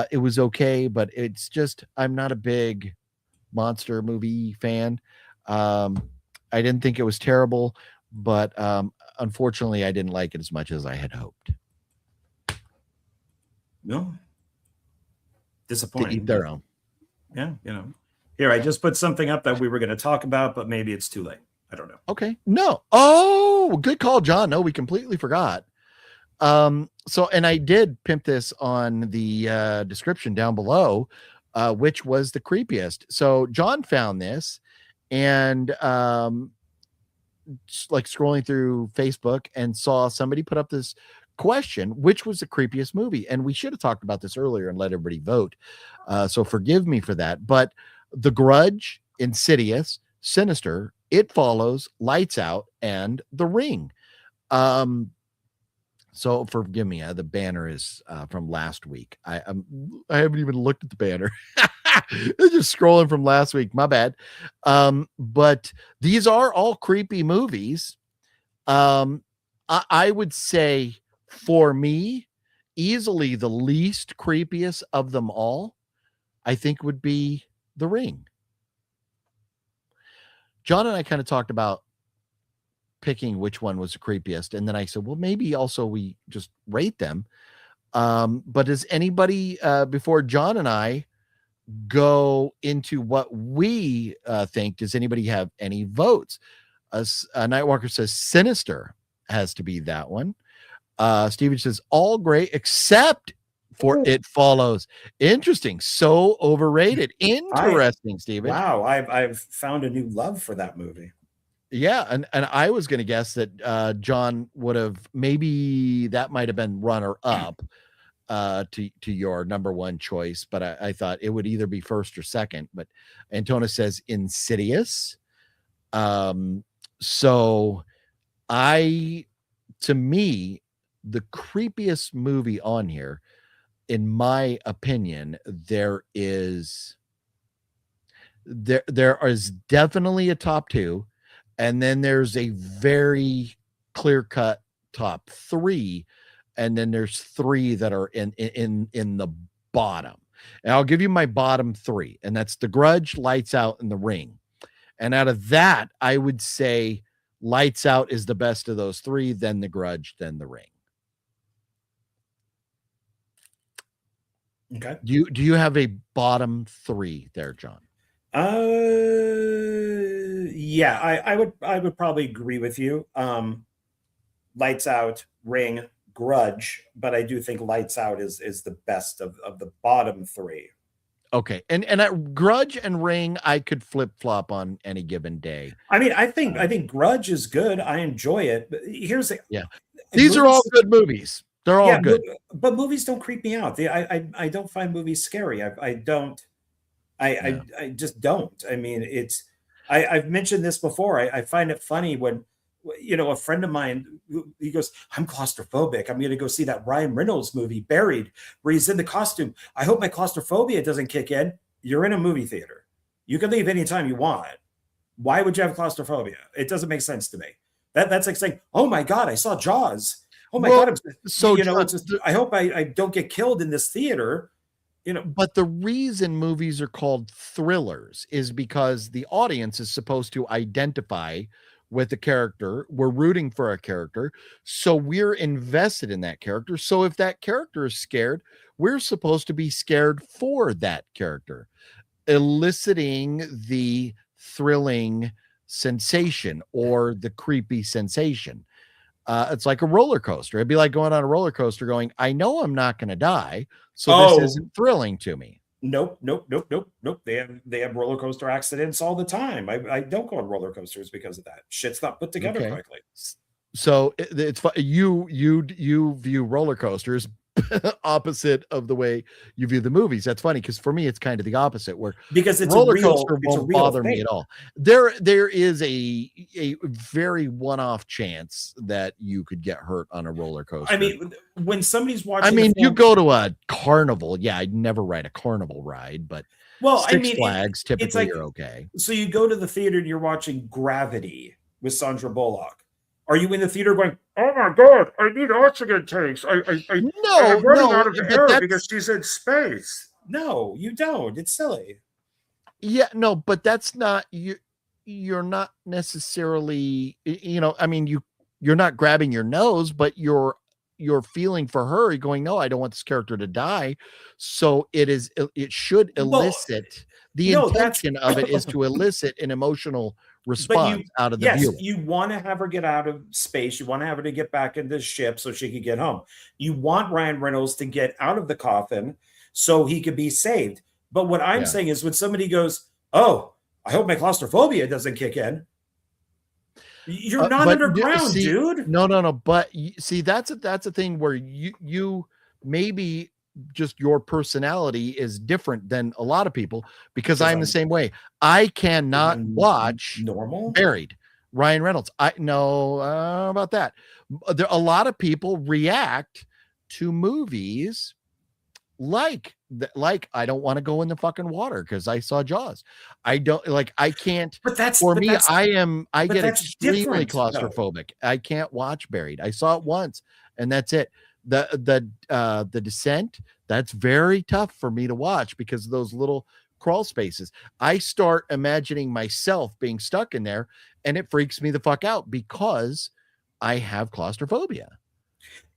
It was okay, but it's just, I'm not a big monster movie fan. I didn't think it was terrible, but unfortunately I didn't like it as much as I had hoped. No. Disappointing. To eat their own. Yeah, Here, I just put something up that we were going to talk about, but maybe it's too late. I don't know. Okay. No. Oh, good call, John. No, we completely forgot. So, and I did pimp this on the description down below, which was the creepiest. So John found this, and like scrolling through Facebook, and saw somebody put up this question, which was the creepiest movie. And we should have talked about this earlier and let everybody vote. So forgive me for that. But The Grudge, Insidious, Sinister, It Follows, Lights Out, and The Ring. So forgive me. The banner is from last week. I haven't even looked at the banner. It's just scrolling from last week. My bad. But these are all creepy movies. I would say, for me, easily the least creepiest of them all, I think, would be The Ring. John and I kind of talked about picking which one was the creepiest, and then I said, well, maybe also we just rate them. But does anybody, before John and I go into what we think, does anybody have any votes? Nightwalker says Sinister has to be that one. Steven says all great except For It Follows. Interesting. So overrated. Interesting, Steven. Wow, I've found a new love for that movie. Yeah, and I was going to guess that John would have, maybe that might have been runner up to your number one choice, but I thought it would either be first or second. But Antona says Insidious. So to me, the creepiest movie on here, in my opinion, there is definitely a top two, and then there's a very clear-cut top three, and then there's three that are in the bottom. And I'll give you my bottom three, and that's The Grudge, Lights Out, and The Ring. And out of that, I would say Lights Out is the best of those three, then The Grudge, then The Ring. Okay. Do you have a bottom three there, John? Yeah, I would probably agree with you. Lights Out, Ring, Grudge, but I do think Lights Out is the best of the bottom three. Okay, and at Grudge and Ring, I could flip flop on any given day. I mean, I think Grudge is good. I enjoy it. But here's these are all good movies. They're all good, but movies don't creep me out. I don't find movies scary. I just don't. I mean, I've mentioned this before. I find it funny when, a friend of mine, he goes, I'm claustrophobic. I'm going to go see that Ryan Reynolds movie, Buried, where he's in the costume. I hope my claustrophobia doesn't kick in. You're in a movie theater. You can leave anytime you want. Why would you have claustrophobia? It doesn't make sense to me. That's like saying, oh my God, I saw Jaws. Oh my God. So, I hope I don't get killed in this theater. But the reason movies are called thrillers is because the audience is supposed to identify with the character. We're rooting for a character, so we're invested in that character. So if that character is scared, we're supposed to be scared for that character, eliciting the thrilling sensation or the creepy sensation. It's like a roller coaster. It'd be like going on a roller coaster going, I know I'm not going to die, so this isn't thrilling to me. Nope. They have roller coaster accidents all the time. I don't go on roller coasters because of that. Shit's not put together correctly. So it's you view roller coasters opposite of the way you view the movies. That's funny because for me it's kind of the opposite, where because it's roller a real, coaster it's won't a real bother thing. me at all. There is a very one-off chance that you could get hurt on a roller coaster. I mean, when somebody's watching, you go to a carnival. Yeah, I'd never ride a carnival ride, but Six Flags typically you're okay. So you go to the theater and you're watching Gravity with Sandra Bullock. Are you in the theater going, oh my God, I need oxygen tanks. I'm running out of air because she's in space. No, you don't. It's silly. Yeah, no, but that's not you. You're not necessarily, you're not grabbing your nose, but you're feeling for her. You're going, no, I don't want this character to die. So it should elicit the intention of it is to elicit an emotional response out of the viewer. You want to have her get out of space. You want to have her to get back in the ship so she could get home. You want Ryan Reynolds to get out of the coffin so he could be saved. But what I'm saying is when somebody goes, oh, I hope my claustrophobia doesn't kick in. You're not underground, dude. No. But see, that's a thing where you maybe just your personality is different than a lot of people, because I'm the same way. I cannot watch Buried, Ryan Reynolds. I know about that. A lot of people react to movies like I don't want to go in the fucking water because I saw Jaws. I can't. But that's for me. I get extremely claustrophobic. I can't watch Buried. I saw it once and that's it. The Descent, that's very tough for me to watch because of those little crawl spaces. I start imagining myself being stuck in there and it freaks me the fuck out because I have claustrophobia.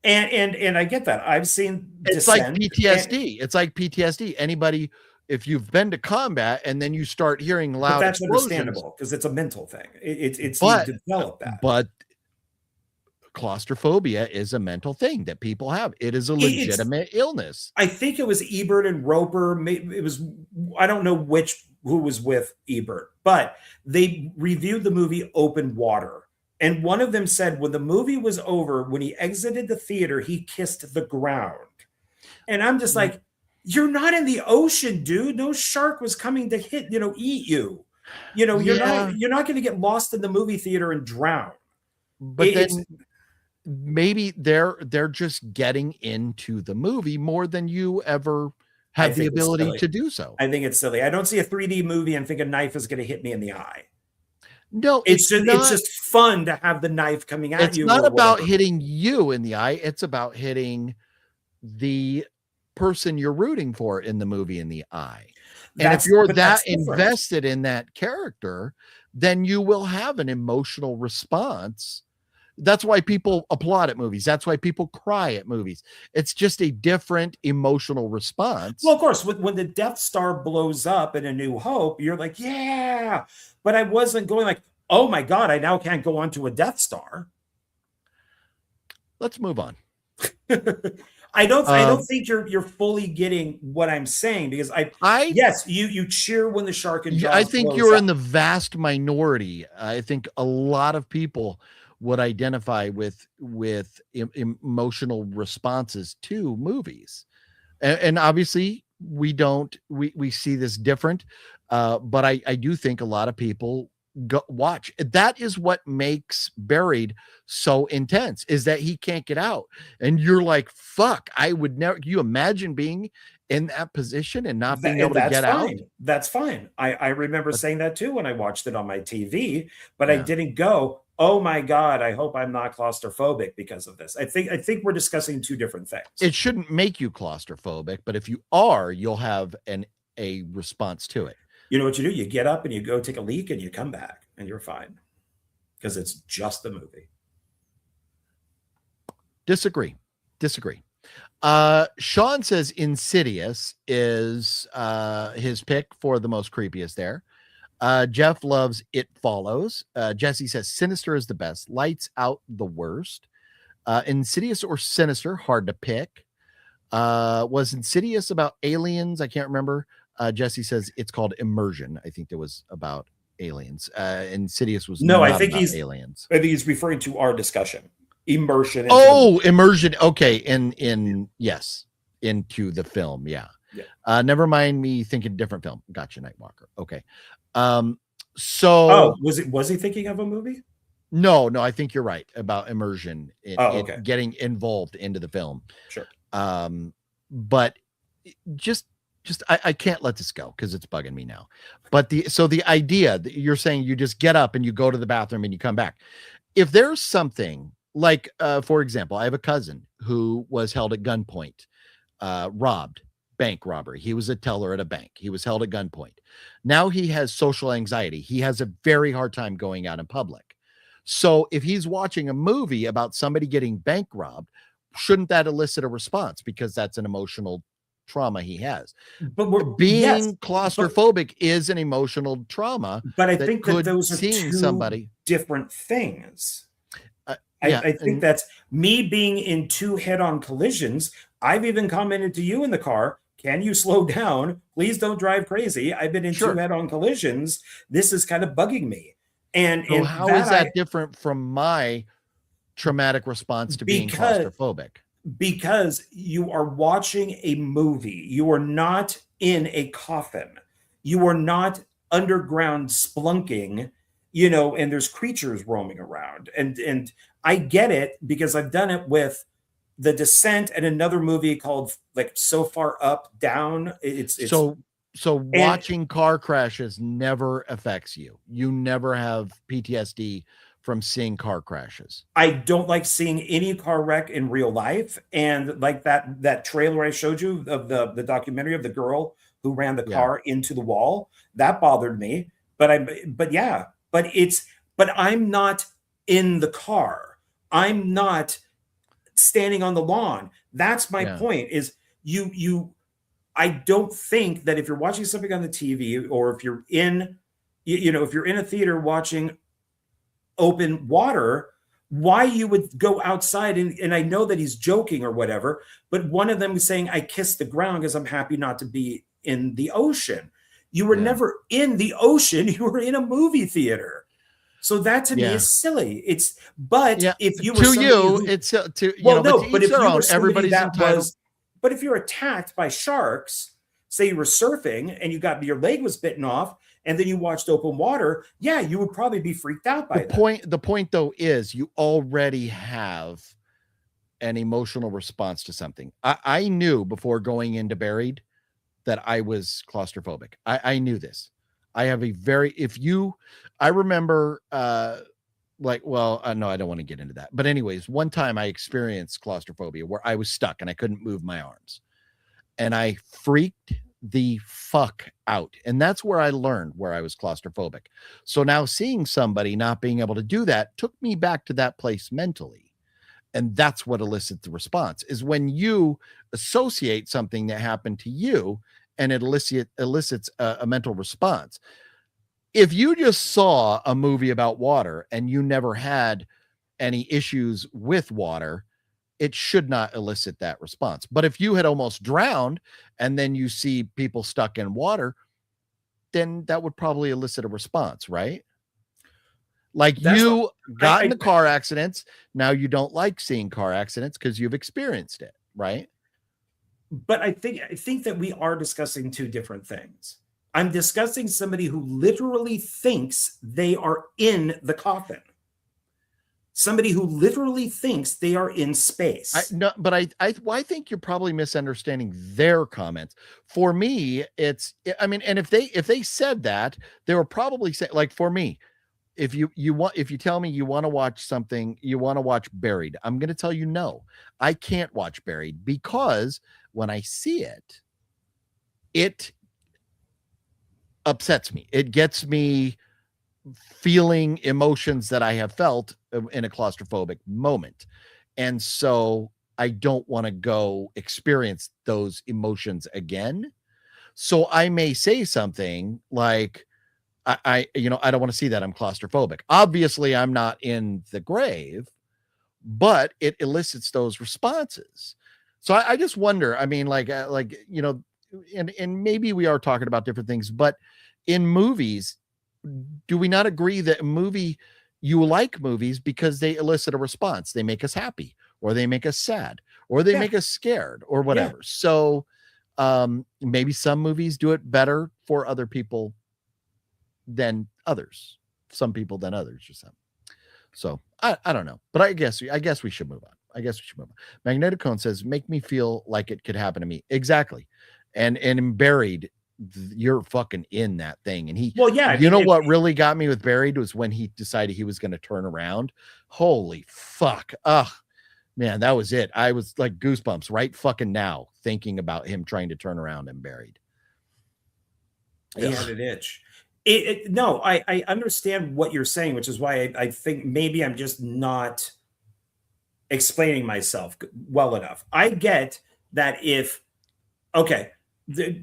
And I get that. I've seen it's like PTSD. It's like PTSD. Anybody, if you've been to combat and then you start hearing loud, that's understandable because it's a mental thing. It's you develop that. But claustrophobia is a mental thing that people have. It is a legitimate illness. I think it was Ebert and Roper. It was, I don't know who was with Ebert, but they reviewed the movie Open Water. And one of them said when the movie was over, when he exited the theater, he kissed the ground. And I'm just like, you're not in the ocean, dude. No shark was coming to eat you. You're not going to get lost in the movie theater and drown. But then maybe they're just getting into the movie more than you ever have the ability to do so. I think it's silly. I don't see a 3D movie and think a knife is going to hit me in the eye. No, it's just fun to have the knife coming at you. It's not about hitting you in the eye. It's about hitting the person you're rooting for in the movie in the eye. And if you're that invested in that character, then you will have an emotional response. That's why people applaud at movies. That's why people cry at movies. It's just a different emotional response. Well, of course, when the Death Star blows up in A New Hope, you're like, yeah. But I wasn't going like, oh my God, I now can't go onto a Death Star. Let's move on. I don't think you're fully getting what I'm saying, because yes, you cheer when the shark and Jaws. I think you're in the vast minority. I think a lot of people would identify with emotional responses to movies, and obviously we see this different, but I do think a lot of people watch. That is what makes Buried so intense, is that he can't get out, and you're like, fuck, I would never. You imagine being in that position and not being able to get out? That's fine. I remember saying that too when I watched it on my TV, but I didn't go, oh my God, I hope I'm not claustrophobic because of this. I think we're discussing two different things. It shouldn't make you claustrophobic, but if you are, you'll have a response to it. You know what you do? You get up and you go take a leak and you come back and you're fine, because it's just a movie. Disagree. Sean says Insidious is his pick for the most creepiest there. Jeff loves It Follows. Jesse says Sinister is the best. Lights Out the worst. Insidious or Sinister, hard to pick. Was Insidious about aliens? I can't remember. Jesse says it's called Immersion. I think that was about aliens. Insidious was no. I think he's aliens. I think he's referring to our discussion. Immersion. Immersion. Okay. Yes, into the film. Yeah. Never mind me thinking different film. Gotcha, Nightwalker. Okay. Was he thinking of a movie? No, I think you're right about immersion in getting involved into the film. Sure. But just I can't let this go because it's bugging me now. But the idea that you're saying, you just get up and you go to the bathroom and you come back. If there's something like, for example, I have a cousin who was held at gunpoint, robbed. Bank robbery. He was a teller at a bank. He was held at gunpoint. Now he has social anxiety. He has a very hard time going out in public. So if he's watching a movie about somebody getting bank robbed, shouldn't that elicit a response? Because that's an emotional trauma he has. But being claustrophobic is an emotional trauma. But I think that those are two different things. I think that's me being in two head-on collisions. I've even commented to you in the car, can you slow down? Please don't drive crazy. I've been in two head-on collisions. This is kind of bugging me. And how is that different from my traumatic response to being claustrophobic? Because you are watching a movie. You are not in a coffin. You are not underground splunking, and there's creatures roaming around. And I get it, because I've done it with The Descent and another movie called like So Far Up Down. It's so watching car crashes never affects you. You never have PTSD from seeing car crashes. I don't like seeing any car wreck in real life. And like that trailer I showed you of the documentary of the girl who ran the car into the wall, that bothered me. But I'm not in the car. I'm not standing on the lawn. That's my point, is I don't think that if you're watching something on the TV, or if you're in, if you're in a theater watching Open Water, why you would go outside. And I know that he's joking or whatever, but one of them is saying, I kissed the ground because I'm happy not to be in the ocean. You were never in the ocean. You were in a movie theater. So that to me is silly. If you were but if you're attacked by sharks, say you were surfing and your leg was bitten off, and then you watched open water, you would probably be freaked out by that. The point though is you already have an emotional response to something. I knew before going into Buried that I was claustrophobic. I knew this. I have I remember no, I don't want to get into that. But anyways, one time I experienced claustrophobia where I was stuck and I couldn't move my arms. And I freaked the fuck out. And that's where I learned where I was claustrophobic. So now seeing somebody not being able to do that took me back to that place mentally. And that's what elicits the response, is when you associate something that happened to you and it elicits a mental response. If you just saw a movie about water and you never had any issues with water, it should not elicit that response. But if you had almost drowned and then you see people stuck in water, then that would probably elicit a response, right? Like you got into car accidents. Now you don't like seeing car accidents because you've experienced it, right? But I think that we are discussing two different things. I'm discussing somebody who literally thinks they are in the coffin. Somebody who literally thinks they are in space. I think you're probably misunderstanding their comments. For me, and if they said that, they were probably saying, like, for me, if you tell me you want to watch something, you want to watch Buried, I'm going to tell you no. I can't watch Buried because when I see it, it upsets me. It gets me feeling emotions that I have felt in a claustrophobic moment. And so I don't want to go experience those emotions again. So I may say something like, I don't want to see that. I'm claustrophobic. Obviously, I'm not in the grave, but it elicits those responses. So I just wonder, I mean, and maybe we are talking about different things, but in movies, do we not agree that you like movies because they elicit a response? They make us happy, or they make us sad, or they make us scared, or whatever. Yeah. So maybe some movies do it better for other people than others, some people than others, or something. So I don't know, but I guess we should move on. Magnetic Cone says, make me feel like it could happen to me. Exactly. And in Buried, you're fucking in that thing. And what really got me with Buried was when he decided he was going to turn around. Holy fuck. Ugh, man, that was it. I was like goosebumps right fucking now thinking about him trying to turn around and Buried. He had an itch. I understand what you're saying, which is why I think maybe I'm just not explaining myself well enough. I get that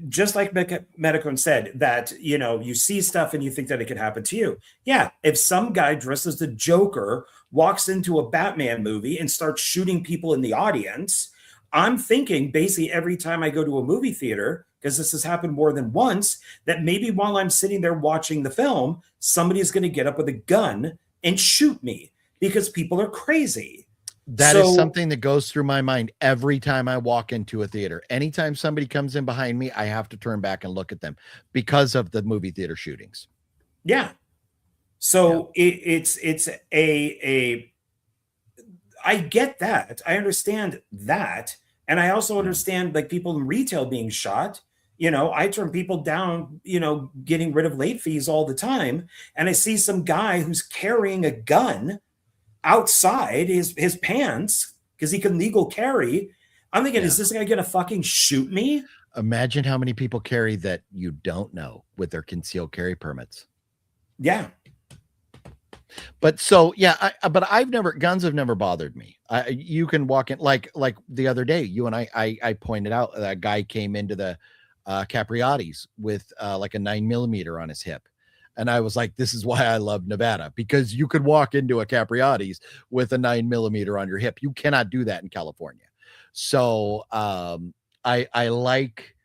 just like Medicone said, that, you see stuff and you think that it could happen to you. Yeah. If some guy dressed as the Joker walks into a Batman movie and starts shooting people in the audience, I'm thinking basically every time I go to a movie theater, because this has happened more than once, that maybe while I'm sitting there watching the film, somebody is going to get up with a gun and shoot me because people are crazy. That is something that goes through my mind every time I walk into a theater. Anytime somebody comes in behind me, I have to turn back and look at them because of the movie theater shootings. Yeah. So it's I get that. I understand that. And I also understand like people in retail being shot. I turn people down, getting rid of late fees all the time. And I see some guy who's carrying a gun outside his pants because he can legal carry. I'm thinking, is this guy going to fucking shoot me? Imagine how many people carry that you don't know with their concealed carry permits. Yeah. But guns have never bothered me. You can walk in like the other day, you and I pointed out that guy came into the Capriati's with like a 9mm on his hip. And I was like, this is why I love Nevada, because you could walk into a Capriati's with a 9mm on your hip. You cannot do that in California. So I like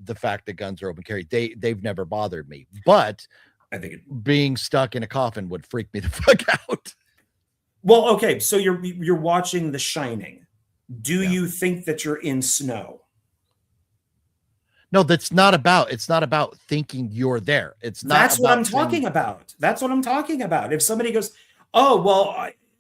the fact that guns are open carry. They've never bothered me, but I think being stuck in a coffin would freak me the fuck out. Well, okay, so you're watching The Shining. Do you think that you're in snow? No, it's not about thinking you're there. It's not. That's what I'm talking about. That's what I'm talking about. If somebody goes, oh, well,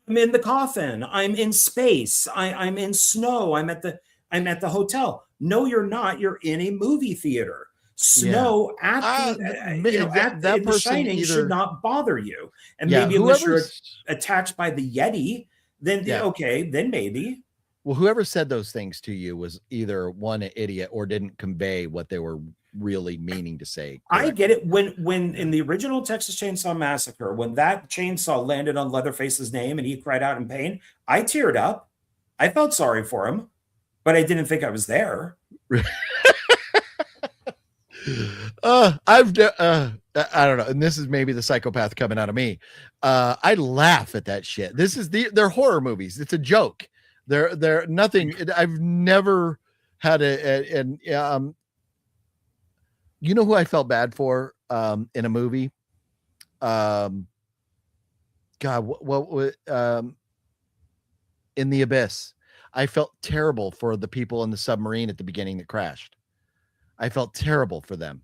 I'm in the coffin, I'm in space, I'm in snow, I'm at the hotel. No, you're not. You're in a movie theater. Snow at The Shining should not bother you. And maybe unless you're attacked by the Yeti, then okay, then maybe. Well, whoever said those things to you was either one, an idiot, or didn't convey what they were really meaning to say correctly. I get it. When in the original Texas Chainsaw Massacre, when that chainsaw landed on Leatherface's name and he cried out in pain, I teared up. I felt sorry for him, but I didn't think I was there. I don't know, and this is maybe the psychopath coming out of me. I laugh at that shit. They're horror movies. It's a joke. They're nothing. I've never had you know who I felt bad for in a movie? God, what In the Abyss. I felt terrible for the people in the submarine at the beginning that crashed. I felt terrible for them.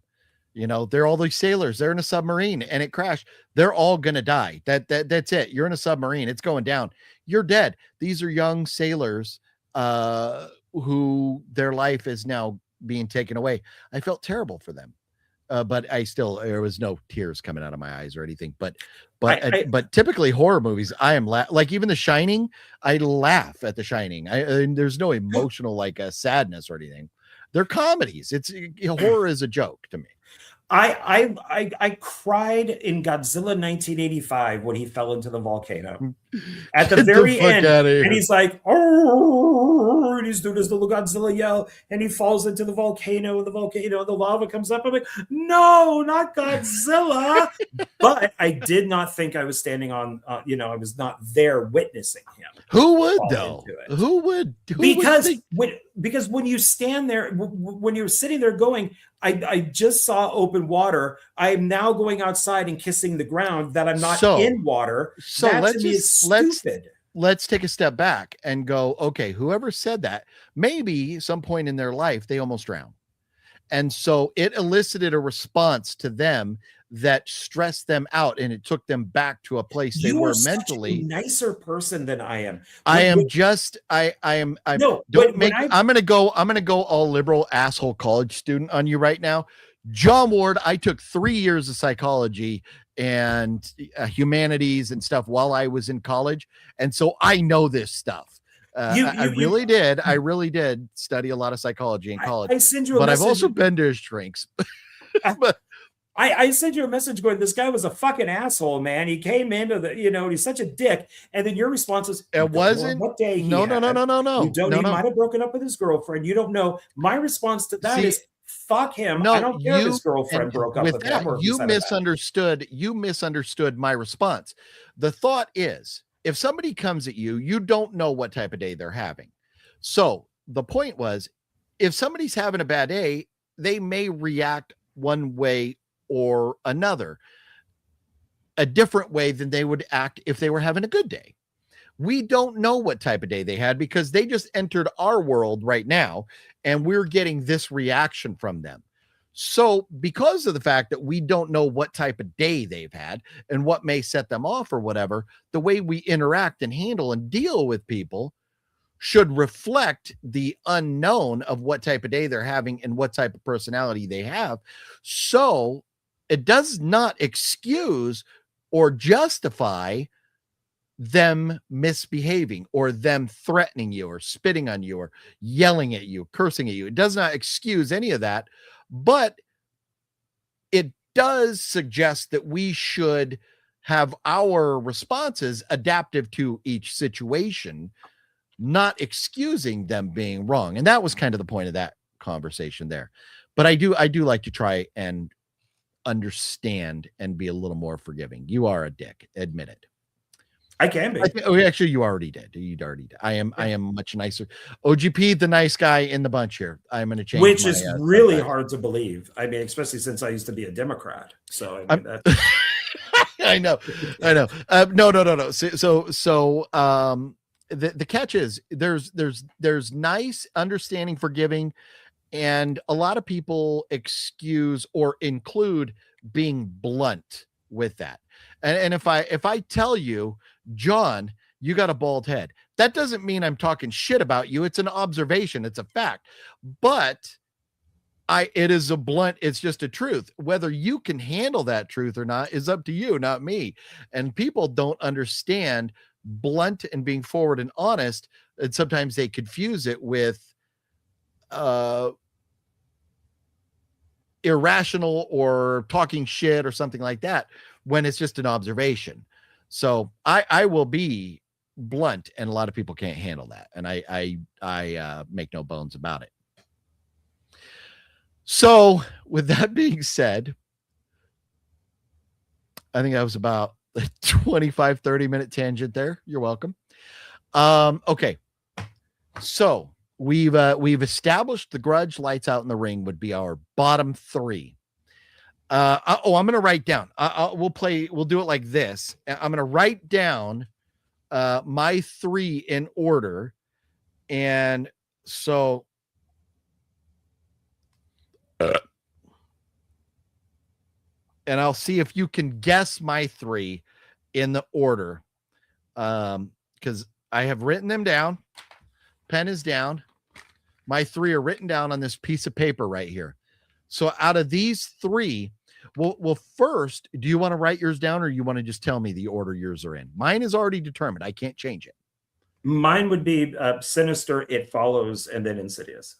You know, they're all these sailors. They're in a submarine and it crashed. They're all gonna die. That's it. You're in a submarine. It's going down. You're dead. These are young sailors who their life is now being taken away. I felt terrible for them. But there was no tears coming out of my eyes or anything. But typically horror movies, I am like even The Shining. I laugh at The Shining. There's no emotional like sadness or anything. They're comedies. Horror is a joke to me. I cried in Godzilla 1985 when he fell into the volcano at the very end, and he's like, oh, and he's doing his little Godzilla yell, and he falls into the volcano, and the lava comes up. I'm like, no, not Godzilla. But I did not think I was standing on, I was not there witnessing him. Who would though? Who would? Because when you stand there, when you're sitting there going, I just saw open water. I'm now going outside and kissing the ground that I'm not in water. So let's take a step back and go, okay, whoever said that, maybe some point in their life, they almost drowned. And so it elicited a response to them that stressed them out, and it took them back to a place they were mentally. Such a nicer person than I am. I'm gonna go all liberal asshole college student on you right now. John Ward, I took 3 years of psychology and humanities and stuff while I was in college, and so I know this stuff. I really did study a lot of psychology in college. I've also been to his drinks. But I sent you a message going, this guy was a fucking asshole, man. He came into he's such a dick. And then your response was, it wasn't what day he no. You don't he might have broken up with his girlfriend. You don't know. My response to that is fuck him. No, I don't care if his girlfriend broke up with him. Or you misunderstood my response. The thought is, if somebody comes at you, you don't know what type of day they're having. So the point was, if somebody's having a bad day, they may react one way or another, a different way than they would act if they were having a good day. We don't know what type of day they had because they just entered our world right now, and we're getting this reaction from them. So because of the fact that we don't know what type of day they've had and what may set them off or whatever, the way we interact and handle and deal with people should reflect the unknown of what type of day they're having and what type of personality they have. So it does not excuse or justify them misbehaving or them threatening you or spitting on you or yelling at you, cursing at you. It does not excuse any of that, but it does suggest that we should have our responses adaptive to each situation, not excusing them being wrong. And that was kind of the point of that conversation there. But I do like to try and understand and be a little more forgiving. You are a dick, admit it. I can be. Actually, you already did. You'd already did. I am much nicer. OGP, the nice guy in the bunch here. I'm going to change. Which is really hard to believe. I mean, especially since I used to be a Democrat. So I mean, that's... I know. No. So the catch is there's nice, understanding, forgiving, and a lot of people excuse or include being blunt with that. And if I tell you, John, you got a bald head, that doesn't mean I'm talking shit about you. It's an observation. It's a fact. But it is a blunt, it's just a truth. Whether you can handle that truth or not is up to you, not me. And people don't understand blunt and being forward and honest. And sometimes they confuse it with irrational or talking shit or something like that, when it's just an observation. So I will be blunt, and a lot of people can't handle that. And I make no bones about it. So with that being said, I think that was about a 25, 30-minute tangent there. You're welcome. Okay. So we've established The Grudge, Lights Out, and The Ring would be our bottom three. I'm going to write down. We'll do it like this. I'm going to write down my three in order. And so and I'll see if you can guess my three in the order. Because I have written them down. Pen is down. My three are written down on this piece of paper right here. So out of these three, well, first, do you want to write yours down, or you want to just tell me the order yours are in? Mine is already determined. I can't change it. Mine would be Sinister, It Follows, and then Insidious.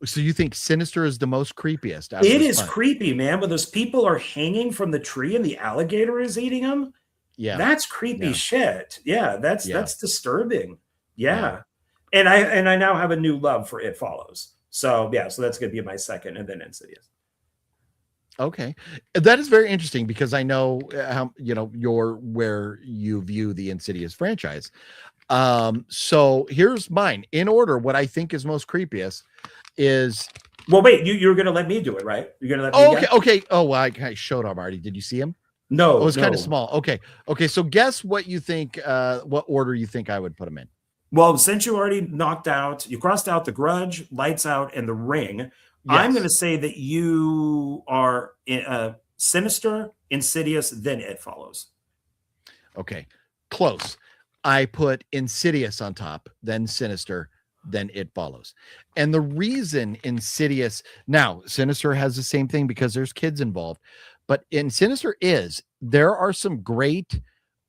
So you think Sinister is the most creepiest? It is creepy, man. When those people are hanging from the tree and the alligator is eating them. Yeah, that's creepy shit. Yeah, that's disturbing. Yeah. And I now have a new love for It Follows. So so that's gonna be my second, and then Insidious. Okay, that is very interesting, because I know how where you view the Insidious franchise. So here's mine in order. What I think is most creepiest is, well, wait, you're gonna let me do it, right? You're gonna let me guess? Okay. Oh, well, I showed him already. Did you see him? No, it was kind of small. Okay. So guess what you think, what order you think I would put them in. Well, since you already you crossed out The Grudge, Lights Out, and The Ring, yes. I'm going to say that you are Sinister, Insidious, then It Follows. Okay, close. I put Insidious on top, then Sinister, then It Follows. And the reason Insidious, now Sinister has the same thing because there's kids involved, but in Sinister there are some great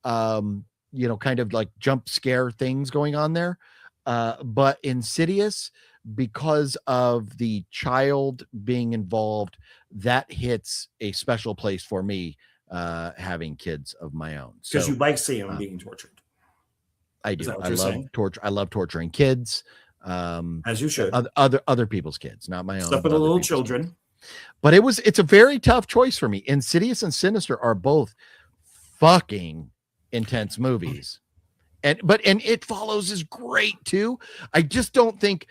kind of like jump scare things going on there. But Insidious, because of the child being involved, that hits a special place for me, having kids of my own. Because you like seeing them being tortured. I do. I love torture. I love torturing kids. As you should. Other people's kids, not my own. Stuff with the little children. Kids. But it's a very tough choice for me. Insidious and Sinister are both fucking intense movies, and It Follows is great too. I just don't think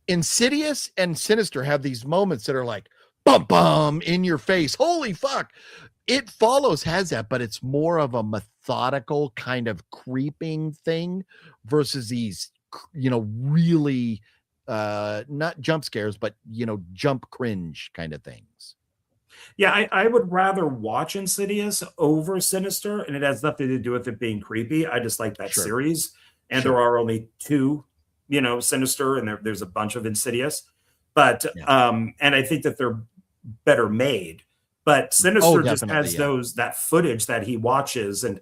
Insidious and Sinister have these moments that are like bum bum in your face, holy fuck. It Follows has that, but it's more of a methodical kind of creeping thing versus these really not jump scares, but jump cringe kind of things. Yeah, I would rather watch Insidious over Sinister, and it has nothing to do with it being creepy. I just like that series, and there are only two, Sinister, and there's a bunch of Insidious, but and I think that they're better made. But Sinister just has that footage that he watches, and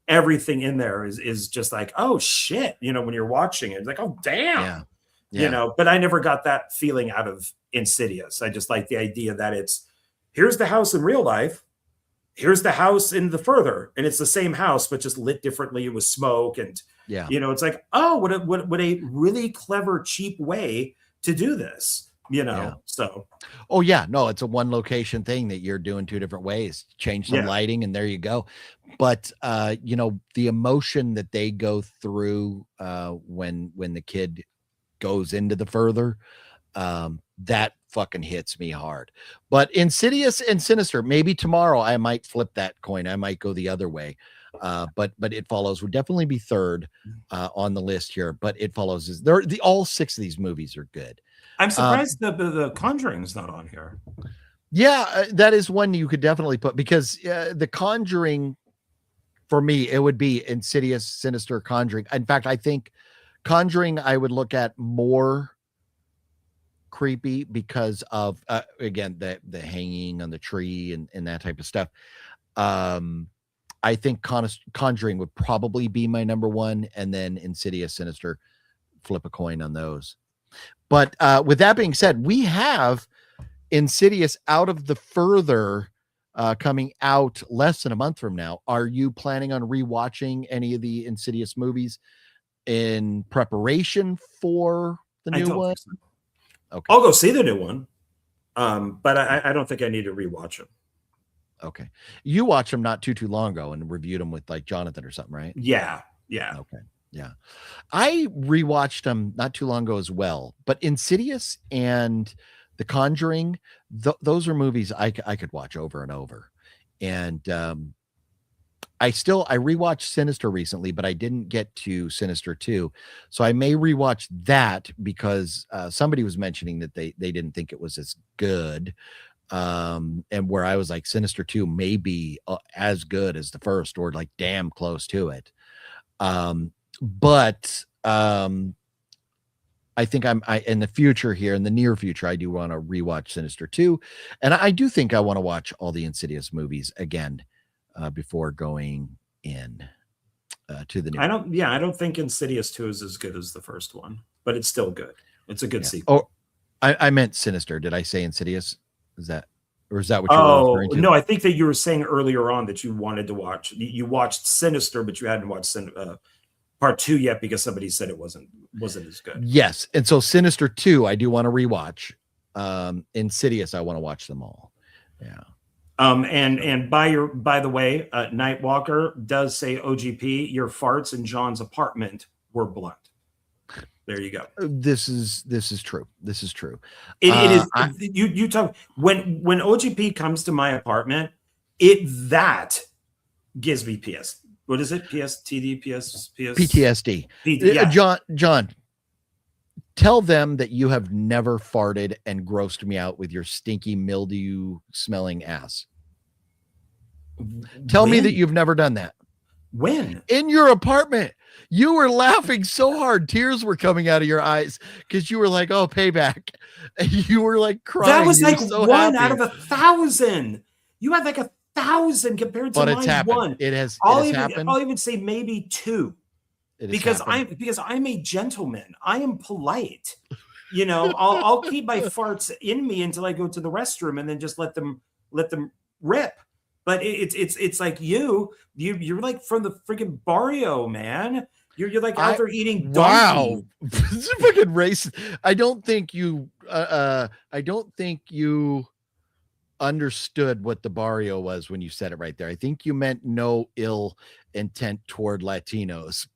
everything in there is just like, oh shit, when you're watching it, it's like, oh damn, But I never got that feeling out of Insidious. I just like the idea that here's the house in real life, here's the house in the further, and it's the same house but just lit differently with smoke, and it's like, oh, what a really clever, cheap way to do this. Yeah. So. Oh yeah, no, it's a one location thing that you're doing two different ways. Change some lighting and there you go. But the emotion that they go through when the kid goes into the further, that fucking hits me hard. But Insidious and Sinister, maybe tomorrow I might flip that coin. I might go the other way. But It Follows would definitely be third on the list here. But It Follows is there. All 6 of these movies are good. I'm surprised the Conjuring's not on here. Yeah, that is one you could definitely put, because the Conjuring, for me, it would be Insidious, Sinister, Conjuring. In fact, I think Conjuring I would look at more creepy because of again the hanging on the tree and that type of stuff. I think Conjuring would probably be my number one, and then Insidious, Sinister, flip a coin on those. But with that being said, we have Insidious Out of the Further coming out less than a month from now. Are you planning on rewatching any of the Insidious movies in preparation for the new one? So. Okay. I'll go see the new one. But I don't think I need to rewatch them. Okay. You watched them not too long ago and reviewed them with like Jonathan or something, right? Yeah. Okay. Yeah. I rewatched them not too long ago as well, but Insidious and The Conjuring, those are movies I could watch over and over. And I rewatched Sinister recently, but I didn't get to Sinister 2. So I may rewatch that because somebody was mentioning that they didn't think it was as good. And where I was like, Sinister 2 may be as good as the first, or like damn close to it. But I think I in the future here, in the near future, I do want to rewatch Sinister 2. And I do think I want to watch all the Insidious movies again before going in to the new. I don't think Insidious 2 is as good as the first one, but it's still good. It's a good sequel. Oh, I meant Sinister. Did I say Insidious? Is that what you're referring to? No, I think that you were saying earlier on that you wanted to watch. You watched Sinister, but you hadn't watched Part 2 yet because somebody said it wasn't as good. Yes, and so Sinister 2, I do want to rewatch. Insidious, I want to watch them all. Yeah. And by the way, Nightwalker does say, OGP, your farts in John's apartment were blunt. There you go. This is true. This is true. It is. You talk when OGP comes to my apartment, that gives me PS. What is it? PSTD, PTSD. Yeah. John, tell them that you have never farted and grossed me out with your stinky mildew smelling ass. Tell me that you've never done that. When? In your apartment. You were laughing so hard. Tears were coming out of your eyes because you were like, oh, payback. And you were like crying. That was like so one happy. out of 1,000. You had like 1,000 compared to it's happened. One. It has happened. I'll even say maybe 2. Because I'm a gentleman. I am polite. I'll keep my farts in me until I go to the restroom and then just let them rip. But it's like you're like from the freaking barrio, man. You're like out there eating donkey. Wow. This is fucking racist. I don't think you understood what the barrio was when you said it right there. I think you meant no ill intent toward Latinos.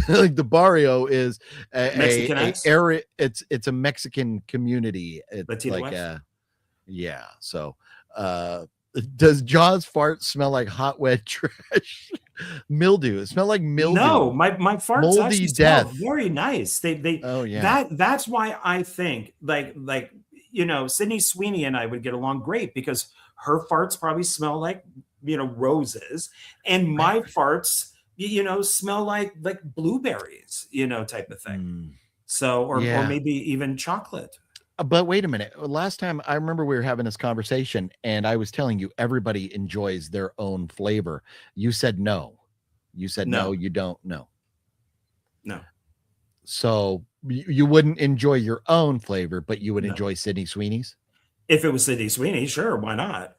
Like the barrio is a area. It's a Mexican community. It's Latino like yeah. So does Jaws fart smell like hot wet trash? Mildew. It smelled like mildew. No, my farts moldy actually death. smell very nice. They oh yeah. That's why I think like Sydney Sweeney and I would get along great because her farts probably smell like roses, and my farts smell like blueberries, type of thing. So or maybe even chocolate. But wait a minute. Last time I remember we were having this conversation and I was telling you everybody enjoys their own flavor. You said no. You said no, you don't know. No. So you wouldn't enjoy your own flavor, but you would enjoy Sydney Sweeney's? If it was Sydney Sweeney, sure, why not?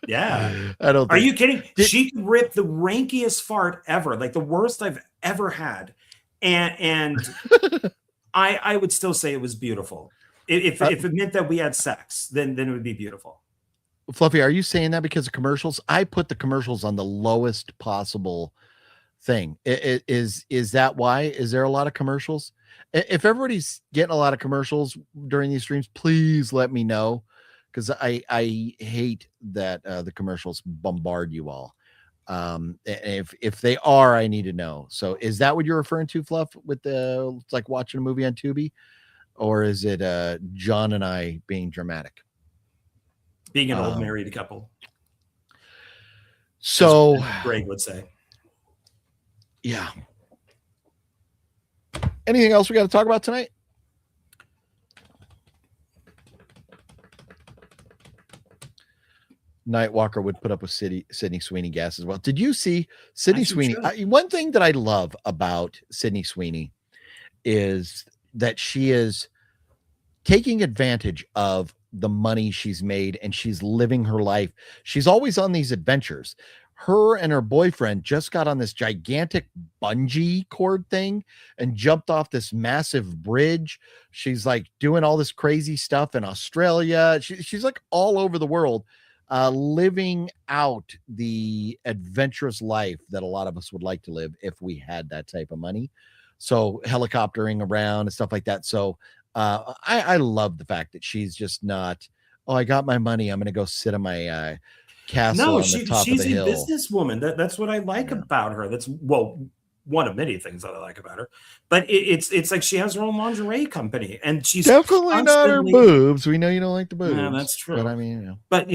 Yeah. I don't think. Are you kidding? She could rip the rankiest fart ever, like the worst I've ever had. And I would still say it was beautiful. If it meant that we had sex, then it would be beautiful. Fluffy, are you saying that because of commercials? I put the commercials on the lowest possible thing. Is that why? Is there a lot of commercials? If everybody's getting a lot of commercials during these streams, please let me know, because I hate that the commercials bombard you all. If they are, I need to know. So is that what you're referring to, Fluff, with the like watching a movie on Tubi, or is it John and I being dramatic? Being an old married couple. So as Greg would say. Yeah. Anything else we got to talk about tonight? Nightwalker would put up with Sydney Sweeney gas as well. Did you see Sydney Sweeney? One thing that I love about Sydney Sweeney is that she is taking advantage of the money she's made, and she's living her life. She's always on these adventures. Her and her boyfriend just got on this gigantic bungee cord thing and jumped off this massive bridge. She's like doing all this crazy stuff in Australia. She's like all over the world, living out the adventurous life that a lot of us would like to live if we had that type of money. So helicoptering around and stuff like that. So I love the fact that she's just not, oh, I got my money, I'm going to go sit on my castle on the top of the hill. She's a businesswoman. That's what I like about her. That's, well, one of many things that I like about her. But it's like she has her own lingerie company, and she's definitely not her boobs. We know you don't like the boobs. Yeah, that's true. But I mean, but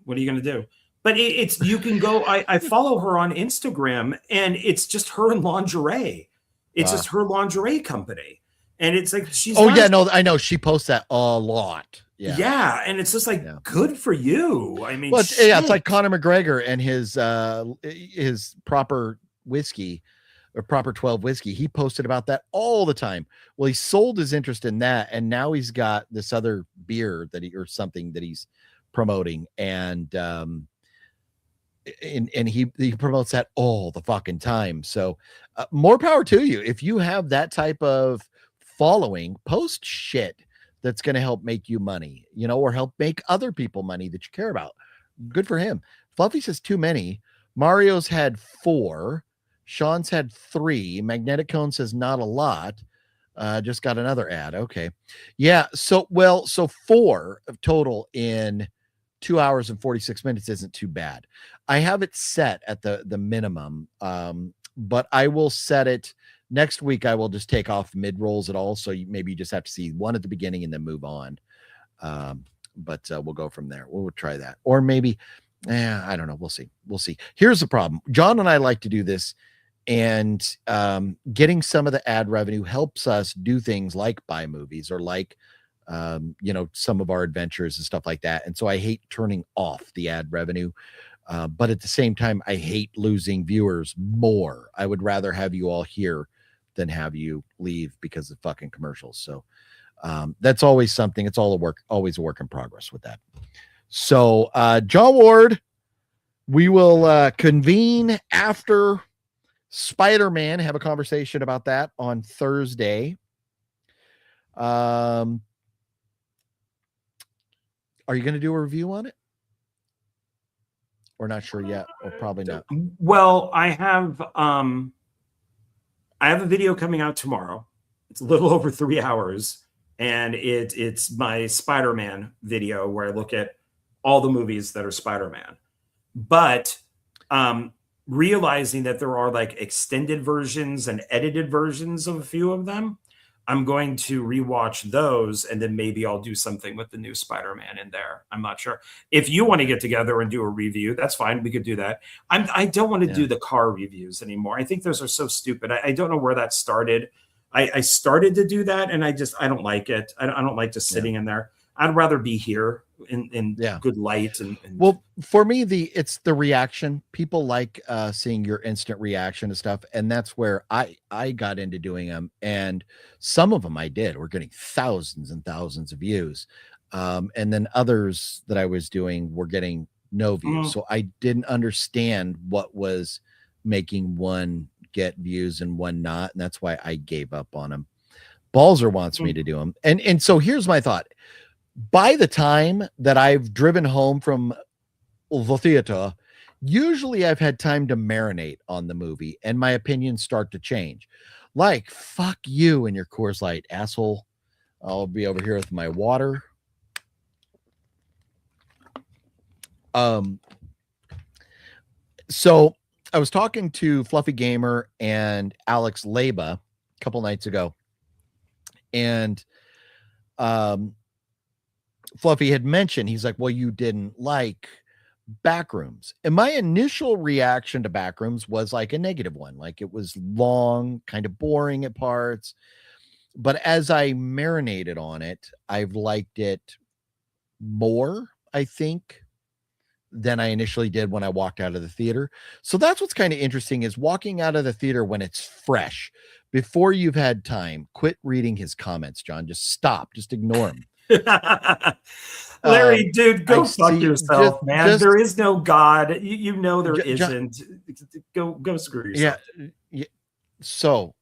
what are you going to do? But it's you can go. I follow her on Instagram, and it's just her in lingerie. It's just her lingerie company. And it's like she's I know she posts that a lot. Yeah, and it's just like good for you. I mean, it's like Conor McGregor and his proper whiskey or proper 12 whiskey. He posted about that all the time. Well, he sold his interest in that, and now he's got this other beer or something that he's promoting, and he promotes that all the fucking time. So more power to you. If you have that type of following, post shit that's going to help make you money, or help make other people money that you care about. Good for him. Fluffy says too many. Mario's had 4. Sean's had 3. Magnetic Cone says not a lot. Just got another ad. Okay. Yeah. So 4 of total in 2 hours and 46 minutes isn't too bad. I have it set at the minimum. But I will set it next week. I will just take off mid rolls at all. So maybe you just have to see one at the beginning and then move on. But we'll go from there. We'll try that. Or maybe, I don't know. We'll see. Here's the problem. John and I like to do this, and getting some of the ad revenue helps us do things like buy movies or like, some of our adventures and stuff like that. And so I hate turning off the ad revenue. But at the same time, I hate losing viewers more. I would rather have you all here than have you leave because of fucking commercials. So that's always something. It's always a work in progress with that. So John Ward, we will convene after Spider-Man, have a conversation about that on Thursday. Are you going to do a review on it? We're not sure yet, or probably not. Well, I have a video coming out tomorrow. It's a little over 3 hours, and it's my Spider-Man video where I look at all the movies that are Spider-Man. But realizing that there are like extended versions and edited versions of a few of them, I'm going to rewatch those, and then maybe I'll do something with the new Spider-Man in there. I'm not sure. If you want to get together and do a review, that's fine. We could do that. I don't want to do the car reviews anymore. I think those are so stupid. I don't know where that started. I started to do that, and I don't like it. I don't like just sitting in there. I'd rather be here in good light. And well, for me, it's the reaction. People like seeing your instant reaction to stuff, and that's where I got into doing them. And some of them I did were getting thousands and thousands of views, and then others that I was doing were getting no views. So I didn't understand what was making one get views and one not, and that's why I gave up on them. Balzer wants me to do them, and so here's my thought. By the time that I've driven home from the theater, usually I've had time to marinate on the movie and my opinions start to change. Like, fuck you and your Coors Light, asshole. I'll be over here with my water. So I was talking to Fluffy Gamer and Alex Leba a couple nights ago, and Fluffy had mentioned, he's like, well, you didn't like Backrooms. And my initial reaction to Backrooms was like a negative one. Like, it was long, kind of boring at parts. But as I marinated on it, I've liked it more, I think, than I initially did when I walked out of the theater. So that's what's kind of interesting, is walking out of the theater when it's fresh, before you've had time. Quit reading his comments, John. Just stop. Just ignore him. Larry, dude, go fuck yourself, man. There is no God. You know there isn't. Go screw yourself. Yeah. So,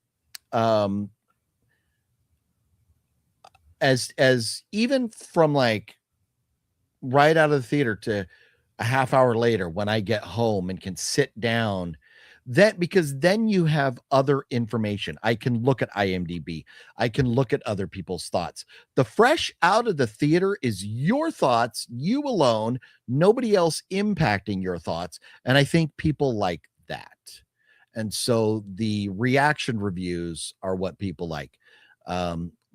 as even from like right out of the theater to a half hour later, when I get home and can sit down, that, because then you have other information. I can look at IMDb. I can look at other people's thoughts. The fresh out of the theater is your thoughts, you alone, nobody else impacting your thoughts. And I think people like that. And so the reaction reviews are what people like.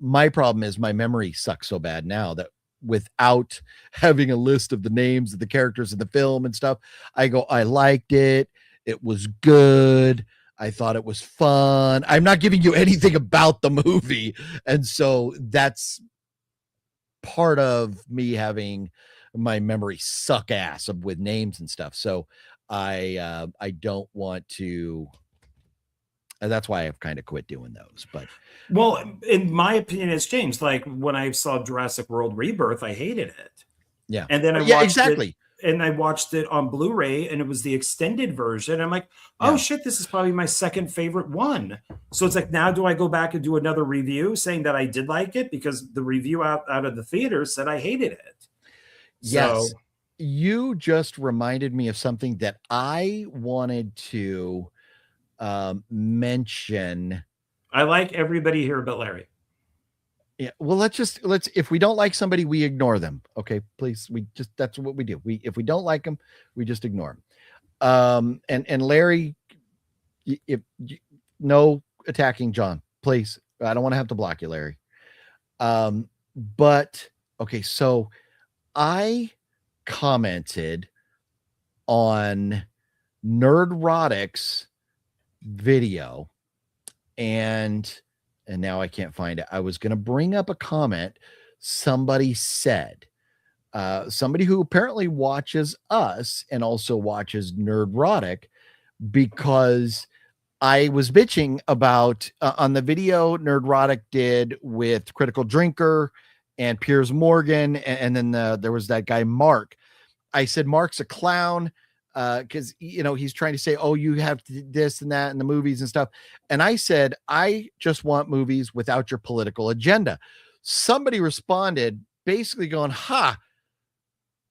My problem is my memory sucks so bad now that without having a list of the names of the characters in the film and stuff, I go, I liked it. It was good. I thought it was fun. I'm not giving you anything about the movie. And so that's part of me having my memory suck ass with names and stuff. So I don't want to. That's why I've kind of quit doing those. But well, in my opinion, it's changed. Like when I saw Jurassic World Rebirth, I hated it. Yeah. And then I watched exactly. It, and I watched it on Blu-ray, and it was the extended version. I'm like, oh shit, this is probably my second favorite one. So it's like, now do I go back and do another review saying that I did like it because the review out of the theater said I hated it? Yes. So, you just reminded me of something that I wanted to mention. I like everybody here but Larry. Yeah, well, let's if we don't like somebody, we ignore them. Okay, please. That's what we do. If we don't like them, we just ignore them. And Larry, no attacking John, please. I don't want to have to block you, Larry. But okay, so I commented on Nerdrotic's video, and now I can't find it. I was going to bring up a comment somebody said, somebody who apparently watches us and also watches Nerdrotic, because I was bitching about on the video Nerdrotic did with Critical Drinker and Piers Morgan, and then there was that guy Mark. I said Mark's a clown, because he's trying to say, oh, you have this and that in the movies and stuff. And I said, I just want movies without your political agenda. Somebody responded basically going,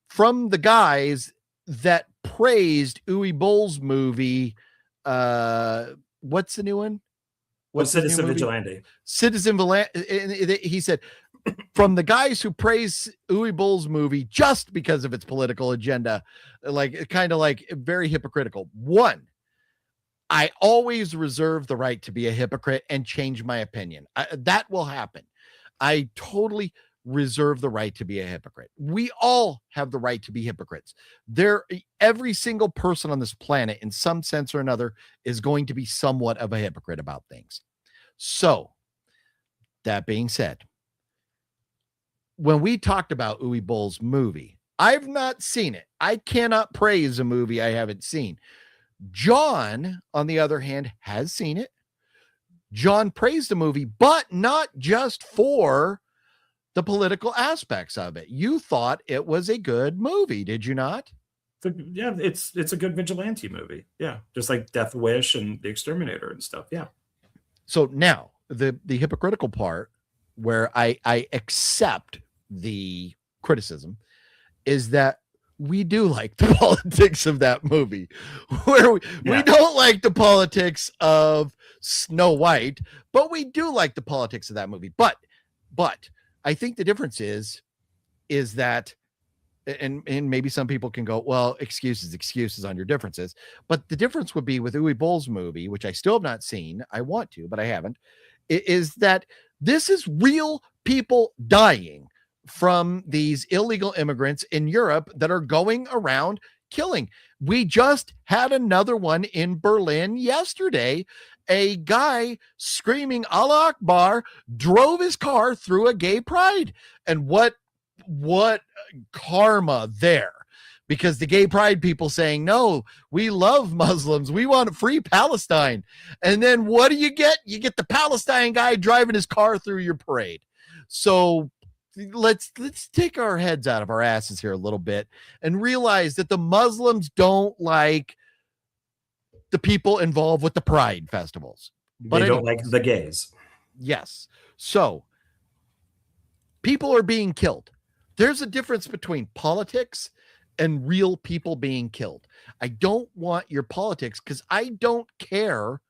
from the guys that praised Uwe Boll's movie. What's the new one? What's Citizen Vigilante? Citizen Vigilante. He said, from the guys who praise Uwe Boll's movie just because of its political agenda, like kind of like very hypocritical. One, I always reserve the right to be a hypocrite and change my opinion. That will happen. I totally reserve the right to be a hypocrite. We all have the right to be hypocrites. Every single person on this planet, in some sense or another, is going to be somewhat of a hypocrite about things. So, that being said, when we talked about Uwe Boll's movie, I've not seen it. I cannot praise a movie I haven't seen. John, on the other hand, has seen it. John praised the movie, but not just for the political aspects of it. You thought it was a good movie, did you not? Yeah, it's a good vigilante movie. Yeah, just like Death Wish and The Exterminator and stuff. Yeah. So now the hypocritical part, where I accept the criticism is that we do like the politics of that movie, where we don't like the politics of Snow White, but we do like the politics of that movie. But I think the difference is that, and maybe some people can go, well, excuses on your differences. But the difference would be with Uwe Boll's movie, which I still have not seen. I want to, but I haven't, is that this is real people dying from these illegal immigrants in Europe that are going around killing. We just had another one in Berlin yesterday. A guy screaming Allah Akbar drove his car through a gay pride. And what karma there, because the gay pride people saying, no, we love Muslims, we want free Palestine. And then what do you get? You get the Palestine guy driving his car through your parade. So let's take our heads out of our asses here a little bit and realize that the Muslims don't like the people involved with the pride festivals, but they don't like the gays. Yes. So people are being killed. There's a difference between politics and real people being killed. I don't want your politics, because I don't care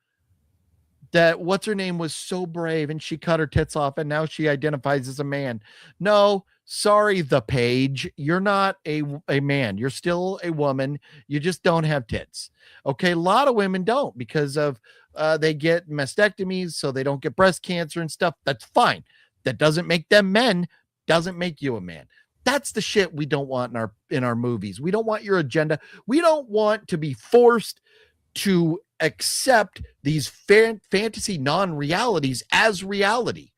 that what's her name was so brave and she cut her tits off and now she identifies as a man. No, sorry, the Page. You're not a man. You're still a woman. You just don't have tits. Okay. A lot of women don't, because of they get mastectomies so they don't get breast cancer and stuff. That's fine. That doesn't make them men. Doesn't make you a man. That's the shit we don't want in our movies. We don't want your agenda. We don't want to be forced to accept these fantasy non-realities as reality.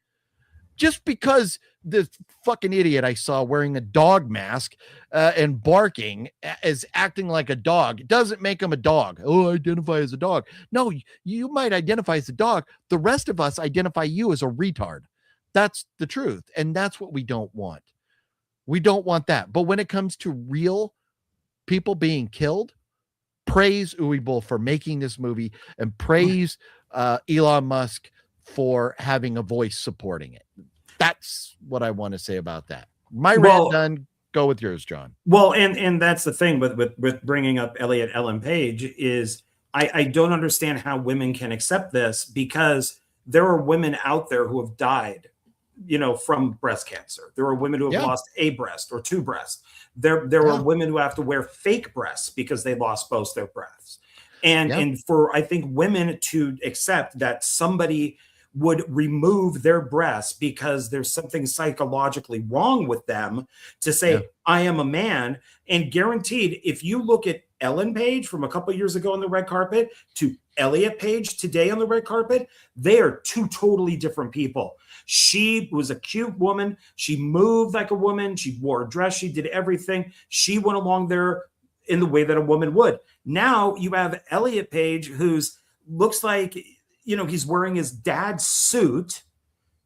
Just because the fucking idiot I saw wearing a dog mask and barking is acting like a dog doesn't make him a dog. Oh, I identify as a dog. No, you might identify as a dog. The rest of us identify you as a retard. That's the truth. And that's what we don't want. We don't want that. But when it comes to real people being killed, praise Uwe Boll for making this movie, and praise Elon Musk for having a voice supporting it. That's what I want to say about that. My rant done. Go with yours, John. Well, and that's the thing with bringing up Elliot Ellen Page is I don't understand how women can accept this, because there are women out there who have died, from breast cancer. There are women who have lost a breast or two breasts. There are women who have to wear fake breasts because they lost both their breasts. And for, I think, women to accept that somebody would remove their breasts because there's something psychologically wrong with them, to say, I am a man. And guaranteed, if you look at Ellen Page from a couple of years ago on the red carpet to Elliot Page today on the red carpet, they are two totally different people. She was a cute woman. She moved like a woman. She wore a dress. She did everything. She went along there in the way that a woman would. Now you have Elliot Page, who's looks like, he's wearing his dad's suit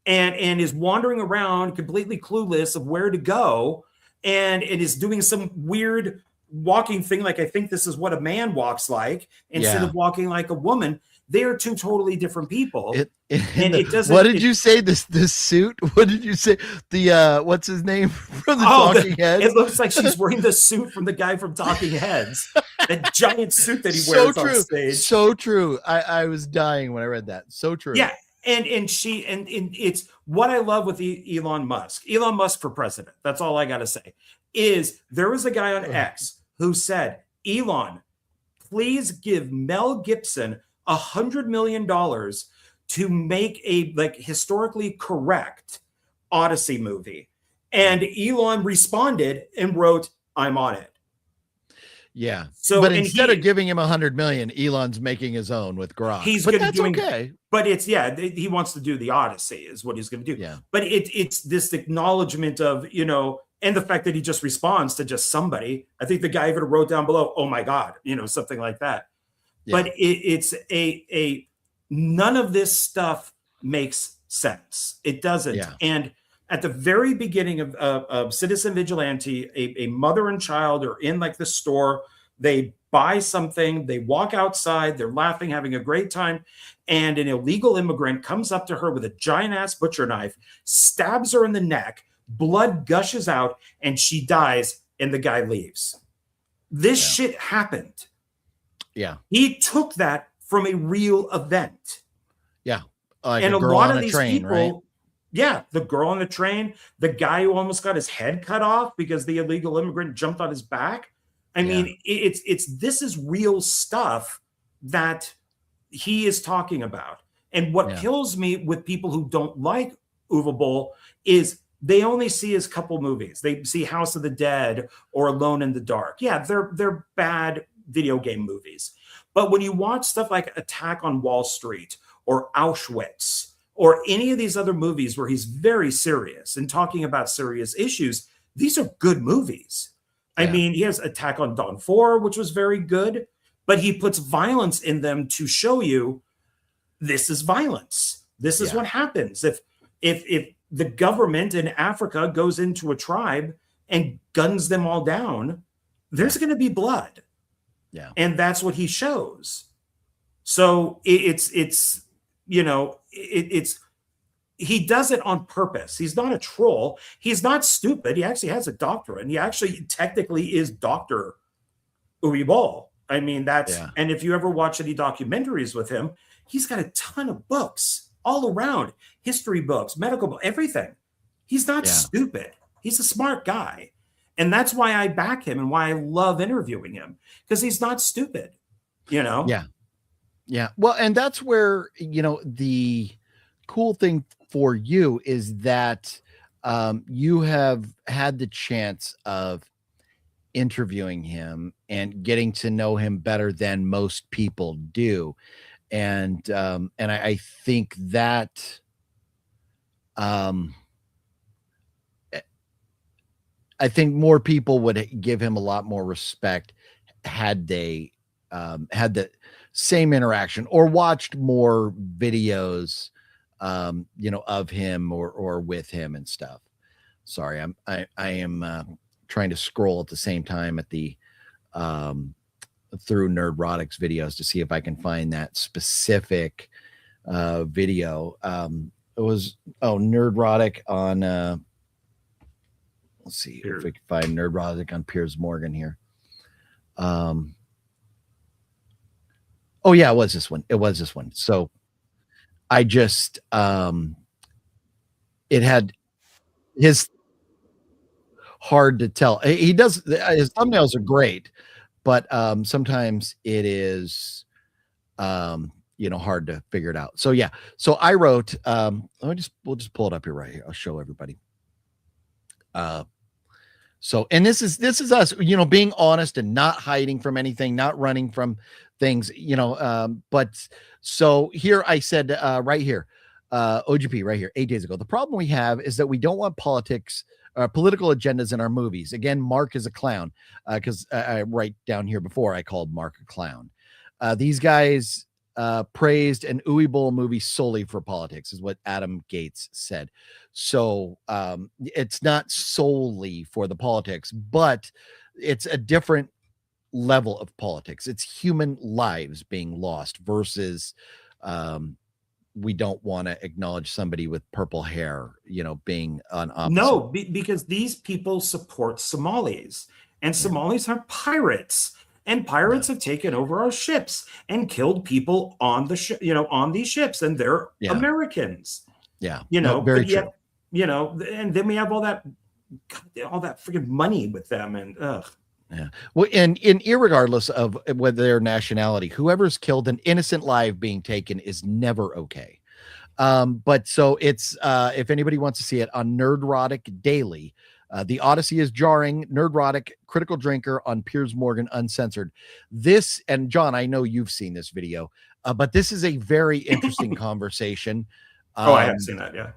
and is wandering around completely clueless of where to go, and it is doing some weird walking thing. Like, I think this is what a man walks like instead of walking like a woman. They are two totally different people. It doesn't. What did you say? This suit? What did you say? The what's his name from the Talking Heads? It looks like she's wearing the suit from the guy from Talking Heads. That giant suit that he wears on stage. So true. I was dying when I read that. So true. Yeah, and it's what I love with Elon Musk. Elon Musk for president. That's all I got to say. Is there was a guy on X who said, Elon, please give Mel Gibson $100 million to make a historically correct Odyssey movie. And Elon responded and wrote, I'm on it. Yeah. So, but instead of giving him $100 million, Elon's making his own with Grok. That's okay. But it's, he wants to do the Odyssey is what he's going to do. Yeah. But it's this acknowledgement of, and the fact that he just responds to just somebody. I think the guy even wrote down below, oh my God, something like that. Yeah. But it's a none of this stuff makes sense. It doesn't. Yeah. And at the very beginning of Citizen Vigilante, a mother and child are in the store. They buy something. They walk outside. They're laughing, having a great time. And an illegal immigrant comes up to her with a giant ass butcher knife, stabs her in the neck, blood gushes out, and she dies, and the guy leaves. This shit happened. Yeah. He took that from a real event. Yeah. Like and a a girl lot on of a these train, people, right? yeah, the girl on the train, the guy who almost got his head cut off because the illegal immigrant jumped on his back. I mean, this is real stuff that he is talking about. And what kills me with people who don't like Uwe Boll is they only see his couple movies. They see House of the Dead or Alone in the Dark. Yeah, they're bad video game movies. But when you watch stuff like Attack on Wall Street or Auschwitz or any of these other movies where he's very serious and talking about serious issues, these are good movies. I mean, he has Attack on Dawn 4, which was very good, but he puts violence in them to show you this is violence. This is what happens if the government in Africa goes into a tribe and guns them all down, there's going to be blood. Yeah. And that's what he shows. So it's he does it on purpose. He's not a troll. He's not stupid. He actually has a doctorate. He actually technically is Dr. Uwe Boll. I mean, and if you ever watch any documentaries with him, he's got a ton of books all around, history books, medical books, everything. He's not stupid. He's a smart guy. And that's why I back him and why I love interviewing him, because he's not stupid, Yeah. Yeah. Well, and that's where, the cool thing for you is that you have had the chance of interviewing him and getting to know him better than most people do. And I think that I think more people would give him a lot more respect had they had the same interaction or watched more videos, of him or with him and stuff. Sorry, I am trying to scroll at the same time at the through Nerdrotic's videos to see if I can find that specific video. It was Nerdrotic on let's see if we can find Nerdrotic on Piers Morgan here. It was this one. So I just it had his hard to tell. He does his thumbnails are great, but sometimes it is hard to figure it out. So so I wrote we'll just pull it up here right here. I'll show everybody. So, and this is us, being honest and not hiding from anything, not running from things, but so here I said right here, OGP right here, 8 days ago, the problem we have is that we don't want political agendas in our movies. Again, Mark is a clown, because I write down here before I called Mark a clown. These guys praised an Uwe Boll movie solely for politics, is what Adam Gates said. So it's not solely for the politics, but it's a different level of politics. It's human lives being lost versus we don't want to acknowledge somebody with purple hair, being on opposite. No, because these people support Somalis, and Somalis are pirates. And pirates have taken over our ships and killed people on the on these ships, and they're Americans. Yeah, very true. And then we have all that freaking money with them, and yeah. Well, and irregardless of whether their nationality, whoever's killed, an innocent life being taken is never okay. But so it's if anybody wants to see it on Nerdrotic Daily. The Odyssey is jarring. Nerdrotic, critical drinker on Piers Morgan, uncensored. This, and John, I know you've seen this video, but this is a very interesting conversation. I have seen that. Yeah,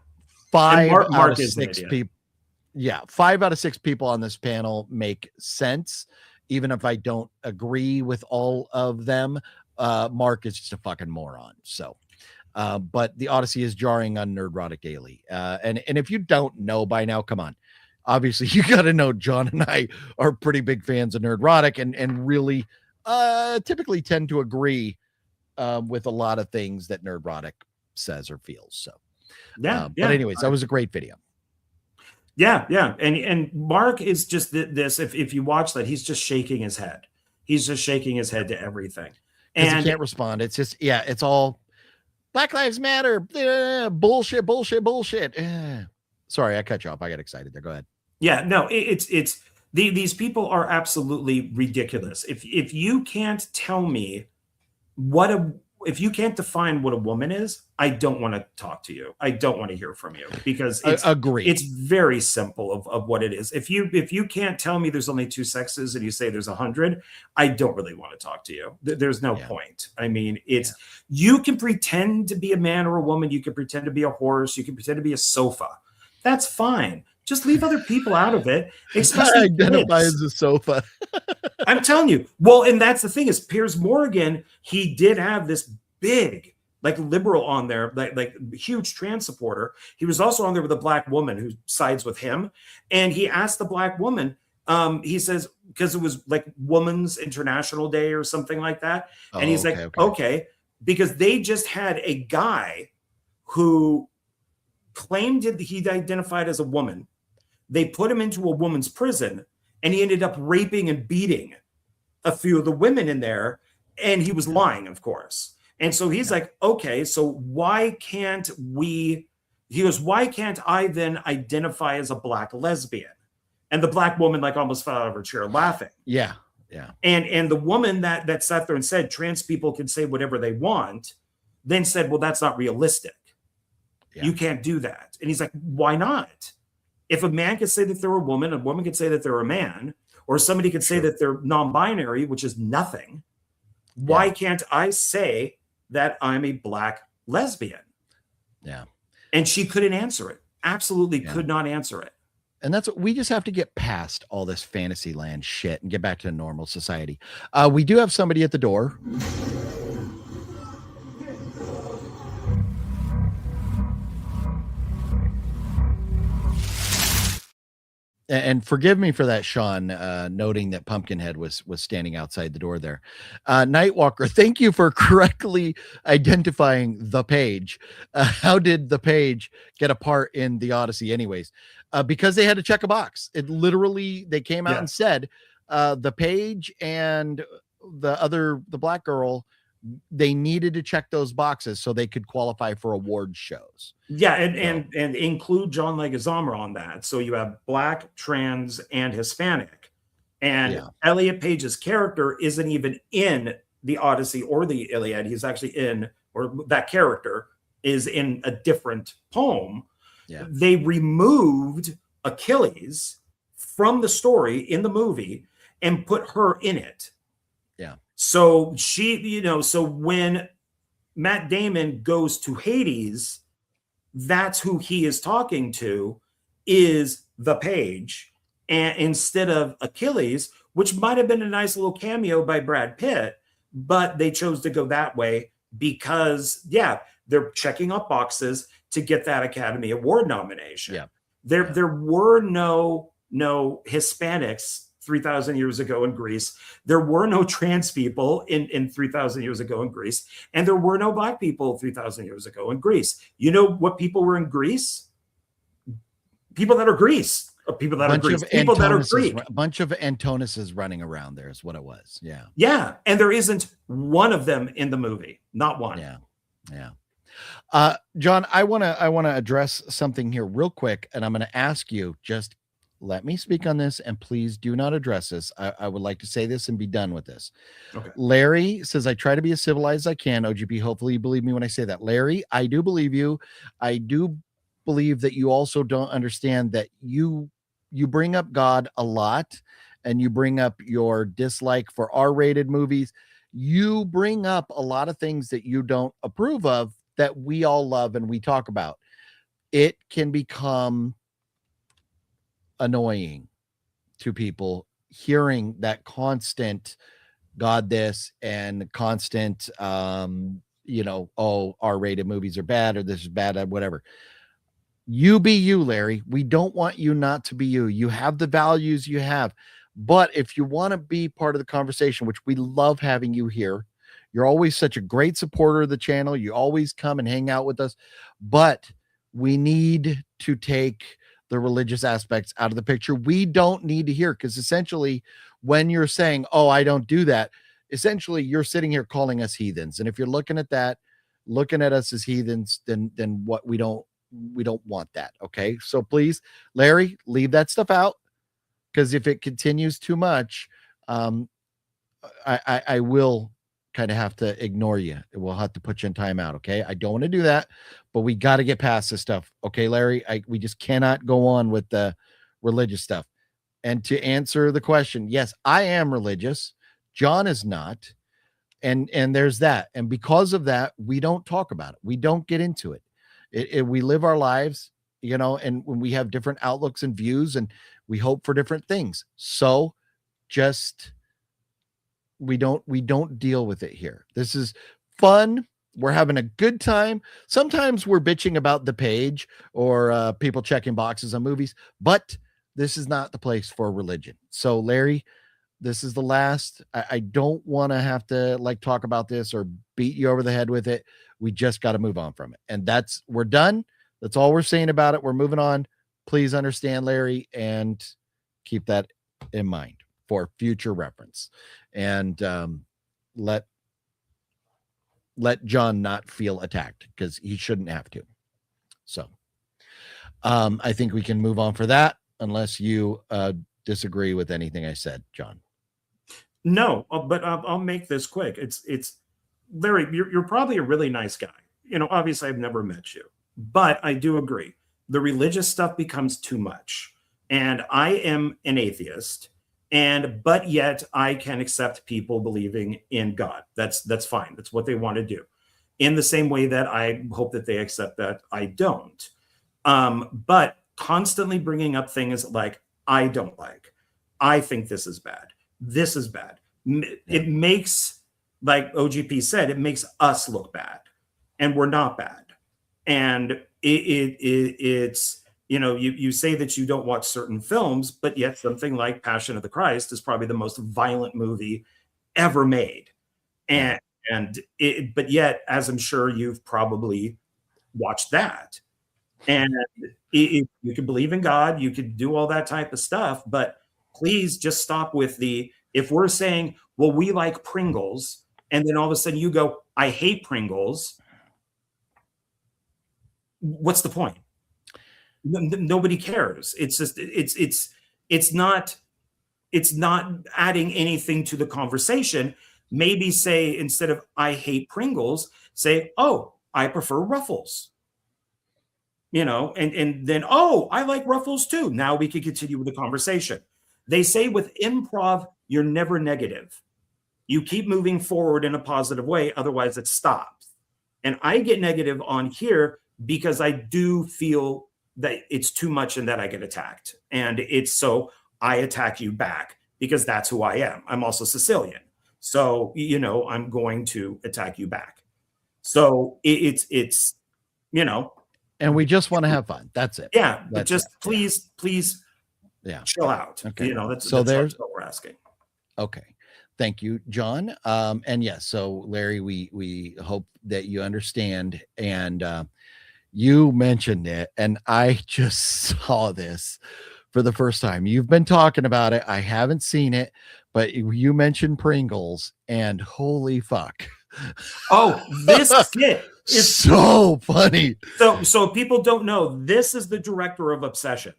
5 out of 6 people. Yeah, 5 out of 6 people on this panel make sense, even if I don't agree with all of them. Mark is just a fucking moron. So, but the Odyssey is jarring on Nerdrotic Daily. And if you don't know by now, come on. Obviously, you got to know John and I are pretty big fans of Nerdrotic and really typically tend to agree with a lot of things that Nerdrotic says or feels. So, but anyways, that was a great video. Yeah, yeah. And Mark is just this. If you watch that, he's just shaking his head. He's just shaking his head to everything. Because And he can't respond. It's just, yeah, it's all Black Lives Matter. Bullshit, bullshit, bullshit. Sorry, I cut you off. I got excited there. Go ahead. yeah, no, these people are absolutely ridiculous. If you can't tell me if you can't define what a woman is, I don't want to talk to you. I don't want to hear from you, because Agree. It's very simple of what it is. If you can't tell me there's only two sexes and you say there's 100, I don't really want to talk to you. There's no point. I mean, you can pretend to be a man or a woman. You can pretend to be a horse. You can pretend to be a sofa. That's fine. Just leave other people out of it. Especially identify as a sofa. I'm telling you. Well, and that's the thing is Piers Morgan, he did have this big, like, liberal on there, like huge trans supporter. He was also on there with a black woman who sides with him. And he asked the black woman, he says, because it was like Women's International Day or something like that. And he's okay, because they just had a guy who claimed that he identified as a woman. They put him into a woman's prison, and he ended up raping and beating a few of the women in there. And he was lying, of course. And so he's like, okay, so why can't I then identify as a black lesbian? And the black woman like almost fell out of her chair laughing. Yeah. Yeah. And the woman that sat there and said trans people can say whatever they want, then said, well, that's not realistic. Yeah. You can't do that. And he's like, why not? If a man could say that they're a woman could say that they're a man, or somebody could say that they're non-binary, which is nothing. Why can't I say that I'm a black lesbian? Yeah. And she couldn't answer it. Absolutely could not answer it. And that's what we just have to get past all this fantasy land shit and get back to normal society. We do have somebody at the door. And forgive me for that, Sean, noting that Pumpkinhead was standing outside the door there. Nightwalker, thank you for correctly identifying the page. How did the page get a part in the Odyssey anyways? Because they had to check a box. It literally, they came out and said the page and the black girl, they needed to check those boxes so they could qualify for award shows. Yeah, and include John Leguizamo on that. So you have black, trans, and Hispanic. And Elliot Page's character isn't even in the Odyssey or the Iliad. He's actually in, or that character is in a different poem. Yeah. They removed Achilles from the story in the movie and put her in it. Yeah. So so when Matt Damon goes to Hades, that's who he is talking to, is the page, and instead of Achilles, which might have been a nice little cameo by Brad Pitt, but they chose to go that way because they're checking off boxes to get that Academy Award nomination. Yeah. There were no Hispanics 3,000 years ago in Greece. There were no trans people in 3,000 years ago in Greece. And there were no black people 3,000 years ago in Greece. You know what people were in Greece? People that are Greece. People that are Greece. People that are Greek. A bunch of Antonises running around there is what it was. Yeah. Yeah. And there isn't one of them in the movie. Not one. Yeah. Yeah. John, I want to address something here real quick, and I'm going to ask you, just let me speak on this, and please do not address this. I would like to say this and be done with this. Okay. Larry says, I try to be as civilized as I can. OGP, hopefully you believe me when I say that. Larry, I do believe you. I do believe that you also don't understand that you bring up God a lot, and you bring up your dislike for R-rated movies. You bring up a lot of things that you don't approve of that we all love and we talk about. It can become annoying to people hearing that constant God this and constant R-rated movies are bad, or this is bad, whatever. You be you, Larry. We don't want you not to be you. You have the values you have. But if you want to be part of the conversation, which we love having you here, you're always such a great supporter of the channel. You always come and hang out with us. But we need to take the religious aspects out of the picture. We don't need to hear, because essentially when you're saying, oh, I don't do that, essentially you're sitting here calling us heathens. And if you're looking at that, looking at us as heathens, then what we don't want that. Okay. So please, Larry, leave that stuff out, because if it continues too much, I will kind of have to ignore you. We'll have to put you in timeout. Okay. I don't want to do that, but we got to get past this stuff. Okay, Larry, we just cannot go on with the religious stuff. And to answer the question, yes, I am religious. John is not. And there's that. And because of that, we don't talk about it. We don't get into it. We live our lives, and when we have different outlooks and views, and we hope for different things. So just, we don't deal with it here. This is fun. We're having a good time. Sometimes we're bitching about the page or people checking boxes on movies, but this is not the place for religion. So Larry, this is the last. I don't want to have to talk about this or beat you over the head with it. We just got to move on from it. And we're done. That's all we're saying about it. We're moving on. Please understand, Larry, and keep that in mind for future reference. And let John not feel attacked, because he shouldn't have to. So I think we can move on for that, unless you disagree with anything I said, John. No, but I'll make this quick. It's Larry, you're probably a really nice guy. Obviously I've never met you, but I do agree. The religious stuff becomes too much. And I am an atheist, but yet I can accept people believing in God. That's fine. That's what they want to do. In the same way that I hope that they accept that I don't. But constantly bringing up things like, I don't like, I think this is bad. This is bad. It makes, like OGP said, it makes us look bad, and we're not bad. And it's, you say that you don't watch certain films, but yet something like Passion of the Christ is probably the most violent movie ever made. But yet, as I'm sure you've probably watched that, and you can believe in God, you could do all that type of stuff, but please just stop with if we're saying, well, we like Pringles, and then all of a sudden you go, I hate Pringles. What's the point? Nobody cares. It's just, it's not adding anything to the conversation. Maybe say, instead of I hate Pringles, say, oh, I prefer Ruffles. And then, oh, I like Ruffles too. Now we can continue with the conversation. They say with improv, you're never negative. You keep moving forward in a positive way, otherwise it stops. And I get negative on here because I do feel that it's too much and that I get attacked. And it's so I attack you back because that's who I am. I'm also Sicilian. So, I'm going to attack you back. So it's and we just want to have fun. That's it. Yeah. That's but just it. please chill out. Okay. That's what we're asking. Okay. Thank you, John. And yes, so Larry, we hope that you understand. And you mentioned it, and I just saw this for the first time. You've been talking about it. I haven't seen it, but you mentioned Pringles, and holy fuck. Oh, this skit is so funny. So people don't know, this is the director of Obsession.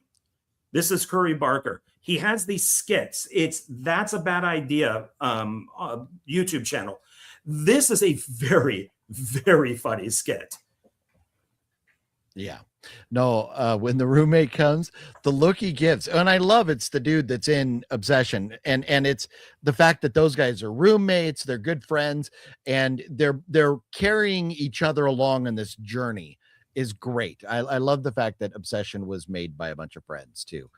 This is Curry Barker. He has these skits. That's a Bad Idea YouTube channel. This is a very, very funny skit. Yeah. No, when the roommate comes, the look he gives, and I love it's the dude that's in Obsession, and it's the fact that those guys are roommates, they're good friends, and they're carrying each other along in this journey is great. I love the fact that Obsession was made by a bunch of friends too.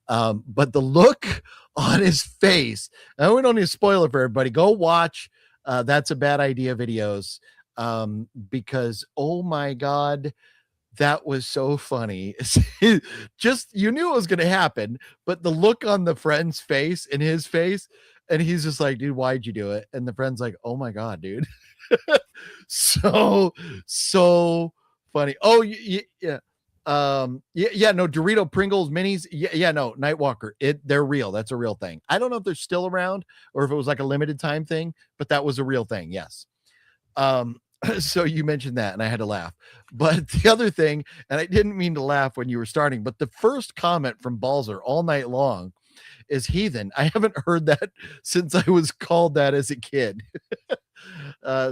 But the look on his face, and we don't need to spoil it for everybody. Go watch That's a Bad Idea videos, because oh my God, that was so funny. Just, you knew it was going to happen, but the look on the friend's face and his face, and he's just like, dude, why'd you do it? And the friend's like, oh my God, dude. so funny. Oh yeah. No, Dorito Pringles minis. No, Nightwalker. They're real. That's a real thing. I don't know if they're still around or if it was like a limited time thing, but that was a real thing. Yes. So you mentioned that and I had to laugh. But the other thing, and I didn't mean to laugh when you were starting, but the first comment from Balzer all night long is heathen. I haven't heard that since I was called that as a kid.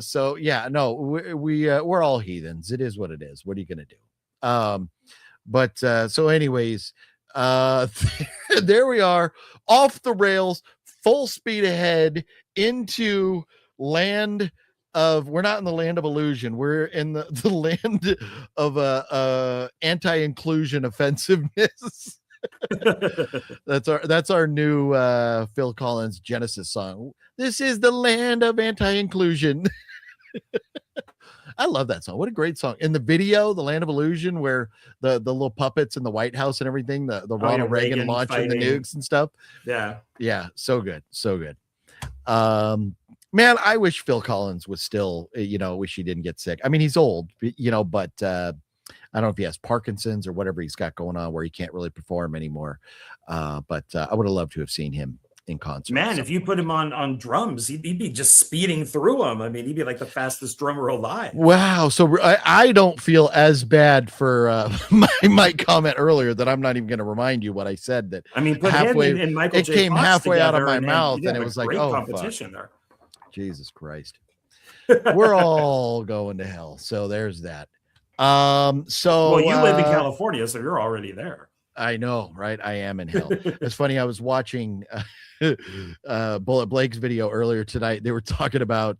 So yeah, no, we're all heathens. It is what it is. What are you going to do? But so anyways, there we are, off the rails, full speed ahead into land of, we're not in the land of illusion, we're in the land of anti-inclusion offensiveness. That's our new Phil Collins Genesis song. This is the land of anti-inclusion. I love that song. What a great song. In the video, The Land of Illusion, where the little puppets in the White House and everything, the Ronald Reagan launching the nukes and stuff. Yeah. So good. Man, I wish Phil Collins was still, wish he didn't get sick. I mean, he's old, but I don't know if he has Parkinson's or whatever he's got going on where he can't really perform anymore. But I would have loved to have seen him in concert. Man, if you put him on drums, he'd be just speeding through them. I mean, he'd be like the fastest drummer alive. Wow. So I don't feel as bad for my comment earlier that I'm not even going to remind you what I said. That I mean, put halfway, him and Michael it J. came Fox halfway out of together, my mouth, and it was like, oh, competition there. Jesus Christ. We're all going to hell. So there's that. So you live in California, so you're already there. I know, right? I am in hell. It's funny. I was watching Bullet Blake's video earlier tonight. They were talking about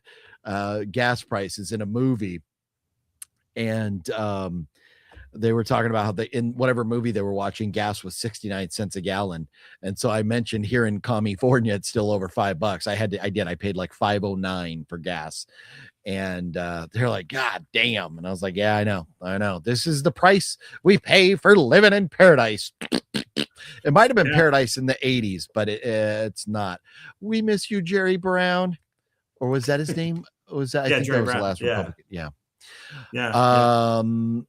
gas prices in a movie, and they were talking about how in whatever movie they were watching, gas was 69 cents a gallon. And so I mentioned here in California, it's still over $5. I paid like $5.09 for gas. And they're like, God damn. And I was like, yeah, I know. This is the price we pay for living in paradise. It might have been paradise in the 80s, but it's not. We miss you, Jerry Brown. Or was that his name? Was that? I think Jerry that was Brown. The last Republican. Yeah.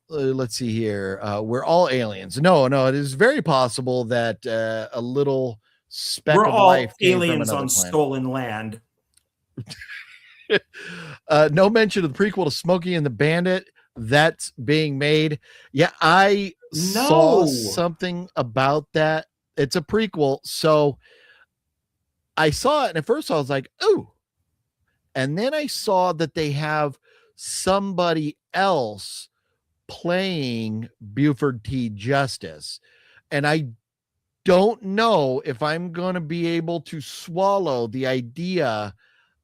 Let's see here. We're all aliens. No, it is very possible that a little speck of life came aliens from on planet. Stolen land. No mention of the prequel to Smokey and the Bandit that's being made. Yeah, I saw something about that. It's a prequel, so I saw it, and at first I was like, "Ooh," and then I saw that they have somebody else playing Buford T. Justice, and I don't know if I'm going to be able to swallow the idea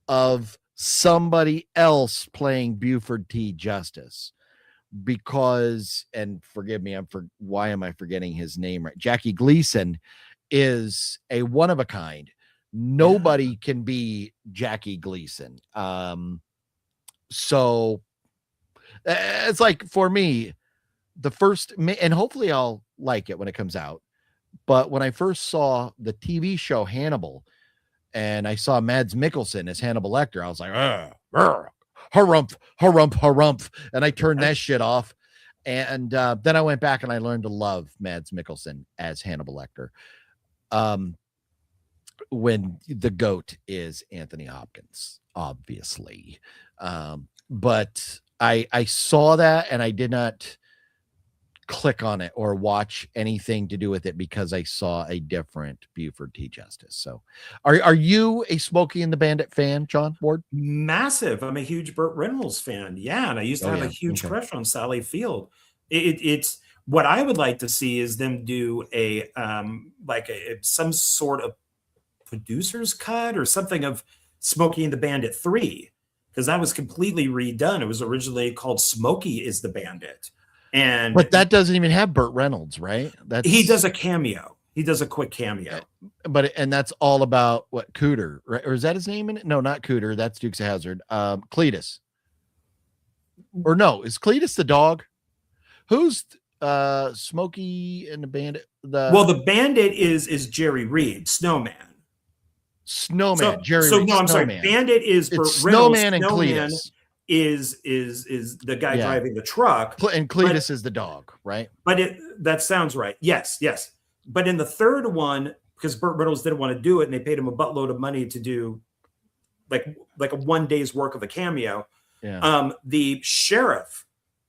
of somebody else playing Buford T. Justice, because, and forgive me, why am I forgetting his name right? Jackie Gleason is a one of a kind. Nobody can be Jackie Gleason. So it's like, for me, the first, and hopefully I'll like it when it comes out, but when I first saw the TV show Hannibal, and I saw Mads Mikkelsen as Hannibal Lecter, I was like, harumph. And I turned that shit off. And then I went back and I learned to love Mads Mikkelsen as Hannibal Lecter. When the GOAT is Anthony Hopkins, obviously. But I saw that and I did not click on it or watch anything to do with it because I saw a different Buford T. Justice. So are you a Smokey and the Bandit fan, John Ward? Massive. I'm a huge Burt Reynolds fan. Yeah. And I used to have a huge crush on Sally Field. It's what I would like to see is them do some sort of producer's cut or something of Smokey and the Bandit 3, because that was completely redone. It was originally called Smokey is the Bandit. But that doesn't even have Burt Reynolds, right? He does a cameo. He does a quick cameo. And that's all about what, Cooter, right? Or is that his name in it? No, not Cooter. That's Dukes of Hazzard. Cletus. Or no, is Cletus the dog? Who's Smokey and the Bandit? The Bandit is Jerry Reed, Snowman. Jerry Reed. I'm sorry. Bandit is Burt Reynolds, Snowman and Cletus. is the guy driving the truck, and Cletus is the dog, right? But that sounds right. Yes. But in the third one, because Burt Reynolds didn't want to do it, and they paid him a buttload of money to do like a 1 day's work of a cameo. Yeah. The sheriff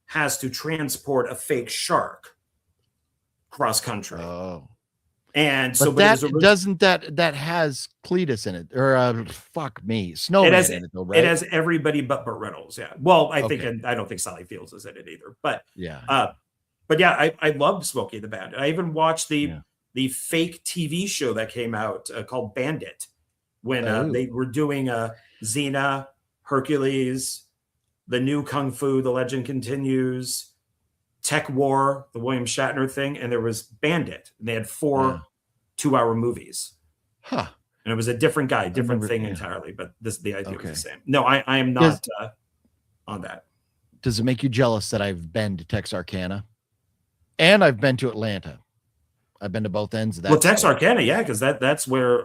has to transport a fake shark cross country. Oh. And but that has Cletus in it, or fuck me, Snowman in it though, right? It has everybody but Burt Reynolds. Yeah. Well, I think, and I don't think Sally Fields is in it either. But yeah. I loved Smokey the Bandit. I even watched the fake TV show that came out called Bandit when they were doing Xena, Hercules, the new Kung Fu, The Legend Continues, Tech War, the William Shatner thing, and there was Bandit. And they had 4 2-hour movies. Huh. And it was a different guy, different thing entirely, but the idea was the same. No, I am not on that. Does it make you jealous that I've been to Texarkana? And I've been to Atlanta. I've been to both ends of that. Well, Texarkana, yeah, because that's where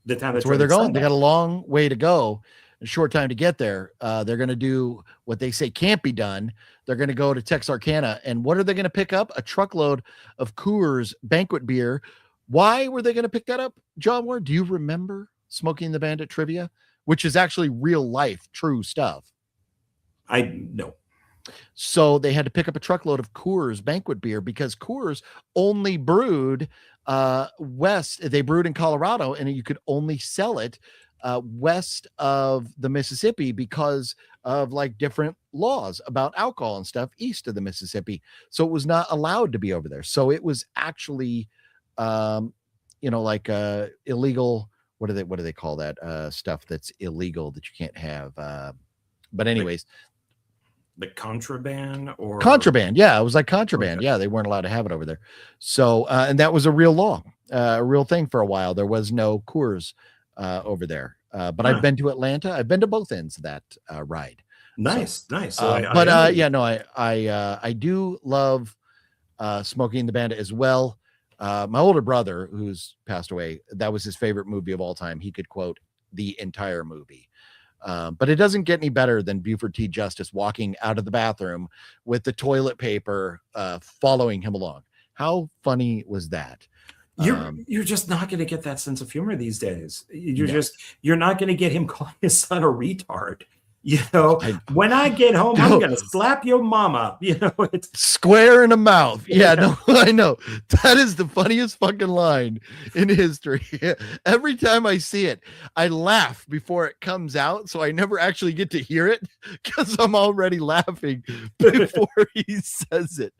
the town that's where they're going. They got a long way to go, a short time to get there. They're going to do what they say can't be done. They're going to go to Texarkana, and what are they going to pick up? A truckload of Coors banquet beer. Why were they going to pick that up, John Ward? Do you remember Smoking the Bandit trivia, which is actually real life, true stuff? I know. So they had to pick up a truckload of Coors banquet beer because Coors only brewed west. They brewed in Colorado, and you could only sell it west of the Mississippi because of like different laws about alcohol and stuff east of the Mississippi. So it was not allowed to be over there. So it was actually, like illegal. What do they call that stuff that's illegal that you can't have? But anyways, the contraband or contraband. Yeah. It was like contraband. Okay. Yeah. They weren't allowed to have it over there. So, and that was a real law, a real thing for a while. There was no Coors over there. But I've been to Atlanta. I've been to both ends of that ride. Nice. So I do love Smoking the Bandit as well. My older brother, who's passed away, that was his favorite movie of all time. He could quote the entire movie. But it doesn't get any better than Buford T. Justice walking out of the bathroom with the toilet paper following him along. How funny was that? You're just not going to get that sense of humor these days. You're not going to get him calling his son a retard. When I get home, I'm going to slap your mama. It's square in the mouth. Yeah, no, I know. That is the funniest fucking line in history. Every time I see it, I laugh before it comes out. So I never actually get to hear it because I'm already laughing before he says it.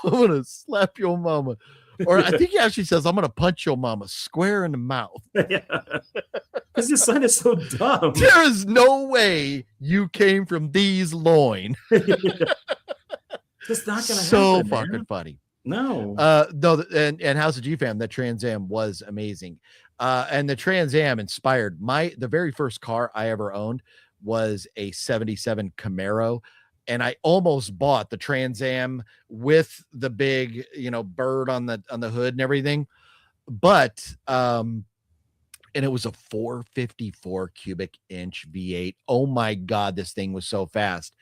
I'm going to slap your mama. Or I think he actually says, I'm going to punch your mama square in the mouth. Because his son is so dumb. There is no way you came from these loin. That's not going to happen. So fucking funny. No. And House of G-Fam, that Trans Am was amazing. And the Trans Am inspired the very first car I ever owned was a 77 Camaro. And I almost bought the Trans Am with the big, bird on the hood and everything. But, and it was a 454 cubic inch V8. Oh my God, this thing was so fast.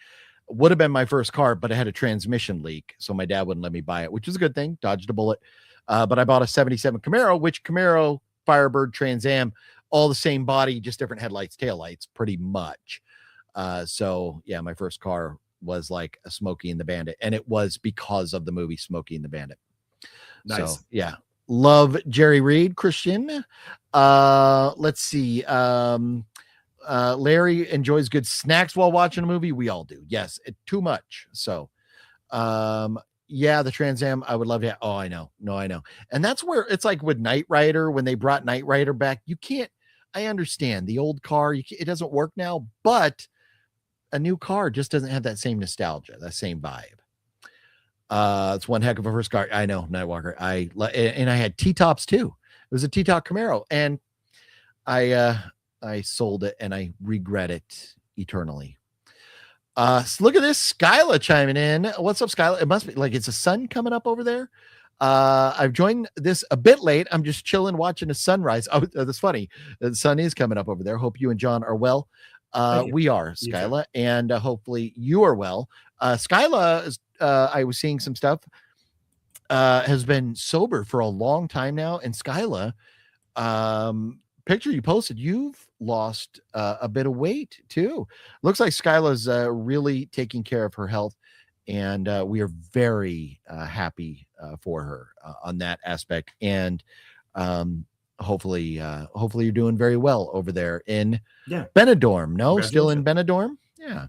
Would have been my first car, but it had a transmission leak. So my dad wouldn't let me buy it, which is a good thing. Dodged a bullet. But I bought a 77 Camaro, which Camaro, Firebird, Trans Am, all the same body, just different headlights, taillights, pretty much. So yeah, my first car was like a Smokey and the Bandit, and it was because of the movie Smokey and the Bandit. Nice. So yeah, love Jerry Reed. Christian, let's see. Larry enjoys good snacks while watching a movie. We all do. Yes, too much. So yeah, the Trans Am I would love to. I know. And that's where it's like with Knight Rider, when they brought Knight Rider back, I understand the old car, it doesn't work now, but a new car just doesn't have that same nostalgia, that same vibe. It's one heck of a first car. I know, Nightwalker. And I had T-tops too. It was a T-top Camaro, and I sold it, and I regret it eternally. So look at this, Skyla chiming in. What's up, Skyla? It must be like it's a sun coming up over there. I've joined this a bit late. I'm just chilling, watching the sunrise. Oh, that's funny. The sun is coming up over there. Hope you and John are well. We are, Skyla, and hopefully you are well. Skyla, is, I was seeing some stuff, has been sober for a long time now. And Skyla, picture you posted, you've lost a bit of weight too. Looks like Skyla's really taking care of her health, and we are very happy for her on that aspect. And hopefully you're doing very well over there in Benidorm. No, still in Benidorm. Yeah.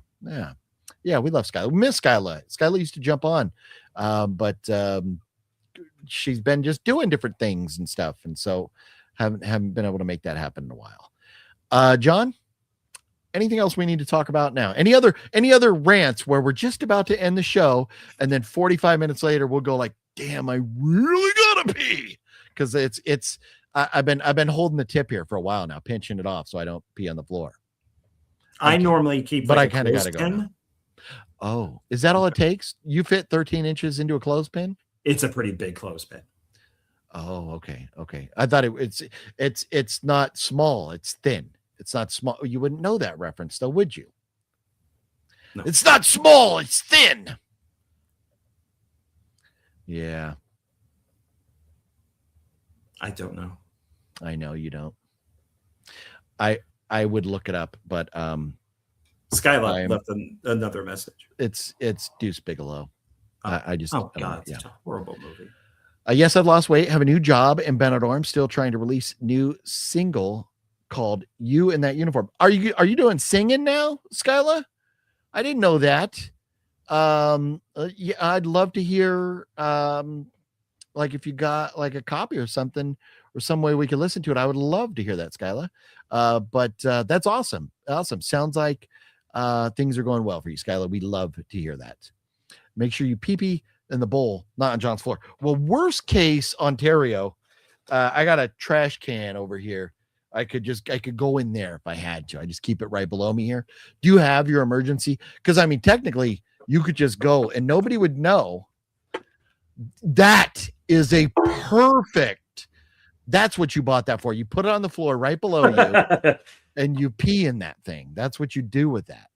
We love Skyla. We miss Skyla. Skyla used to jump on, but she's been just doing different things and stuff, and so haven't been able to make that happen in a while. John, anything else we need to talk about now? Any other rants where we're just about to end the show, and then 45 minutes later we'll go like, damn, I really gotta pee, because I've been holding the tip here for a while now, pinching it off so I don't pee on the floor. I normally keep, but I kind of gotta go now. Oh, is that all it takes? You fit 13 inches into a clothespin? It's a pretty big clothespin. Oh, okay. I thought it's not small, it's thin. It's not small. You wouldn't know that reference though, would you? No. It's not small, it's thin. Yeah. I don't know. I know you don't. I would look it up, but Skyla left another message. It's Deuce Bigalow. I just God, it's a horrible movie. Yes, I've lost weight, have a new job in Benidorm, still trying to release new single called You in That Uniform. Are you doing singing now, Skyla? I didn't know that. Yeah, I'd love to hear like if you got like a copy or something or some way we could listen to it. I would love to hear that, Skyla. But that's awesome. Sounds like things are going well for you, Skyla. We love to hear that. Make sure you pee in the bowl, not on John's floor. Well, worst case, Ontario, I got a trash can over here. I could go in there if I had to. I just keep it right below me here. Do you have your emergency? Because I mean, technically, you could just go and nobody would know. That is a perfect. That's what you bought that for. You put it on the floor right below you, and you pee in that thing. That's what you do with that.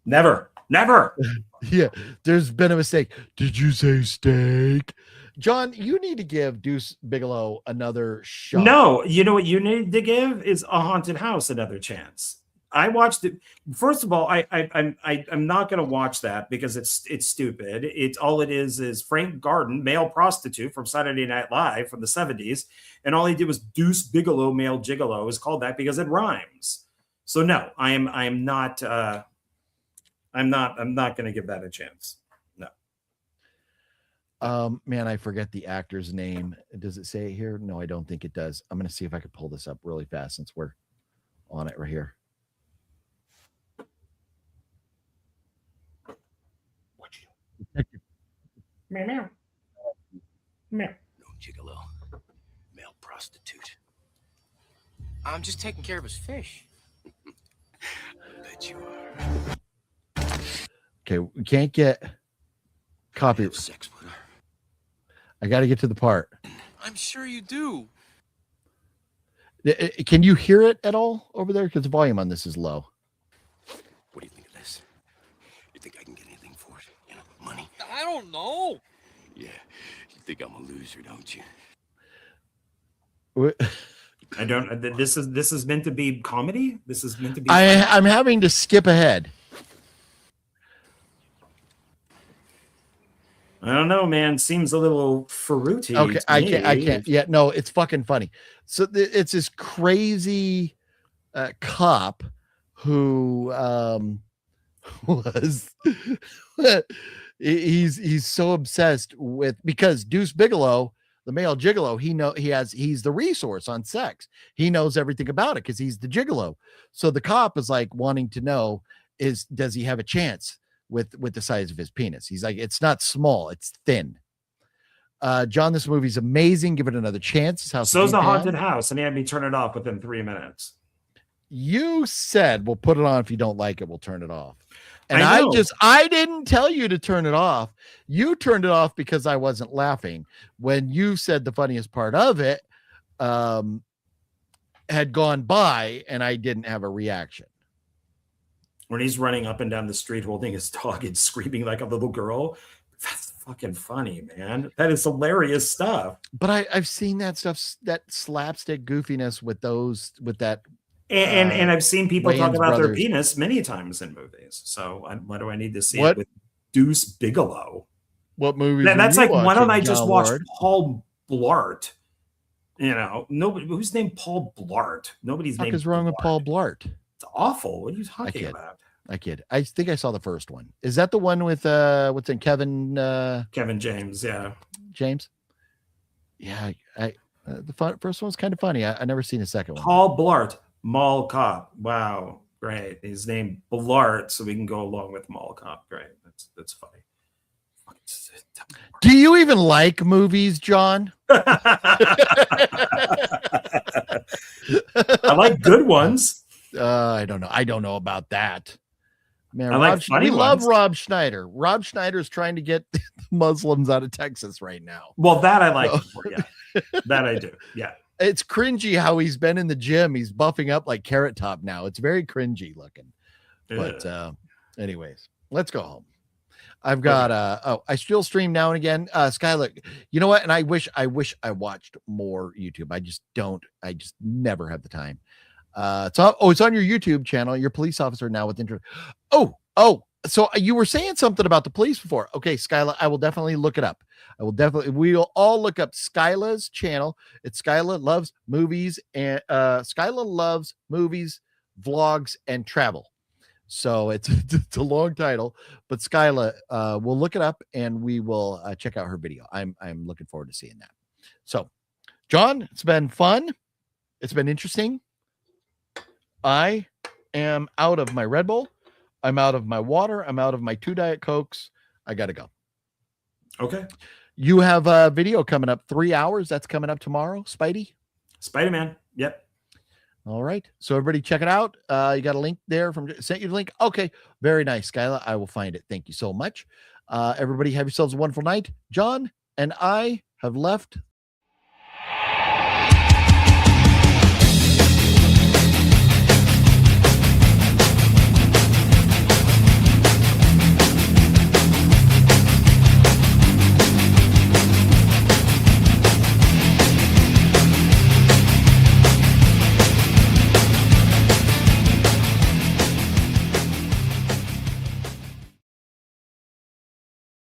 Never. Yeah, there's been a mistake. Did you say steak? John, you need to give Deuce Bigalow another shot. No, you know what you need to give is A Haunted House another chance. I watched it. First of all, I'm not going to watch that because it's stupid. It's all it is Frank Garden, male prostitute from Saturday Night Live from the 70s, and all he did was Deuce Bigalow, male gigolo. Is called that because it rhymes. So no, I'm not going to give that a chance. No. Man, I forget the actor's name. Does it say it here? No, I don't think it does. I'm going to see if I can pull this up really fast since we're on it right here. Meow. No gigolo. Male prostitute. I'm just taking care of his fish. I bet you are. Okay, we can't get copy. Sex with her. I got to get to the part. I'm sure you do. Can you hear it at all over there? Because the volume on this is low. What do you think of this? You think I can get anything for it? You know, money? I don't know. Yeah, you think I'm a loser, don't you? I don't. This is meant to be comedy. This is meant to be. I'm having to skip ahead. I don't know, man. Seems a little fruity. Okay, I can't. Yeah, no, it's fucking funny. So it's this crazy cop who was he's so obsessed with, because Deuce Bigalow, the male gigolo, he's the resource on sex. He knows everything about it because he's the gigolo. So the cop is like wanting to know does he have a chance with the size of his penis? He's like, it's not small, it's thin. John, this movie's amazing. Give it another chance. So's The Haunted House, and he had me turn it off within 3 minutes. You said we'll put it on. If you don't like it, we'll turn it off. And I didn't tell you to turn it off. You turned it off because I wasn't laughing when you said the funniest part of it had gone by and I didn't have a reaction. when he's running up and down the street holding his dog and screaming like a little girl. That's fucking funny, man. That is hilarious stuff. But I've seen that stuff, that slapstick goofiness with that. And I've seen people talk Wayans about their brothers. penis many times in movies. So why do I need to see What? it with Deuce Bigelow? What movies? That's like, why don't I just John watch Ward? Paul Blart? Nobody who's named Paul Blart. Nobody's What named. is wrong with Paul Blart? It's awful. What are you talking kid. about? I kid. I think I saw the first one. Is that the one with what's in Kevin James? Yeah. James? Yeah, the first one's kind of funny. I never seen the second one. Paul Blart, Mall Cop. Wow, great. He's named Blart, so we can go along with Mall Cop. Great. That's funny. Do you even like movies, John? I like good ones. I don't know. I don't know about that. Man, I like funny we love ones. Rob Schneider. Rob Schneider's trying to get the Muslims out of Texas right now. Well, that I like. Yeah, that I do. Yeah. It's cringy how he's been in the gym. He's buffing up like Carrot Top now. It's very cringy looking. But anyways, let's go home. I've got I still stream now and again. Skylar, you know what? And I wish I watched more YouTube. I just never have the time. It's on your YouTube channel. Your police officer now with intro. So you were saying something about the police before. Okay, Skyla, I will definitely look it up. We'll all look up Skyla's channel. It's Skyla Loves Movies and Skyla Loves Movies, Vlogs, and Travel. So it's a long title, but Skyla, we'll look it up and we will check out her video. I'm looking forward to seeing that. So, John, it's been fun. It's been interesting. I am out of my Red Bull. I'm out of my water. I'm out of my 2 Diet Cokes. I got to go. Okay. You have a video coming up 3 hours. That's coming up tomorrow, Spidey. Spider-Man. Yep. All right. So everybody check it out. You got a link there sent you the link. Okay. Very nice, Skyla. I will find it. Thank you so much. Everybody have yourselves a wonderful night. John and I have left